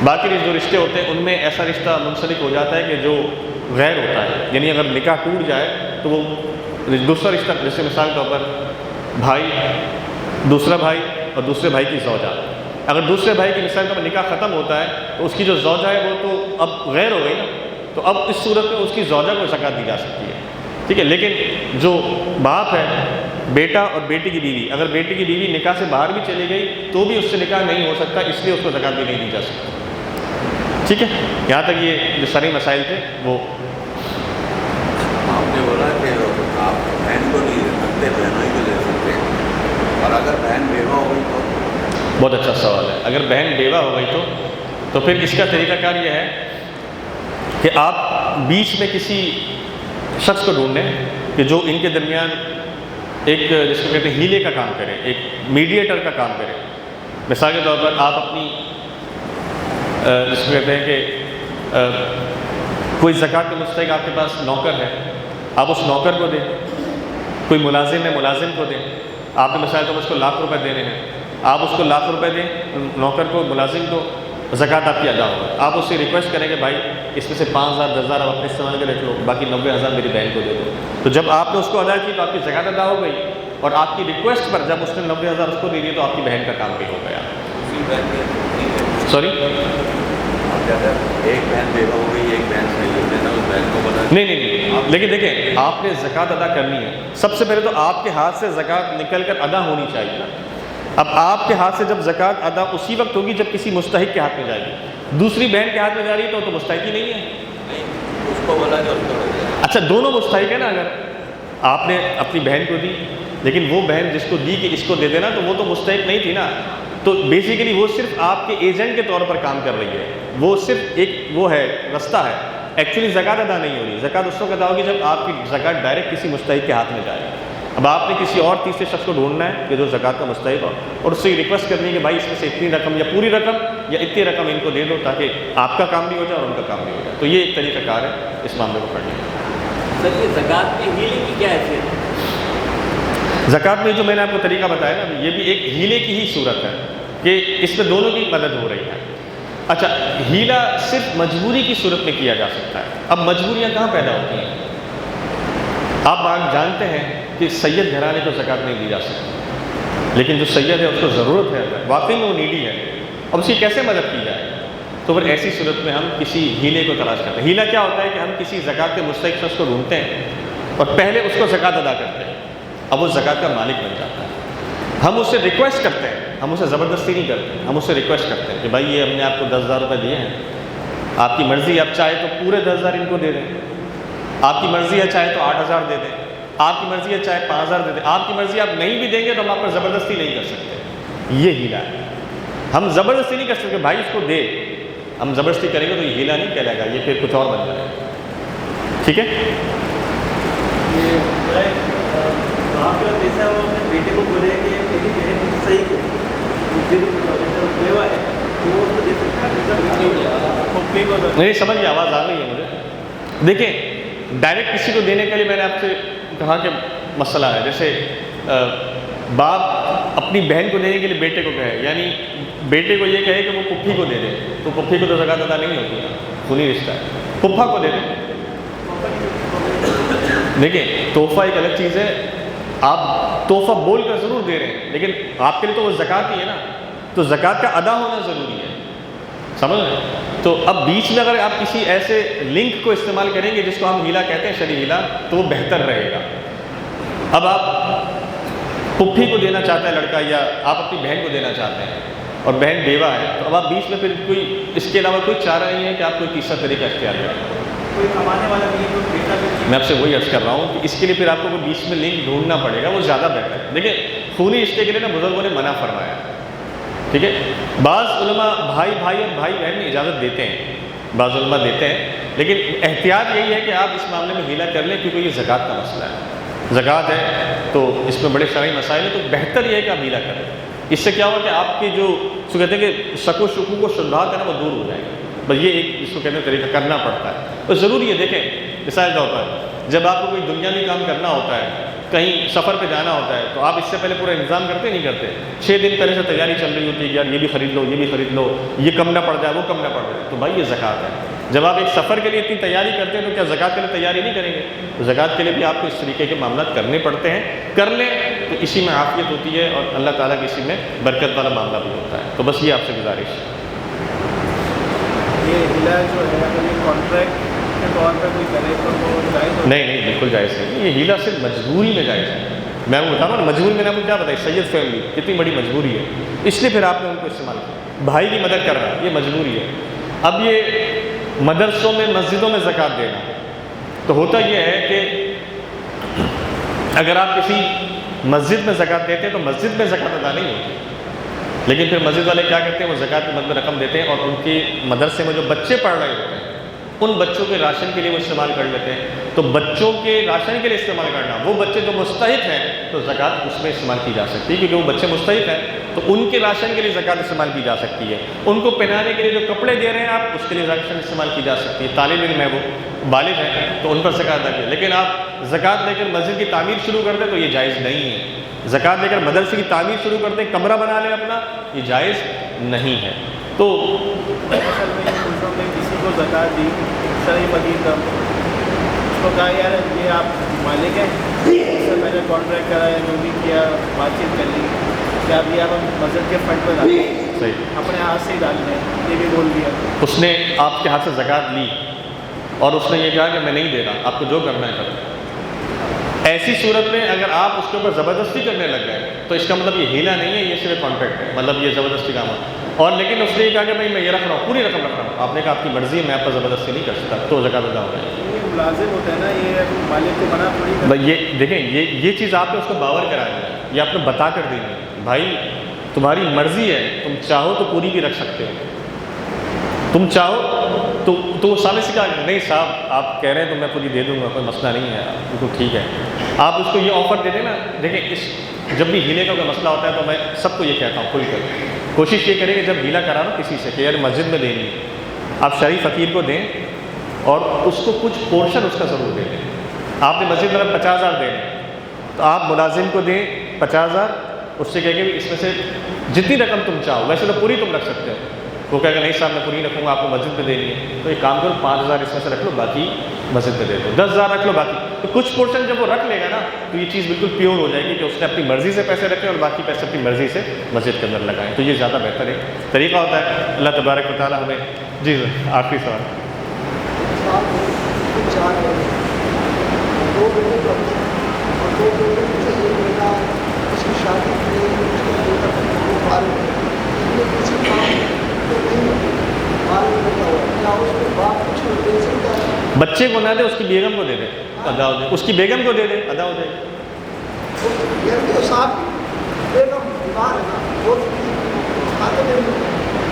باقی جو رشتے ہوتے ہیں ان میں ایسا رشتہ منسلک ہو جاتا ہے کہ جو غیر ہوتا ہے, یعنی اگر نکاح ٹوٹ جائے تو وہ دوسرا رشتہ, جیسے مثال کے طور پر بھائی, دوسرا بھائی اور دوسرے بھائی کی زوجہ. اگر دوسرے بھائی کی مثال کے طور پر نکاح ختم ہوتا ہے تو اس کی جو زوجہ ہے وہ تو اب غیر ہو گئی نا, تو اب اس صورت میں اس کی زوجہ کو زکوٰۃ دی جا سکتی ہے. ٹھیک ہے, لیکن جو باپ ہے, بیٹا اور بیٹی کی بیوی, اگر بیٹی کی بیوی نکاح سے باہر بھی چلی گئی تو بھی اس سے نکاح نہیں ہو سکتا, اس لیے اس کو زکوٰۃ بھی نہیں دی جا سکتی. ٹھیک ہے, یہاں تک یہ جو شرعی مسائل تھے وہ. آپ نے بولا کہ آپ بہن کو نہیں دے سکتے, بہنوں ہی کو دے سکتے ہیں, اور اگر بہن بیوہ ہو گئی تو؟ بہت اچھا سوال ہے. اگر بہن بیوہ ہو گئی تو پھر اس کا طریقہ کار یہ ہے کہ آپ بیچ میں کسی شخص کو ڈھونڈیں کہ جو ان کے درمیان ایک جس کو کہتے ہیں ہیلے کا کام کرے, ایک میڈیٹر کا کام کرے. مثال کے طور پر آپ اپنی جس کو کہتے ہیں کہ کوئی زکوٰۃ کے مستحق آپ کے پاس نوکر ہے, آپ اس نوکر کو دیں. کوئی ملازم ہے, ملازم کو دیں. آپ نے مثال کے طور پر اس کو ₹1,00,000 دینے ہیں, آپ اس کو ₹1,00,000 دیں, نوکر کو, ملازم کو, زکوٰۃ آپ کی ادا ہوگا. آپ اس سے ریکویسٹ کریں کہ بھائی اس میں سے 5,000 10,000 آپ اپنے استعمال کے رکھ لو, باقی 90,000 میری بہن کو دے دو. تو جب آپ نے اس کو ادا کی تو آپ کی زکوٰۃ ادا ہو گئی, اور آپ کی ریکویسٹ پر جب اس نے 90,000 اس کو دے دیے تو آپ کی بہن کا کام بھی ہو گیا. سوری, ایک بہن بیوہ ہو گئی, ایک بہن صحیح ہو گئی, اس بہن کو بتا نہیں, لیکن دیکھیں آپ نے زکوٰۃ ادا کرنی ہے. سب سے پہلے تو آپ کے ہاتھ سے زکوٰۃ نکل کر ادا ہونی چاہیے نا. اب آپ کے ہاتھ سے جب زکوٰۃ ادا اسی وقت ہوگی جب کسی مستحق کے ہاتھ میں جائے گی. دوسری بہن کے ہاتھ میں جا رہی ہے تو مستحق ہی نہیں ہے. اس کو بولا کہ اس کو دے دیں. اچھا, دونوں مستحق ہے نا. اگر آپ نے اپنی بہن کو دی لیکن وہ بہن جس کو دی کہ اس کو دے دینا, تو وہ تو مستحق نہیں تھی نا. تو بیسیکلی وہ صرف آپ کے ایجنٹ کے طور پر کام کر رہی ہے, وہ صرف ایک وہ ہے, رستہ ہے. ایکچولی زکوٰۃ ادا نہیں ہو رہی. زکوٰۃ اس وقت ادا ہوگی جب آپ کی زکوٰۃ ڈائریکٹ کسی مستحق کے ہاتھ میں جائے. اب آپ نے کسی اور تیسرے شخص کو ڈھونڈنا ہے کہ جو زکوٰۃ کا مستحق ہو, اور اس سے ریکویسٹ کرنی ہے کہ بھائی اس میں سے اتنی رقم یا پوری رقم یا اتنی رقم ان کو دے دو تاکہ آپ کا کام بھی ہو جائے اور ان کا کام بھی ہو جائے. تو یہ ایک طریقہ کار ہے اس معاملے کو پڑھنے کا. سر یہ زکوٰۃ میں ہیلے کی کیا حیثیت ہے؟ زکوٰۃ میں جو میں نے آپ کو طریقہ بتایا نا, یہ بھی ایک ہیلے کی ہی صورت ہے کہ اس میں دونوں کی مدد ہو رہی ہے. اچھا, ہیلا صرف مجبوری کی صورت میں کیا جا سکتا ہے. اب مجبوریاں کہاں پیدا ہوتی ہیں؟ آپ جانتے ہیں کہ سید گھرانے کو زکوٰۃ نہیں دی جا سکتی, لیکن جو سید ہے اس کو ضرورت ہے, واقعی میں وہ نیڈی ہے, اب اس کی کیسے مدد کی جائے؟ تو پھر ایسی صورت میں ہم کسی ہیلے کو تلاش کرتے ہیں. ہیلا کیا ہوتا ہے کہ ہم کسی زکوٰۃ کے مستحق شخص کو ڈھونڈتے ہیں اور پہلے اس کو زکوٰۃ ادا کرتے ہیں. اب وہ زکوٰۃ کا مالک بن جاتا ہے. ہم اس سے ریکویسٹ کرتے ہیں, ہم اسے زبردستی نہیں کرتے, ہم اس سے ریکویسٹ کرتے ہیں کہ بھائی یہ ہم نے آپ کو ₹10,000 دیے ہیں, آپ کی مرضی, آپ چاہے تو پورے 10,000 ان کو دے دیں, آپ کی مرضی ہے چاہے تو 8,000 دے دیں, آپ کی مرضی ہے چاہے 5,000 دے دیں, آپ کی مرضی آپ نہیں بھی دیں گے تو ہم آپ پر زبردستی نہیں کر سکتے. یہ ہیلا ہے. ہم زبردستی نہیں کر سکتے بھائی اس کو دے, ہم زبردستی کریں گے تو یہ ہیلا نہیں کہلائے گا, یہ پھر کچھ اور بن جائے گا. ٹھیک ہے, آپ کا پیسہ وہ اپنے بیٹے کو بولے کہ میری بہن صحیح ہے, بیوہ ہے, تو وہ اس کو دے سکتا ہے. نہیں سمجھ میں آواز آ گئی ہے مجھے. دیکھیں ڈائریکٹ کسی کو دینے کے لیے میں نے آپ سے کہا کہ مسئلہ ہے. جیسے باپ اپنی بہن کو دینے کے لیے بیٹے کو کہے, یعنی بیٹے کو یہ کہے کہ وہ پھپھی کو دے دے, تو پھپھی کو تو زکوٰۃ ادا نہیں ہوتی نا, خونی رشتہ ہے. پھپھا کو دے دیں. دیکھیں تحفہ ایک الگ چیز ہے, آپ تحفہ بول کر ضرور دے رہے ہیں لیکن آپ کے لیے تو وہ زکوٰۃ ہی ہے نا, تو زکوٰۃ کا ادا ہونا ضروری ہے. سمجھ رہے ہیں؟ تو اب بیچ میں اگر آپ کسی ایسے لنک کو استعمال کریں گے جس کو ہم ہیلا کہتے ہیں, شرعی ہیلا, تو وہ بہتر رہے گا. اب آپ پھپھی کو دینا چاہتا ہے لڑکا, یا آپ اپنی بہن کو دینا چاہتے ہیں, اور بہن بیوہ ہے تو اب آپ بیچ میں پھر کوئی اس کے علاوہ کوئی چارہ نہیں ہے کہ آپ کوئی تیسرا طریقہ اختیار کریں؟ کوئی کمانے والا نہیں ہے، کوئی بیٹا بھی میں آپ سے وہی عرض کر رہا ہوں کہ اس کے لیے پھر آپ کو کوئی بیچ میں لنک ڈھونڈنا پڑے گا، وہ زیادہ بہتر ہے۔ دیکھیں خونی رشتے کے لیے نا بزرگوں نے منع فرمایا، ٹھیک ہے۔ بعض علماء بھائی بھائی اور بھائی بہن میں اجازت دیتے ہیں، بعض علماء دیتے ہیں، لیکن احتیاط یہی ہے کہ آپ اس معاملے میں ہیلا کر لیں، کیونکہ یہ زکوٰۃ کا مسئلہ ہے، زکوٰۃ ہے تو اس میں بڑے شرعی مسائل ہیں، تو بہتر یہ ہے کہ آپ ہیلا کریں۔ اس سے کیا ہوگا کہ آپ کی جو کہتے ہیں کہ شک و شکوک و شبہات ہے نا وہ دور ہو جائے گا۔ بس یہ ایک جس کو کہتے ہیں طریقہ کرنا پڑتا ہے، تو ضروری ہے۔ دیکھیں مثال کے طور پر جب آپ کو کوئی دنیاوی کام کرنا ہوتا ہے، کہیں سفر پہ جانا ہوتا ہے، تو آپ اس سے پہلے پورا انتظام کرتے نہیں کرتے؟ 6 دن پہلے سے تیاری چل رہی ہوتی ہے، یار یہ بھی خرید لو، یہ بھی خرید لو، یہ کم نہ پڑ جائے، وہ کم نہ پڑ جائے، تو بھائی یہ زکوٰۃ ہے۔ جب آپ ایک سفر کے لیے اتنی تیاری کرتے ہیں تو کیا زکوٰۃ کے لیے تیاری نہیں کریں گے؟ تو زکوٰۃ کے لیے بھی آپ کو اس طریقے کے معاملات کرنے پڑتے ہیں، کر لیں تو اسی میں عافیت ہوتی ہے اور اللہ تعالیٰ کی اسی میں برکت والا معاملہ بھی ہوتا ہے۔ تو بس یہ آپ سے گزارش ہے۔ یہ ہیلا جو ہے اگر یہ کانٹریکٹ کے طور پہ کوئی کرے تو وہ جائز ہوتا ہے؟ نہیں بالکل جائز نہیں، یہ ہیلا صرف مجبوری میں جائز ہے۔ میں آپ کو بتاؤں نا مجبوری میں نے آپ کو کیا بتایا، سید فیملی کتنی بڑی مجبوری ہے، اس لیے پھر آپ نے ان کو استعمال کیا۔ بھائی کی مدد کرنا یہ مجبوری ہے۔ اب یہ مدرسوں میں مسجدوں میں زکوٰۃ دینا، تو ہوتا یہ ہے کہ اگر آپ کسی مسجد میں زکوٰۃ دیتے ہیں تو مسجد میں زکوٰۃ ادا نہیں ہوتی، لیکن پھر مسجد والے کیا کرتے ہیں، وہ زکوٰۃ کے بدلے میں رقم دیتے ہیں اور ان کے مدرسے میں جو بچے پڑھ رہے ہوتے ہیں ان بچوں کے راشن کے لیے وہ استعمال کر لیتے ہیں۔ تو بچوں کے راشن کے لیے استعمال کرنا، وہ بچے جو مستحق ہیں تو زکوٰۃ اس میں استعمال کی جا سکتی ہے، کیونکہ وہ بچے مستحق ہیں تو ان کے راشن کے لیے زکوٰۃ استعمال کی جا سکتی ہے۔ ان کو پہنانے کے لیے جو کپڑے دے رہے ہیں آپ، اس کے لیے راشن استعمال کی جا سکتی ہے۔ طالب علم ہے وہ بالغ ہے تو ان پر زکوٰۃ ادا کی، لیکن آپ زکوٰۃ لے کر مسجد کی تعمیر شروع کر دیں تو یہ جائز نہیں ہے۔ زکوٰۃ لے کر مدرسے کی تعمیر شروع کر دیں، کمرہ بنا لیں اپنا، یہ جائز نہیں ہے۔ تو اصل میں یہ ملزم نے کسی کو زکوٰۃ دی، شرعی فقیر تھا، اس کو کہا یار یہ آپ مالک ہیں، اس سے میں نے کانٹریکٹ کرا ہے، جو بھی کیا بات چیت کر لی کہ آپ یہ آپ مسجد کے فنڈ پہ ڈالیں، صحیح، اپنے ہاتھ سے ہی ڈال لیں، یہ بھی بول دیا۔ اس نے آپ کے ہاتھ سے زکوٰۃ لی اور اس نے یہ کہا کہ میں نہیں دے رہا، آپ کو جو کرنا ہے کریں۔ ایسی صورت میں اگر آپ اس کے اوپر زبردستی کرنے لگ گئے تو اس کا مطلب یہ ہیلا نہیں ہے، یہ صرف کانٹریکٹ ہے، مطلب یہ زبردستی کام ہے۔ اور لیکن اس نے یہ کہا کہ بھائی میں یہ رکھ رہا ہوں، پوری رقم رکھ رہا ہوں، آپ نے کہا آپ کی مرضی ہے، میں آپ پر زبردستی نہیں کر سکتا، تو زکوٰۃ ادا ہو جائے گی۔ یہ ملازم ہوتا ہے نا، یہ مالک کو منع تھوڑی کرتا ہے۔ بھائی یہ دیکھیں یہ چیز آپ نے اس کو باور کرایا ہے، یہ آپ نے بتا کر دینی ہے، بھائی تمہاری مرضی ہے، تم چاہو تو پوری بھی رکھ سکتے ہو، تم چاہو تو وہ سامنے سے کہا نہیں صاحب آپ کہہ رہے ہیں تو میں پوری دے دوں گا، کوئی مسئلہ نہیں ہے، بالکل ٹھیک ہے۔ آپ اس کو یہ آفر دے دیں نا، دیکھیں جب بھی ہیلے کا کوئی مسئلہ ہوتا ہے تو میں سب کو یہ کہتا ہوں، کھل کر کوشش یہ کریں کہ جب ہیلا کرا کسی سے کہ یار مسجد میں دینی ہے، آپ شرعی فقیر کو دیں اور اس کو کچھ پورشن اس کا ضرور دے دیں۔ آپ نے مسجد میں 50,000 دے دیں تو آپ ملازم کو دیں 50,000، اس سے کہہ کہ اس میں سے جتنی رقم تم چاہو، ویسے تو پوری تم رکھ سکتے ہو، وہ کہے کہ نہیں صاحب میں پوری رکھوں گا، آپ کو مسجد میں دینی ہے، تو ایک کام کرو 5,000 اس میں سے رکھ لو، باقی مسجد میں دے دو، 10,000 رکھ لو باقی، تو کچھ پورشن جب وہ رکھ لے گا نا تو یہ چیز بالکل پیور ہو جائے گی کہ اس نے اپنی مرضی سے پیسے رکھے اور باقی پیسے اپنی مرضی سے مسجد کے اندر لگائیں، تو یہ زیادہ بہتر ایک طریقہ ہوتا ہے۔ اللہ تبارک و تعالیٰ ہمیں جی آخری سوال بچے کو نہ دے، اس کی بیگم کو دے دے، ادا ہو جائے، اس کی بیگم کو دے دے، ادا ہو جائے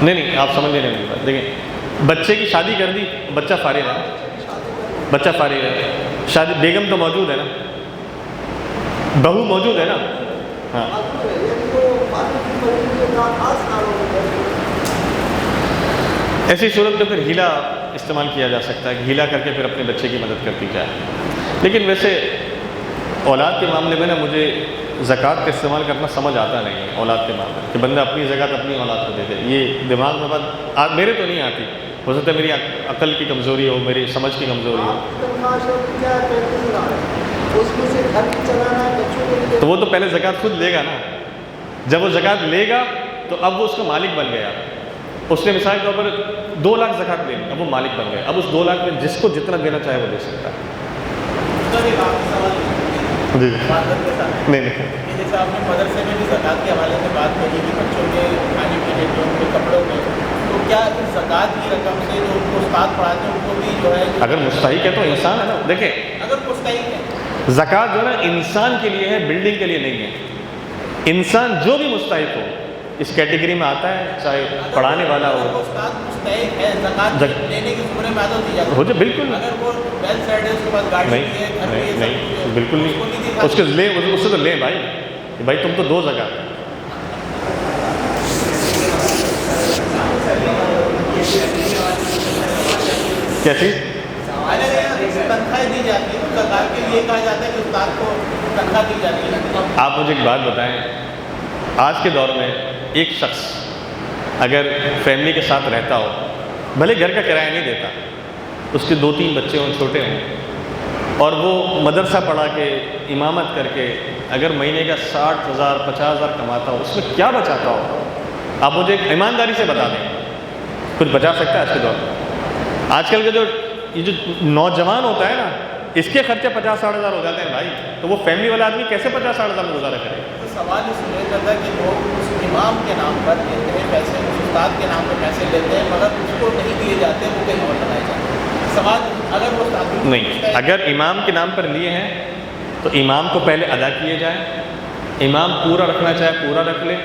نہیں آپ سمجھ لینے کی بات۔ دیکھیں بچے کی شادی کر دی، بچہ فارغ ہے، بچہ فارغ ہے، شادی بیگم تو موجود ہے نا، بہو موجود ہے نا، ہاں ایسی صورت میں پھر ہیلا استعمال کیا جا سکتا ہے کہ ہیلا کر کے پھر اپنے بچے کی مدد کرتی جائے۔ لیکن ویسے اولاد کے معاملے میں نا مجھے زکوٰۃ کا استعمال کرنا سمجھ آتا نہیں ہے اولاد کے معاملے میں، کہ بندہ اپنی زکوٰۃ اپنی اولاد کو دے دے، یہ دماغ میں بات میرے تو نہیں آتی، ہو سکتا ہے میری عقل کی کمزوری ہو، میری سمجھ کی کمزوری ہو۔ تو وہ تو پہلے زکوٰۃ خود لے گا نا، جب وہ زکوٰۃ لے گا تو اب وہ اس کا مالک بن گیا، اس نے مثال کے طور پر 2 لاکھ زکوٰۃ لے لی، اب وہ مالک بن گیا، اب اس 2 لاکھ میں جس کو جتنا دینا چاہے وہ دے سکتا ہے۔ جی معذرت کے ساتھ نہیں نہیں کہ جیسے آپ نے مدرسے میں بھی زکوٰۃ کے حوالے سے بات کری کہ بچوں کے کھانے پینے کے ان کے کپڑوں میں، تو کیا اس زکوٰۃ کی رقم سے جو ان کو استاد پڑھاتے ہیں ان کو بھی جو ہے اگر مستحق ہے تو انسان ہے نا. دیکھیں اگر مستحق ہے زکوٰۃ جو ہے نا انسان کے لیے ہے، بلڈنگ کے لیے نہیں ہے. انسان جو بھی مستحق ہو اس کیٹیگری میں آتا ہے، چاہے پڑھانے والا اگر وہ ہو. استاد مستحق ہے زکوٰۃ لینے کی زمرے میں عادت دی جاتی ہو جائے بالکل اگر وہ ویل سیٹ ہے، اس کے پاس گاڑی بھی ہے، نہیں گھر بھی ہے، نہیں سب نہیں کچھ ہے، بالکل اس کو نہیں. دی اس کے لیں، اس سے تو لیں بھائی. بھائی تم تو دو جگہ کیا چیز اگر تنخواہ دی جاتی ہے تو زکوٰۃ کے لیے کہا جاتا ہے کہ استاد کو تنخواہ دی جاتی ہے. آپ مجھے ایک بات بتائیں، آج کے دور میں ایک شخص اگر فیملی کے ساتھ رہتا ہو، بھلے گھر کا کرایہ نہیں دیتا، اس کے 2-3 بچے ہوں، چھوٹے ہوں، اور وہ مدرسہ پڑھا کے امامت کر کے اگر مہینے کا 60,000 50,000 کماتا ہو، اس میں کیا بچاتا ہو؟ آپ مجھے ایک ایمانداری سے بتا دیں کچھ بچا سکتا ہے آج کے دور میں؟ آج کل کا یہ جو نوجوان ہوتا ہے نا، اس کے خرچے 50-60 ہزار ہو جاتے ہیں بھائی. تو وہ فیملی والا آدمی کیسے 50-60 ہزار میں گزارا کرے؟ تو سوال اس لیے کرتا ہے کہ لوگ اس امام کے نام پر لیتے ہیں پیسے، اس استاد کے نام پر پیسے لیتے ہیں، مگر اس کو نہیں دیے جاتے، وہ کہیں اور لگائے جاتے ہیں. سوال اگر وہ استاد نہیں، اگر امام کے نام پر لیے ہیں تو امام کو پہلے ادا کیے جائیں. امام پورا رکھنا چاہے پورا رکھ لے،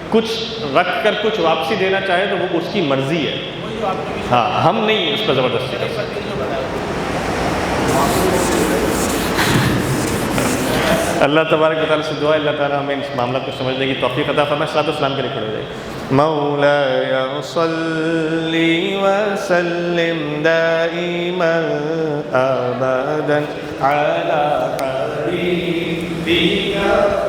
کچھ رکھ کر کچھ واپسی دینا چاہے تو وہ اس کی مرضی ہے. وہی جو آپ نے بھی ہاں، ہم نہیں اس پر زبردستی کر سکتے. فقیر جو بتایا. اللہ تبارک و تعالیٰ سے دعا ہے اللہ تعالیٰ ہمیں اس معاملات کو سمجھنے کی توفیق عطا فرمائے. صلاۃ والسلام کے لیے کھڑے ہو جائے. مولایا صلی وسلم دائما ابدا علی حبیبک